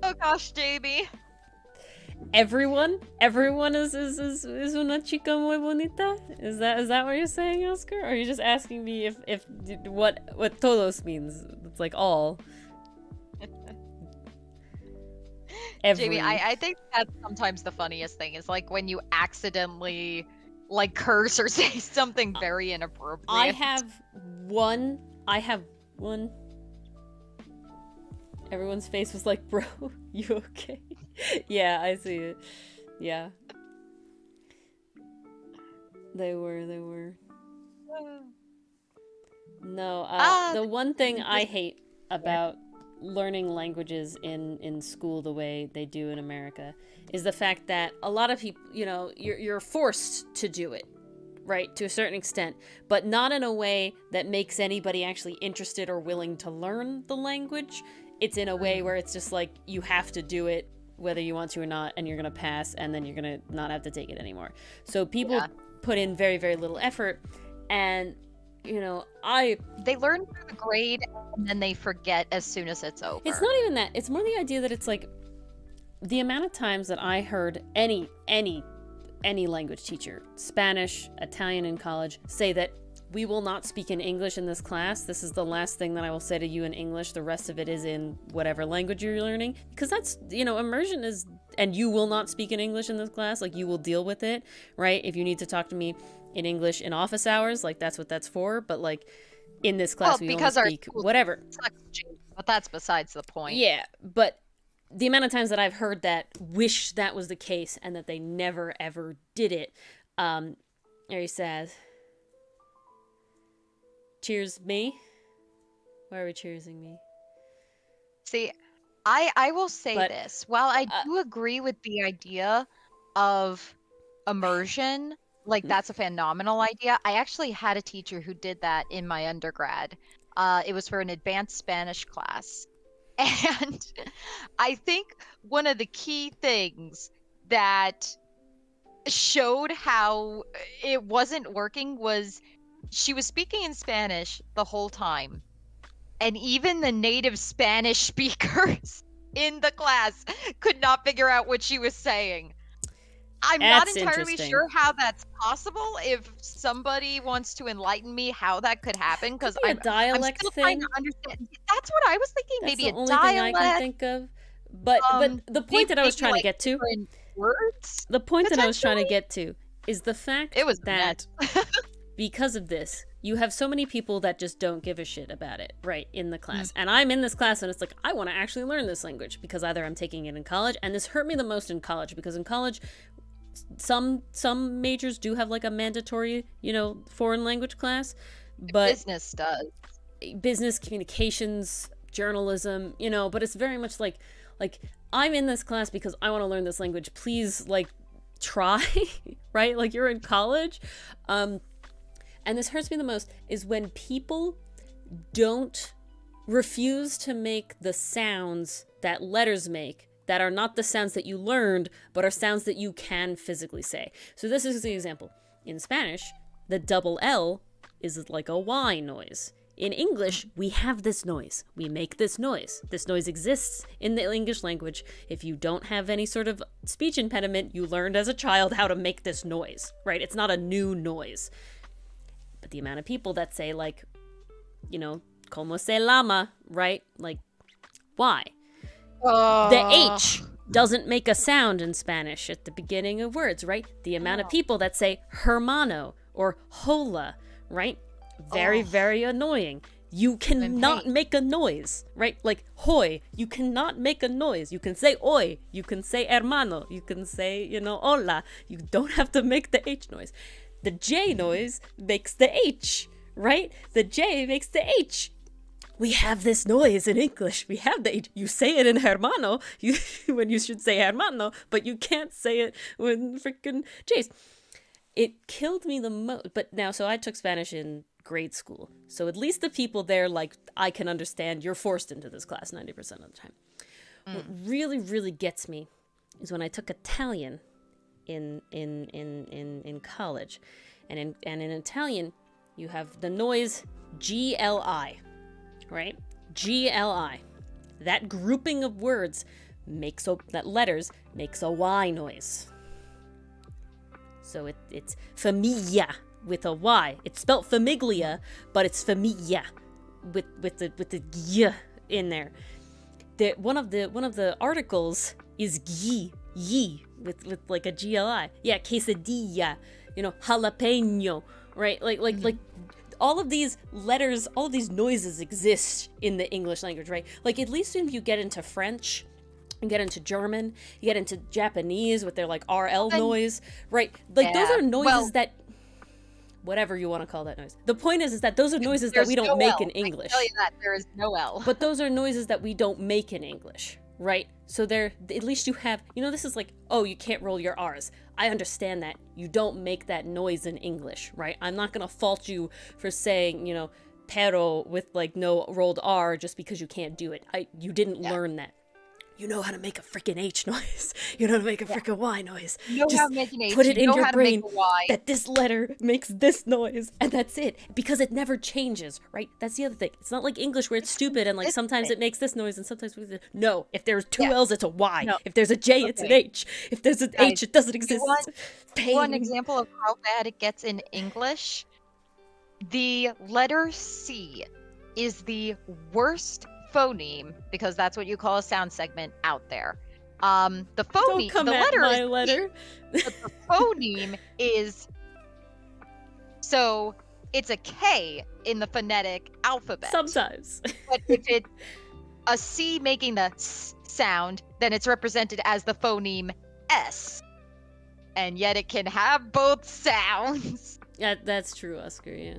Oh gosh, JB. Everyone is una chica muy bonita. Is that what you're saying, Oscar? Or are you just asking me if what todos means? It's like all. Jamie, I think that's sometimes the funniest thing is like when you accidentally like curse or say something very inappropriate. I have one. Everyone's face was like, bro, you okay? Yeah, I see it. Yeah. They were. No, the one thing I hate about learning languages in school the way they do in America is the fact that a lot of people, you're forced to do it, right, to a certain extent, but not in a way that makes anybody actually interested or willing to learn the language. It's in a way where it's just like you have to do it whether you want to or not, and you're gonna pass, and then you're gonna not have to take it anymore. So people put in very, very little effort, and they learn through the grade and then they forget as soon as it's over. It's not even that. It's more the idea that it's like the amount of times that I heard any language teacher, Spanish, Italian in college, say that we will not speak in English in this class. This is the last thing that I will say to you in English. The rest of it is in whatever language you're learning. Because that's, immersion is, and you will not speak in English in this class. Like, you will deal with it, right? If you need to talk to me in English in office hours, like, that's what that's for. But, like, in this class, we only speak whatever. But that's besides the point. Yeah, but the amount of times that I've heard that, wish that was the case, and that they never, ever did it, very sad. Cheers me? Why are we cheersing me? See, I will say this. While I do agree with the idea of immersion, like that's a phenomenal idea, I actually had a teacher who did that in my undergrad. It was for an advanced Spanish class. And I think one of the key things that showed how it wasn't working was she was speaking in Spanish the whole time. And even the native Spanish speakers in the class could not figure out what she was saying. I'm not entirely sure how that's possible. If somebody wants to enlighten me how that could happen, because I'm still trying to understand. That's what I was thinking. That's maybe the only dialect. thing I can think of. But the point that I was trying to get to, words. The point that I was trying to get to is the fact that because of this, you have so many people that just don't give a shit about it, right, in the class. And I'm in this class, and it's like, I want to actually learn this language because either I'm taking it in college, and this hurt me the most in college because in college, some majors do have like a mandatory, foreign language class, but business does. Business, communications, journalism, but it's very much like I'm in this class because I want to learn this language. Please, try, right? Like, you're in college. And this hurts me the most is when people don't refuse to make the sounds that letters make that are not the sounds that you learned, but are sounds that you can physically say. So this is the example. In Spanish, the double L is like a Y noise. In English, we have this noise. We make this noise. This noise exists in the English language. If you don't have any sort of speech impediment, you learned as a child how to make this noise, right? It's not a new noise. But the amount of people that say, como se llama, right? Like, why? The H doesn't make a sound in Spanish at the beginning of words, right? The amount of people that say hermano or hola, right? Very, very annoying. You cannot make a noise, right? Like hoy, you cannot make a noise. You can say oi, you can say hermano, you can say, hola. You don't have to make the H noise. The J noise makes the H, right? The J makes the H. We have this noise in English. We have the H. You say it in hermano when you should say hermano, but you can't say it when freaking J's. It killed me the most. But now, so I took Spanish in grade school. So at least the people there, like, I can understand. You're forced into this class 90% of the time. What really, really gets me is when I took Italian in college. And in Italian, you have the noise GLI, right? GLI. That grouping of words that letters makes a Y noise. So it's famiglia with a Y. It's spelt famiglia, but it's famiglia with the y in there. One of the articles is yi with like a GLI. Yeah, quesadilla, jalapeno, right? Like all of these letters, all of these noises exist in the English language, right? Like at least if you get into French, you get into German, you get into Japanese with their like RL noise, right? Like those are noises that, whatever you want to call that noise. The point is that those are noises that we don't make in English. I tell you that there is no L. But those are noises that we don't make in English, right? So at least you have, this is like, oh, you can't roll your R's. I understand that. You don't make that noise in English, right? I'm not going to fault you for saying, pero with like no rolled R just because you can't do it. You didn't learn that. You know how to make a freaking H noise. You know how to make a freaking Y noise. You know how to make an H. Put it in your brain that this letter makes this noise, and that's it. Because it never changes, right? That's the other thing. It's not like English where it's stupid and like sometimes it makes this noise and sometimes no. If there's two L's, it's a Y. No. If there's a J, it's an H. If there's an H, it doesn't exist. One example of how bad it gets in English. The letter C is the worst phoneme, because that's what you call a sound segment out there. The phoneme, don't come the at letter my is letter. but the phoneme is, so it's a K in the phonetic alphabet. Sometimes. But if it's a C making the S sound, then it's represented as the phoneme S. And yet it can have both sounds. Yeah, that's true, Oscar, yeah.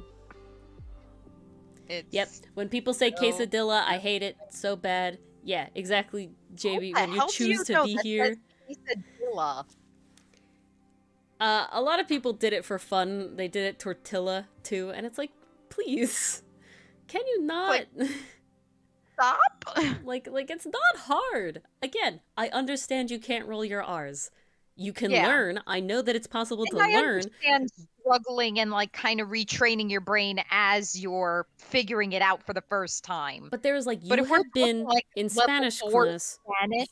Yep. When people say quesadilla, I hate it so bad. Yeah, exactly, JB. When you choose to be here. Quesadilla. A lot of people did it for fun. They did it tortilla too, and it's like, please, can you not stop? like it's not hard. Again, I understand you can't roll your R's. You can learn. I know that it's possible to learn. I understand struggling and like kind of retraining your brain as you're figuring it out for the first time. But there's like, you have been in Spanish class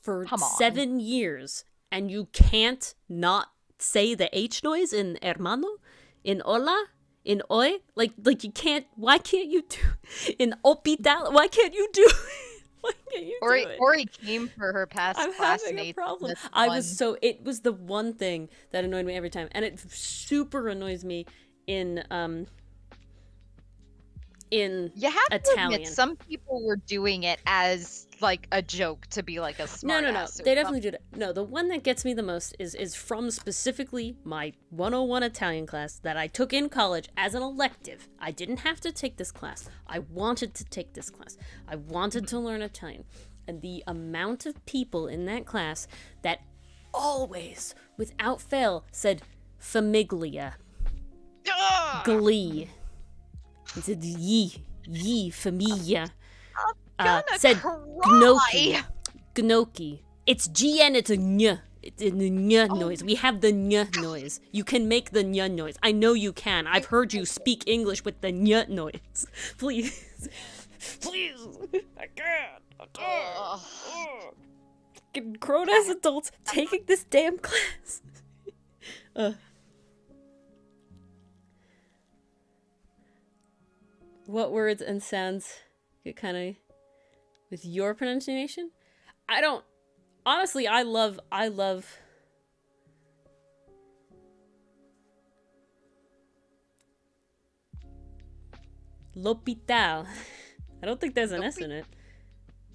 for 7 years and you can't not say the H noise in hermano, in hola, in oi. Like you can't. Why can't you do in hospital? Why can't you do? Why can't you do it? Ori came for her past I'm classmates. having a problem. It was the one thing that annoyed me every time, and it super annoys me in you have Italian. To admit, some people were doing it as like a joke to be like a smart No. They definitely did it. No, the one that gets me the most is from specifically my 101 Italian class that I took in college as an elective. I didn't have to take this class. I wanted to take this class. I wanted to learn Italian. And the amount of people in that class that always, without fail, said famiglia. Glee. He said ye, familia. Said gnocchi. It's GN, it's a ny. It's a ny noise. We have the ny noise. You can make the ny noise. I know you can. I've heard you speak English with the ny noise. Please. Please. I can't. Fucking grown-ass adults taking this damn class. What words and sounds get kind of with your pronunciation? I don't. Honestly, I love. L'hôpital. I don't think there's an S in it.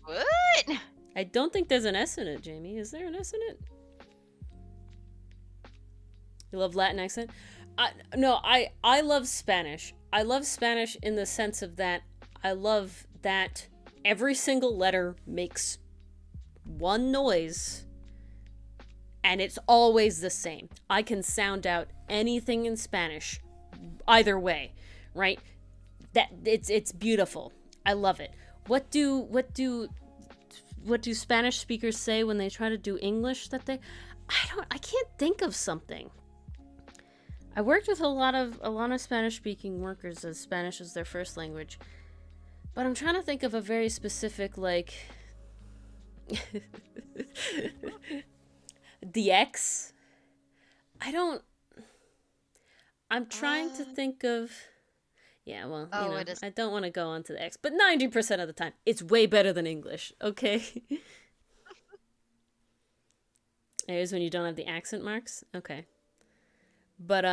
What? I don't think there's an S in it, Jamie. Is there an S in it? You love Latin accent? No, I love Spanish. I love Spanish in the sense of that I love that every single letter makes one noise and it's always the same. I can sound out anything in Spanish either way, right? That it's beautiful. I love it. What do Spanish speakers say when they try to do English that they I can't think of something. I worked with a lot of Spanish speaking workers as Spanish is their first language. But I'm trying to think of a very specific, like, the X. I'm trying to think of, yeah, well, I don't want to go on to the X, but 90% of the time, it's way better than English, okay? Here's when you don't have the accent marks? Okay. But,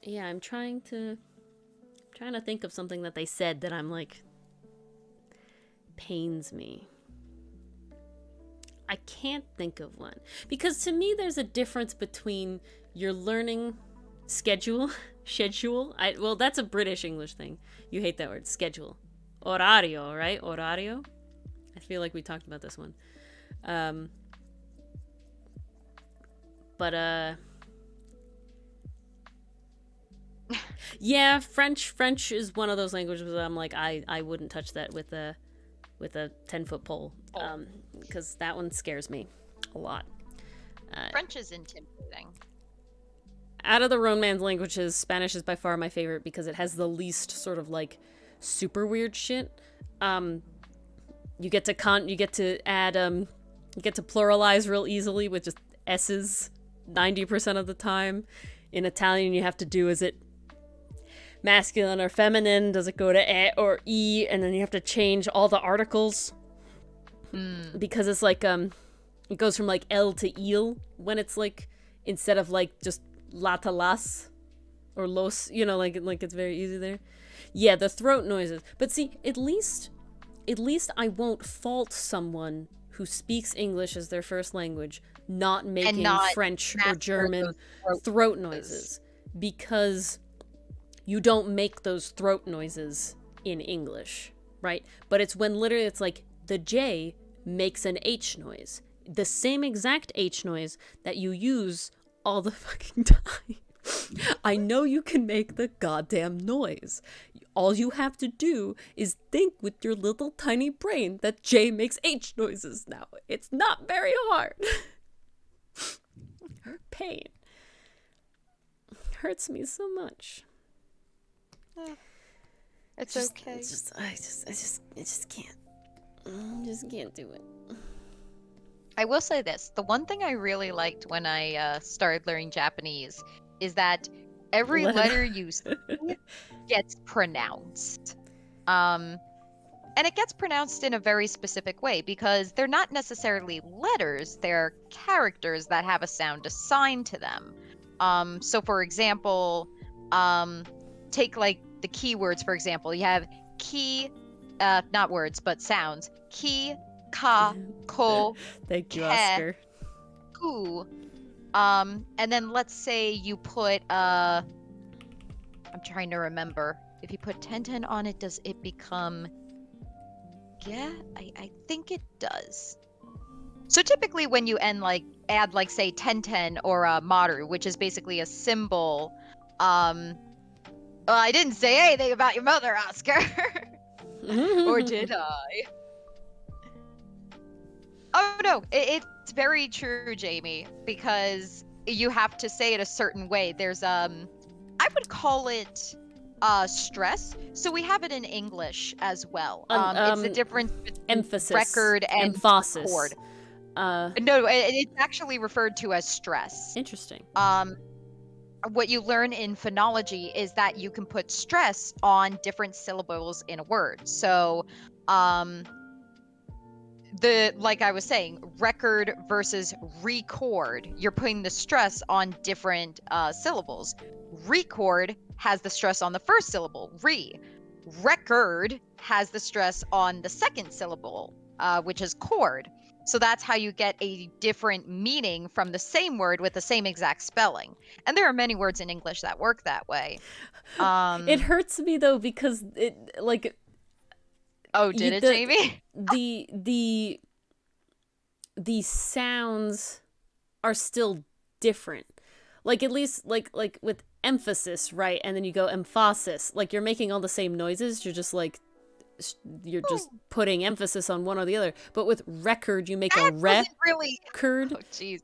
yeah, I'm trying to think of something that they said that I'm like, pains me. I can't think of one. Because to me, there's a difference between your learning schedule. Well, that's a British English thing. You hate that word, schedule. Horario, right? Horario? I feel like we talked about this one. Yeah, French is one of those languages that I'm like, I wouldn't touch that with a 10-foot pole, because that one scares me a lot. French is intimidating. Out of the Romance languages, Spanish is by far my favorite because it has the least sort of like super weird shit. You get to add you get to pluralize real easily with just S's 90% of the time. In Italian, you have to do, is it masculine or feminine? Does it go to e or e? And then you have to change all the articles because it's like it goes from like L to il when it's like, instead of like just la to las or los, like it's very easy there. Yeah, the throat noises. But see, at least I won't fault someone who speaks English as their first language not making French or German throat noises, because you don't make those throat noises in English, right? But it's when literally it's like the J makes an H noise, the same exact H noise that you use all the fucking time. I know you can make the goddamn noise. All you have to do is think with your little tiny brain that J makes H noises now. It's not very hard. Her pain hurts me so much. It's okay. I just can't. I just can't do it. I will say this. The one thing I really liked when I started learning Japanese is that every letter you see gets pronounced. And it gets pronounced in a very specific way because they're not necessarily letters, they're characters that have a sound assigned to them. So for example, take like the keywords, for example. You have ki, not words, but sounds. Ki, ka, ko, thank you, ke, Oscar. ku. And then let's say you put, I'm trying to remember. If you put ten on it, does it become... Yeah, I think it does. So typically when you add like say 10 or maru, which is basically a symbol, well, I didn't say anything about your mother, Oscar. Or did I? Oh no, it's very true, Jamie, because you have to say it a certain way. There's I would call it stress. So we have it in English as well. It's the difference between emphasis, record and emphasis. chord. No, it's actually referred to as stress. Interesting. What you learn in phonology is that you can put stress on different syllables in a word. So, like I was saying, record versus record, you're putting the stress on different syllables. Record has the stress on the first syllable, re. Record has the stress on the second syllable, which is cord. So that's how you get a different meaning from the same word with the same exact spelling. And there are many words in English that work that way. It hurts me though because it like Oh, did it, Jamie? The sounds are still different. Like at least like with emphasis, right? And then you go emphasis. Like you're making all the same noises. You're just like you're just putting emphasis on one or the other. But with record, you make a record. Really. Oh, jeez.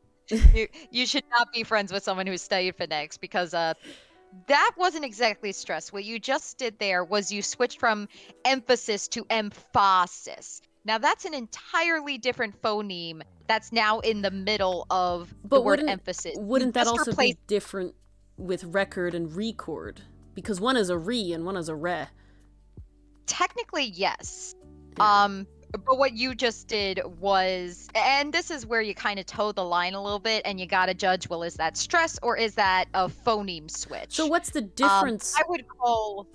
You should not be friends with someone who studied phonetics because that wasn't exactly stress. What you just did there was you switched from emphasis to emphasis. Now that's an entirely different phoneme that's now in the middle of the word emphasis. Wouldn't that also be different with record and record? Because one is a re and one is a re. Technically, yes. Yeah. But what you just did was, and this is where you kind of toe the line a little bit, and you gotta judge, well, is that stress or is that a phoneme switch? So what's the difference? I would call,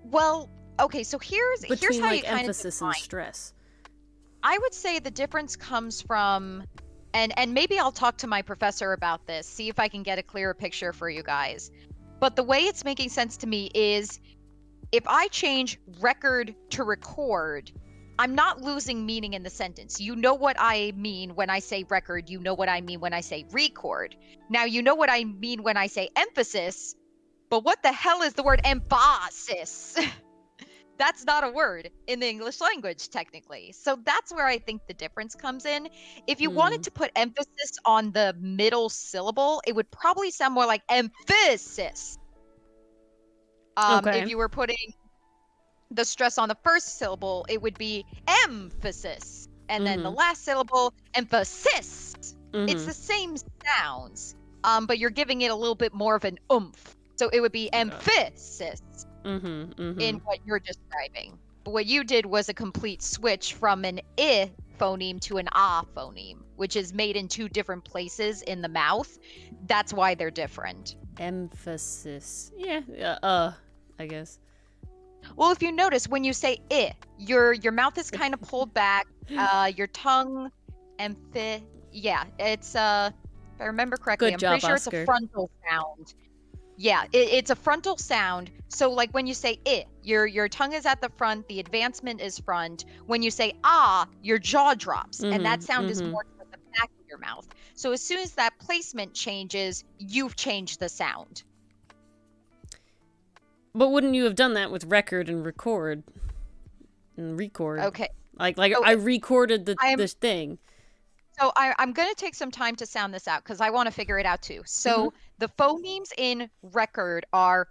well, okay, so here's how like you kind emphasis of and stress. I would say the difference comes from, and maybe I'll talk to my professor about this, see if I can get a clearer picture for you guys. But the way it's making sense to me is, if I change record to record, I'm not losing meaning in the sentence. You know what I mean when I say record. You know what I mean when I say record. Now you know what I mean when I say emphasis, but what the hell is the word emphasis? That's not a word in the English language, technically. So that's where I think the difference comes in. If you wanted to put emphasis on the middle syllable, it would probably sound more like emphasis. Okay. If you were putting the stress on the first syllable, it would be emphasis. And then the last syllable, emphasis. It's the same sounds, but you're giving it a little bit more of an oomph. So it would be emphasis in what you're describing. But what you did was a complete switch from an I phoneme to an ah phoneme, which is made in two different places in the mouth. That's why they're different. Emphasis. Yeah, I guess. Well, if you notice, when you say I, your mouth is kind of pulled back, your tongue, yeah, it's, if I remember correctly, I'm pretty sure it's a frontal sound. Yeah, it's a frontal sound. So, like, when you say I, your tongue is at the front, the advancement is front. When you say ah, your jaw drops, and that sound is more toward the back of your mouth. So as soon as that placement changes, you've changed the sound. But wouldn't you have done that with record and record? And record. Okay. Like I recorded the thing. So I'm going to take some time to sound this out because I want to figure it out too. So the phonemes in record are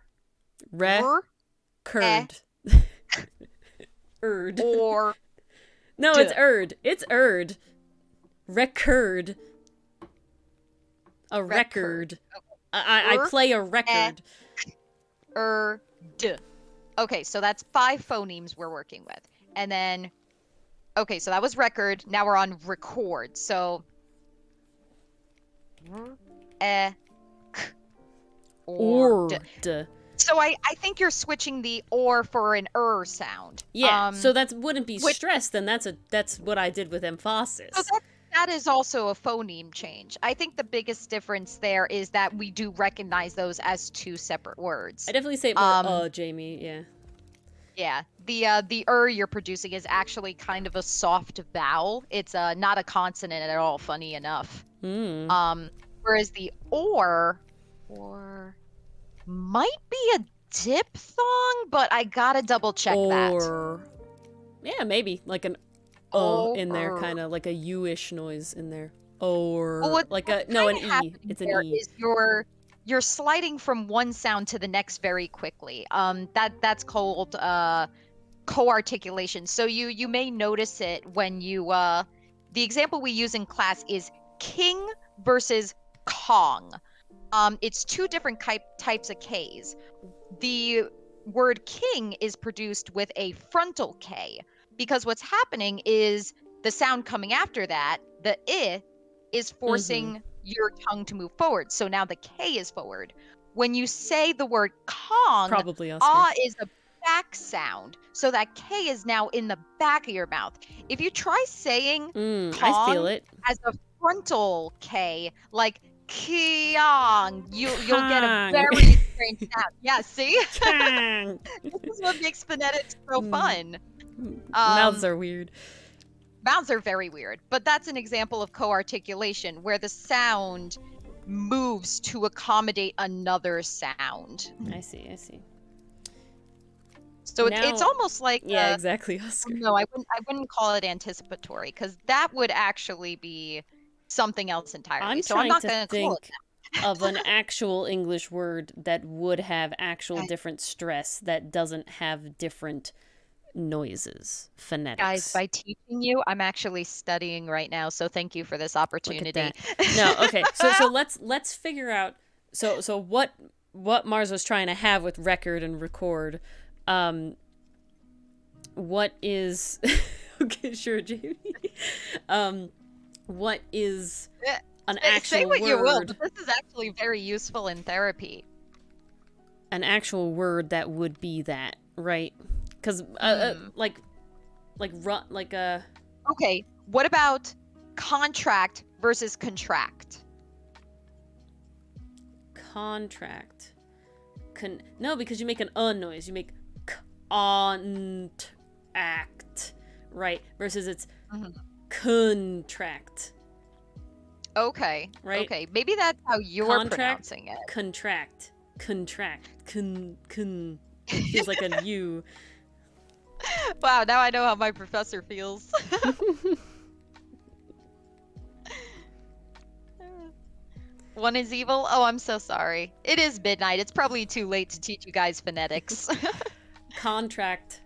curd. Erd. Or no, it's erd. It's erd. Record. A record. Okay. I play a record. Okay, so that's 5 phonemes we're working with. And then, okay, so that was record. Now we're on record. So, or. So I think you're switching the or for an sound. Yeah, so that wouldn't be stress, then that's what I did with emphasis. So that is also a phoneme change. I think the biggest difference there is that we do recognize those as 2 separate words. I definitely say it more, Jamie, yeah. Yeah, the you're producing is actually kind of a soft vowel. It's not a consonant at all, funny enough. Whereas the or might be a diphthong, but I gotta double check that. Yeah, maybe like an in there, kind of like a u-ish noise in there. Like an e. It's an e. Is you're sliding from one sound to the next very quickly. That's called co-articulation. So you may notice it when you the example we use in class is king versus Kong. It's 2 different types of Ks. The word king is produced with a frontal K because what's happening is the sound coming after that, the I, is forcing your tongue to move forward. So now the K is forward. when you say the word Kong, Probably Oscar. ah is a back sound. So that K is now in the back of your mouth. If you try saying I feel Kong it. as a frontal K, like Kiong, you'll get a Kong. very strange sound. Yeah, see? Kong. This is what makes phonetics so fun. Mouths are weird. Mouths are very weird, but that's an example of co-articulation where the sound moves to accommodate another sound. I see. So Now- it's almost like Yeah, exactly, Oscar. no, I wouldn't call it anticipatory because that would actually be something else entirely. I'm so I'm trying not to going to call it think of an actual English word that would have actual different stress that doesn't have different noises, phonetics. Guys, by teaching you, I'm actually studying right now, so thank you for this opportunity. Look at that. No, okay. So let's figure out. So what Mars was trying to have with record and record. What is okay? Sure, Jamie. What is an actual Say what word? you will, but this is actually very useful in therapy. An actual word that would be that, right? Because like Okay, what about contract versus contract? contract. No, because you make an noise. You make act, right? Versus it's contract. Okay. Right? Okay. Maybe that's how you're pronouncing it. Contract. Feels like a U. Wow, now I know how my professor feels. One is evil? Oh, I'm so sorry. It is midnight. It's probably too late to teach you guys phonetics. Contract.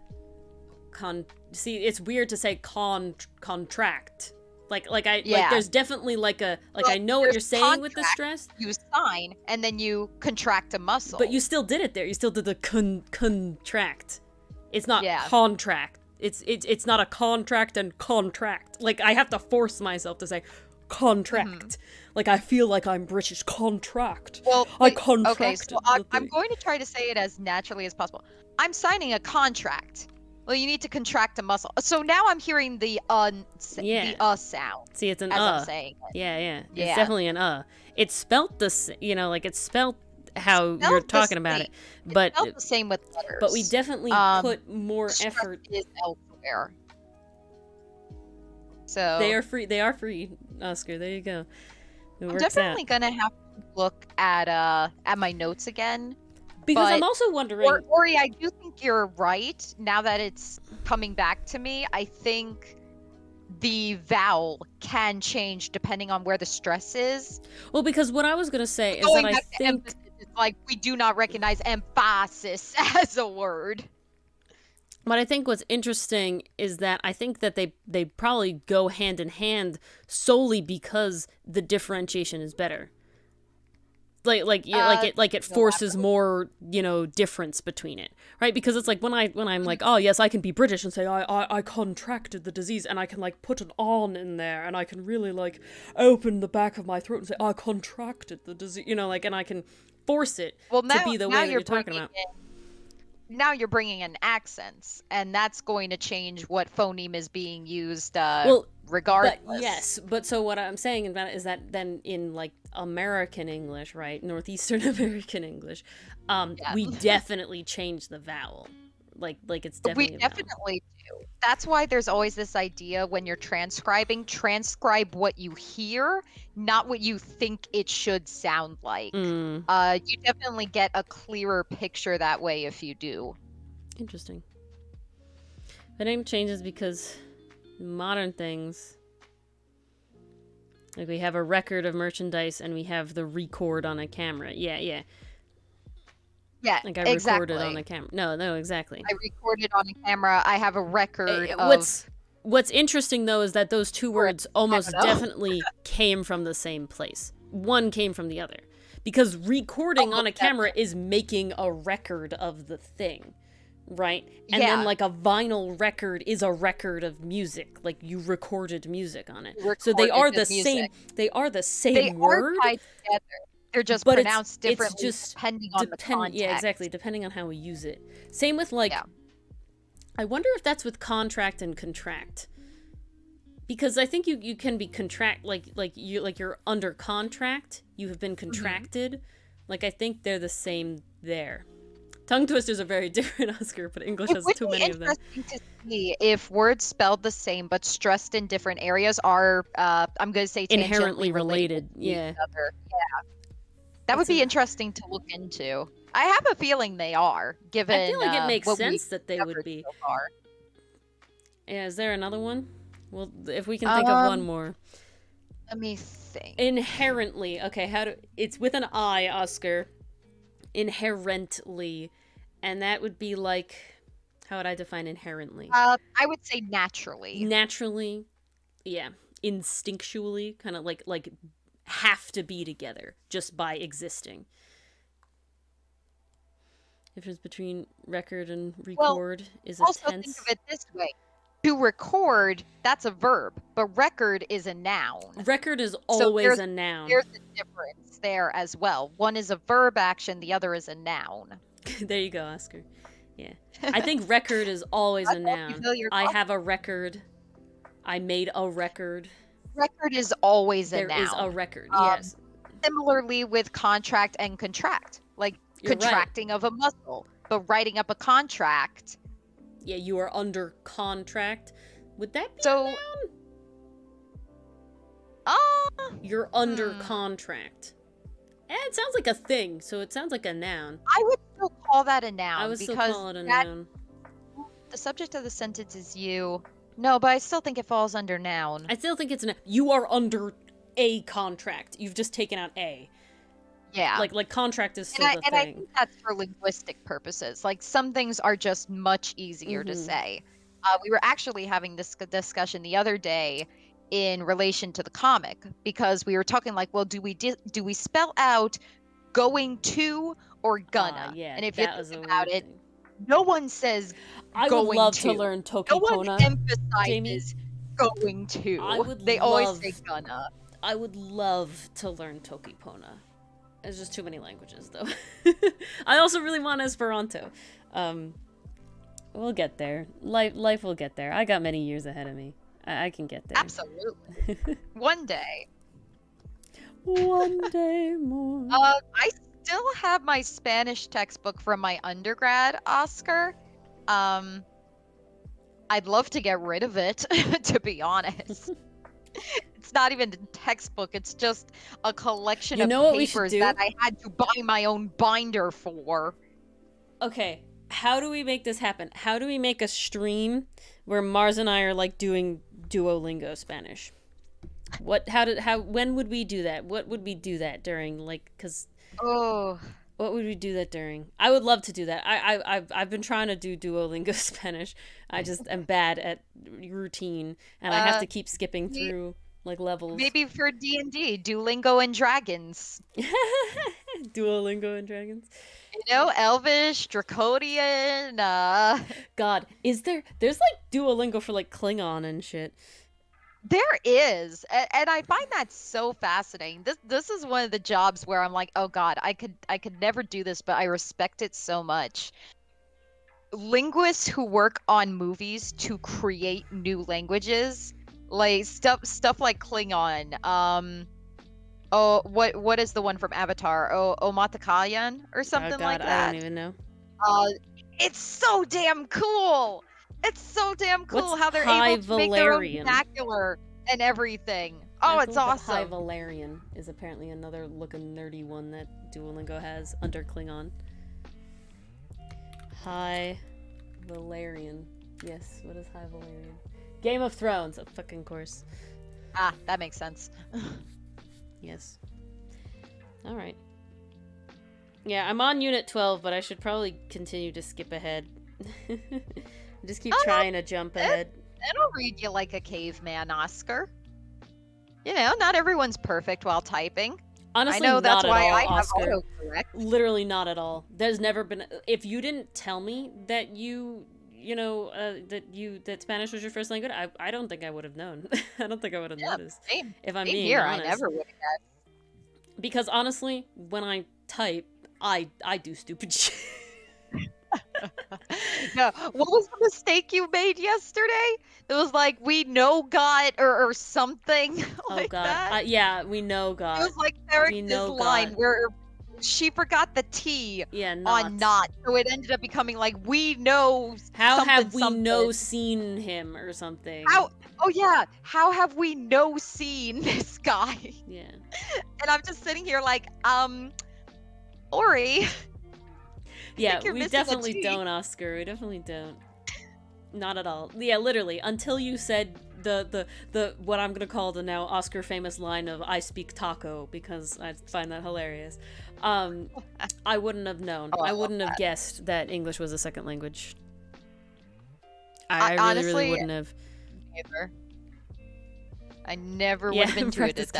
See, it's weird to say contract. Like there's definitely I know what you're saying with the stress. You sign and then you contract a muscle. But you still did it there. You still did the contract. It's not contract. It's not a contract and contract. Like I have to force myself to say contract. Like I feel like I'm British. Contract. Well, I contracted. Okay, so I'm going to try to say it as naturally as possible. I'm signing a contract. Well, you need to contract a muscle. So now I'm hearing the sound. See, it's an as I'm saying it. Yeah. It's definitely an It's spelt it's spelt how you're talking about it. But it's spelt the same with letters. But we definitely put more effort. Is elsewhere. So They are free, Oscar. There you go. I'm definitely gonna have to look at my notes again. Because I'm also wondering... Ori, I do think you're right. Now that it's coming back to me, I think the vowel can change depending on where the stress is. Well, because what I was going to say is that I think... Emphasis, it's like we do not recognize emphasis as a word. But I think what's interesting is that I think that they probably go hand in hand solely because the differentiation is better. It forces more, difference between it, right? Because it's like when I'm like, oh yes, I can be British and say I contracted the disease, and I can like put an on in there, and I can really like open the back of my throat and say I contracted the disease, and I can force it to be the way that you're talking about. Now you're bringing in accents, and that's going to change what phoneme is being used. Regardless. But so what I'm saying about it is that then in like American English, right, Northeastern American English, we definitely change the vowel. Like it's definitely. We definitely do. That's why there's always this idea when you're transcribing, transcribe what you hear, not what you think it should sound like. You definitely get a clearer picture that way if you do. Interesting. The name changes because modern things, like we have a record of merchandise and we have the record on a camera. Yeah, like I recorded on a camera. No, exactly. I recorded on a camera. I have a record of... What's interesting though is that those two words almost definitely came from the same place. One came from the other, because recording on a camera is making a record of the thing. Right? And then like a vinyl record is a record of music. Like you recorded music on it. So they are the same. They are the same word. Are tied together. They're just but pronounced it's differently just depending on the context. yeah, exactly, depending on how we use it. Same with like, Yeah. I wonder if that's with contract and contract. Because I think you can be you're under contract, you have been contracted. Like I think they're the same there. Tongue twisters are very different, Oscar, but English It has would too be many of them. interesting to see if words spelled the same but stressed in different areas are, I'm going to say, Inherently tangentially related related, to each yeah. other. That would be interesting to look into. I have a feeling they are, I feel given like it makes what we've sense that they would discovered be. so far. Yeah, is there another one? Well, if we can think of one more. Let me think. Inherently. Okay, it's with an I, Oscar. Inherently. And that would be like, how would I define inherently? I would say naturally. Naturally. Yeah. Instinctually, kind of like have to be together just by existing. Difference between record and record is a Also tense. think of it this way. To record, that's a verb, but record is a noun. Record is always a noun. There's a difference there as well. One is a verb action, the other is a noun. There you go, Oscar. Yeah. I think record is always a noun. I have a record. I made a record. Record is always a noun. There is a record, yes. Similarly with contract and contract. Like You're contracting of a muscle, but writing up a contract. Yeah, you are under contract. Would that be so, a noun? You're under contract. It sounds like a thing, so it sounds like a noun. I would still call that a noun. I would still call it a noun. The subject of the sentence is you. No, but I still think it falls under noun. I still think it's a noun. You are under a contract. You've just taken out a. Yeah. Like contract is still the thing. And I think that's for linguistic purposes. Like some things are just much easier to say. We were actually having this discussion the other day in relation to the comic, because we were talking like, well, do we spell out going to or gonna? Yeah, and if you think about it, no one says I going would love to learn Toki No Pona. one emphasizes Jamie? going to. They always say gonna. I would love to learn Toki Pona. There's just too many languages, though. I also really want Esperanto. We'll get there. Life will get there. I got many years ahead of me. I can get there. Absolutely. One day. One day more. I still have my Spanish textbook from my undergrad, Oscar. I'd love to get rid of it, to be honest. It's not even a textbook, it's just a collection of papers that I had to buy my own binder for. Okay, how do we make this happen? How do we make a stream where Mars and I are like doing Duolingo Spanish? When would we do that? What would we do that during? Like, what would we do that during? I would love to do that. I've been trying to do Duolingo Spanish. I just am bad at routine, and I have to keep skipping through like levels. Maybe for D&D, Duolingo and Dragons. Duolingo and Dragons. You know, Elvish, Draconian. God, there's like Duolingo for like Klingon and shit. There is, and I find that so fascinating. This is one of the jobs where I'm like, oh God, I could never do this, but I respect it so much. Linguists who work on movies to create new languages, like stuff like Klingon. What is the one from Avatar? Omatakayan or something like that. I don't even know. It's so damn cool. It's so damn cool how they're able to make their own vernacular and everything. Oh, it's awesome. High Valerian is apparently another looking nerdy one that Duolingo has under Klingon. High Valerian. Yes, what is High Valerian? Game of Thrones, of fucking course. Ah, that makes sense. Yes. Alright. Yeah, I'm on Unit 12, but I should probably continue to skip ahead. Just keep trying to jump ahead. It'll read you like a caveman, Oscar. You know, not everyone's perfect while typing. Honestly, I know that's not why at all, I have Oscar. autocorrect. Literally not at all. There's never been. If you didn't tell me that that Spanish was your first language, I don't think I would have known. I don't think I would have noticed. Same. If I'm Same being here, honest. I never would have guessed. Because honestly, when I type, I do stupid shit. No, what was the mistake you made yesterday? It was like we know God or something Oh like god. that. Yeah, we know It God. was like We Eric's know line God. where she forgot the T Yeah, on not. not, so it ended up becoming like we know How something have we something. seen him or something? How? Oh yeah, how have we seen this guy? Yeah. And I'm just sitting here like, Ori, I Yeah, think you're we missing a definitely T. don't, Oscar. We definitely don't. Not at all. Yeah, literally. Until you said the what I'm gonna call the now Oscar famous line of "I speak taco" because I find that hilarious. I wouldn't have known. Oh, I I love wouldn't have that. guessed that English was a second language. I, I really, really honestly, wouldn't have. never. I never would Yeah, have intuited practice that.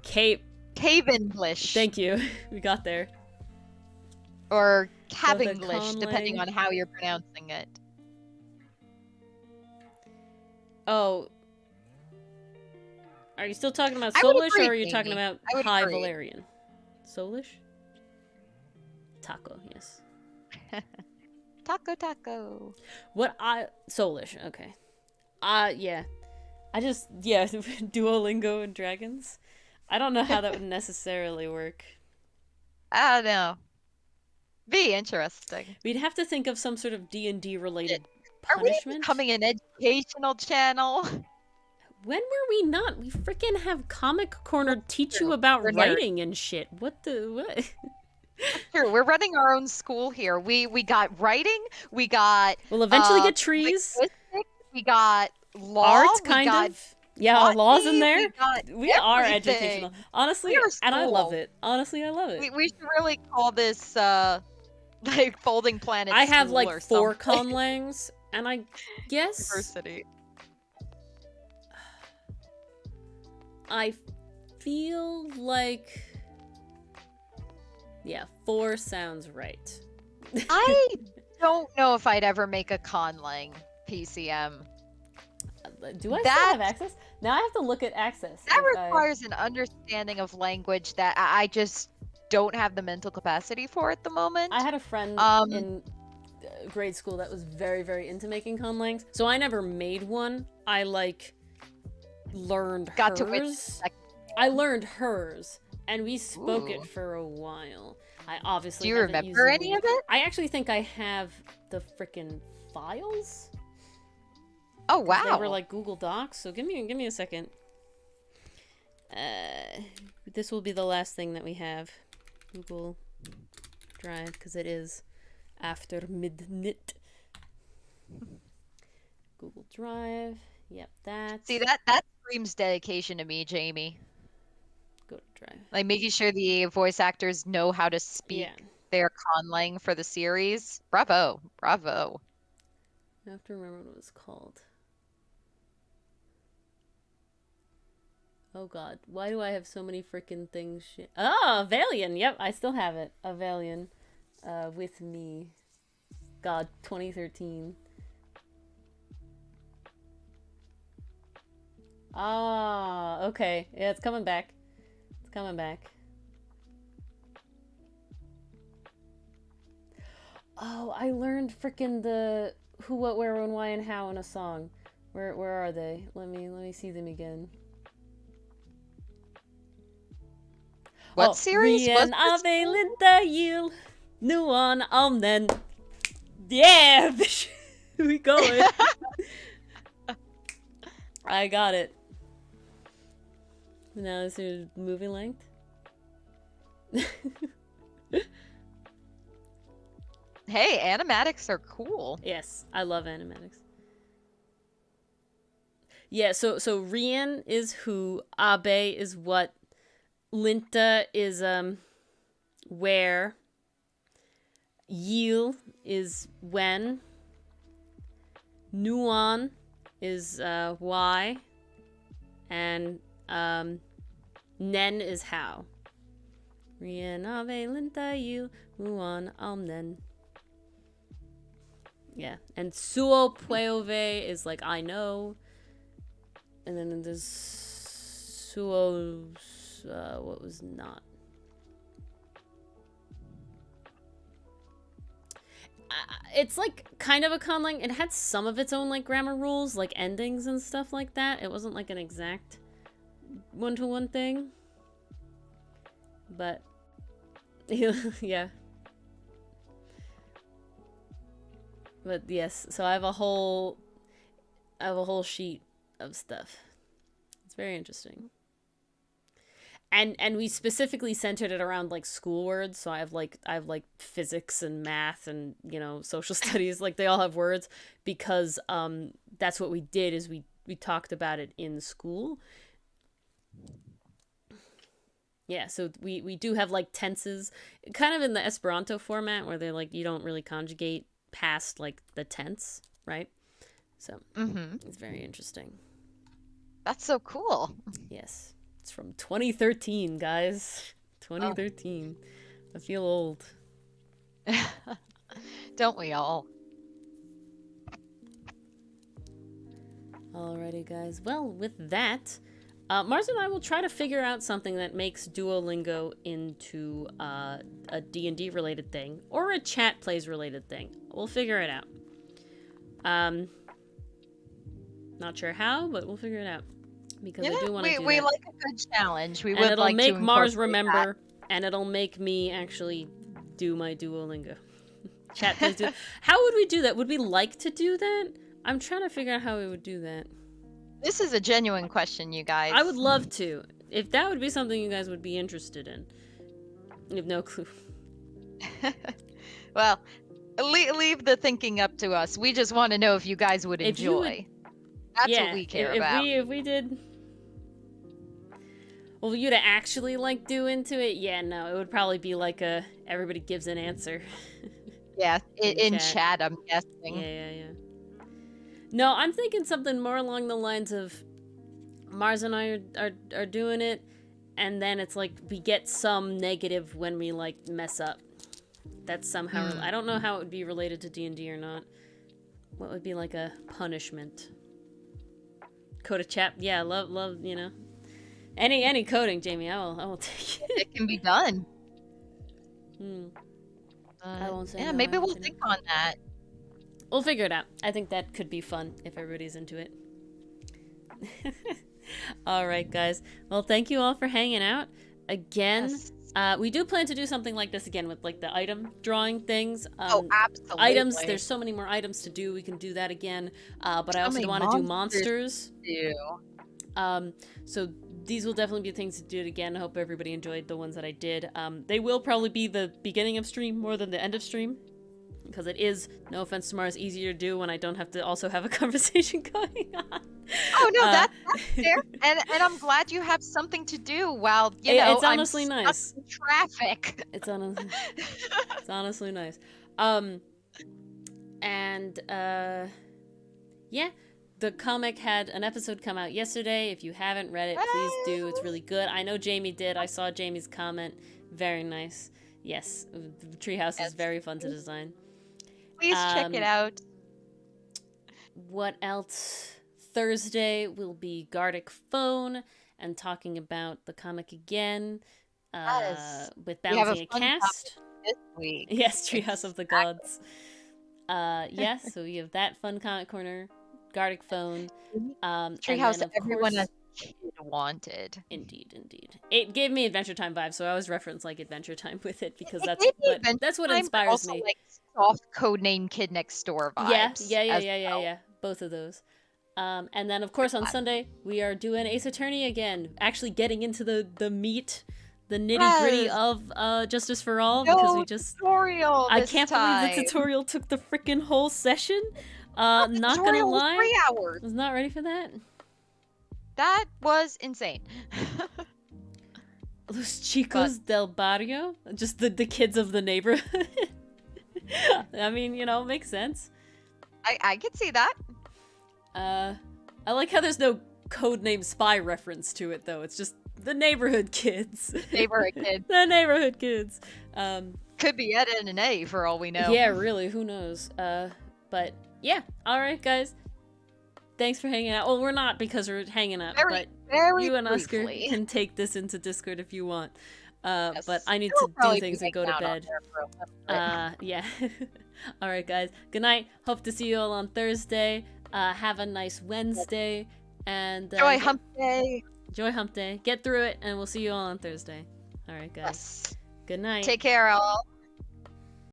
cave. Cave English Thank you. We got there. or Both a Cavenglish, depending conlang. on how you're pronouncing it. Oh, are you still talking about I would Soulish, or agree, are you talking Jamie. about I would High agree. Valerian? Soulish? Taco, yes. Taco, taco. Soulish, okay. Yeah. Duolingo and dragons. I don't know how that would necessarily work. I don't know. Be interesting. We'd have to think of some sort of D&D related Are we punishment. becoming an educational channel? When were we not? We freaking have Comic Corner teach you True. about We're nerds. writing and shit. What? True. We're running our own school here. We got writing. We got We'll eventually get trees. linguistics. We got law. Art, We kind got of. Yeah, laws in botany. there. We got We are everything. educational. Honestly, We are and I love school. it. Honestly, I love it. We should really call this like Folding Planet. I have School like or 4 something. conlangs, and I guess University. I feel like, yeah, 4 sounds right. I don't know if I'd ever make a conlang PCM. Do I still have access? Now I have to look at access. That requires an understanding of language that I just don't have the mental capacity for at the moment. I had a friend in grade school that was very, very into making conlangs. So I never made one. I like learned Got to hers. witness. I learned hers, and we spoke Ooh. it for a while. I obviously Do you haven't remember used any of it? I actually think I have the frickin' files. Oh wow! They were like Google Docs. So give me a second. This will be the last thing that we have. Google Drive, because it is after midnight. Google Drive. Yep, that. See, that screams dedication to me, Jamie. Go to Drive. Like making sure the voice actors know how to speak their conlang for the series. Bravo, bravo. I have to remember what it was called. Oh god, why do I have so many freaking things? Oh, Avalion. Yep, I still have it. Avalion, with me. God, 2013. Ah, okay. Yeah, it's coming back. It's coming back. Oh, I learned freaking the who, what, where, when, why, and how in a song. Where are they? Let me see them again. What series was Rien this? ave linda yil nuan omnen. Yeah, we going. I got it. Now this is movie length. Hey, animatics are cool. Yes, I love animatics. Yeah, so Rien is who, Abe is what, Linta is where, Yil is when, Nuan is why, and Nen is how. Rien ave linta yil muan omnen. Yeah, and Suo Pueove is like I know. And then there's Suo what was not. It's like kind of a conlang. It had some of its own like grammar rules, like endings and stuff like that. It wasn't like an exact one-to-one thing. But yeah. But yes, so I have a whole sheet of stuff. It's very interesting. And we specifically centered it around like school words. So I have like physics and math and, you know, social studies, like they all have words because that's what we did is we talked about it in school. Yeah, so we do have like tenses kind of in the Esperanto format where they're like you don't really conjugate past like the tense, right? So it's very interesting. That's so cool. Yes. It's from 2013, guys. 2013. Oh. I feel old. Don't we all? Alrighty, guys. Well, with that, Mars and I will try to figure out something that makes Duolingo into a D&D related thing or a chat plays related thing. We'll figure it out. Not sure how, but we'll figure it out. Because I do want to do we that. like a good challenge. And it'll like make Mars remember, and it'll make me actually do my Duolingo. Chat plays do. How would we do that? Would we like to do that? I'm trying to figure out how we would do that. This is a genuine question, you guys. I would love to. If that would be something you guys would be interested in. You have no clue. Well, leave the thinking up to us. We just want to know if you guys would enjoy. That's what we care about. If we did... Well, for you to actually, like, do into it, yeah, no, it would probably be like everybody gives an answer. Yeah, in chat, I'm guessing. Yeah. No, I'm thinking something more along the lines of Mars and I are doing it, and then it's like we get some negative when we, like, mess up. That's somehow... I don't know how it would be related to D&D or not. What would be, like, a punishment? Code of chat, yeah, love, you know. Any coding, Jamie, I will take it. It can be done. I won't say yeah, no, maybe we'll think on that. We'll figure it out. I think that could be fun if everybody's into it. All right, guys. Well, thank you all for hanging out. Again, yes. We do plan to do something like this again with like the item drawing things. Oh, absolutely. Items, there's so many more items to do. We can do that again. But I also want to do monsters. So these will definitely be things to do it again. I hope everybody enjoyed the ones that I did. They will probably be the beginning of stream more than the end of stream. Because it is, no offense to Mars, easier to do when I don't have to also have a conversation going on. Oh, no, that's fair. And I'm glad you have something to do while, you know, it's honestly nice. In traffic. It's honestly nice. Yeah. The comic had an episode come out yesterday. If you haven't read it, please do. It's really good. I know Jamie did. I saw Jamie's comment. Very nice. Yes, the treehouse is very fun to design. Please check it out. What else? Thursday will be Gardic Phone and talking about the comic again with Balancing a Cast. This week. Yes, Treehouse of the Gods. Yes, so we have that fun comic corner. Gardic Phone. Treehouse that everyone has wanted. Indeed. It gave me Adventure Time vibes, so I always reference like Adventure Time with it because that's what inspires also, me. Like soft codename Kid Next Door vibes. Yeah. Both of those. And then of course on Sunday we are doing Ace Attorney again. Actually getting into the meat, the nitty gritty of Justice for All because we just tutorial. I can't believe the tutorial took the freaking whole session. Not gonna lie, 3 hours. I was not ready for that. That was insane. Los chicos del barrio, just the kids of the neighborhood. I mean, you know, makes sense. I could see that. I like how there's no codename spy reference to it though. It's just the neighborhood kids. Neighborhood kids. The neighborhood kids. Could be Ed and an A for all we know. Yeah, really, who knows? But yeah, all right, guys. thanks for hanging out. Well, we're not because we're hanging out, Very, but very you and Oscar briefly. can take this into Discord if you want. Yes. But I need We'll to do probably be things and go hanging to out on bed. there for a little bit. Yeah. All right, guys. Good night. Hope to see you all on Thursday. Have a nice Wednesday. And Joy Hump Day. Joy Hump Day. Get through it, and we'll see you all on Thursday. All right, guys. Yes. Good night. Take care, all.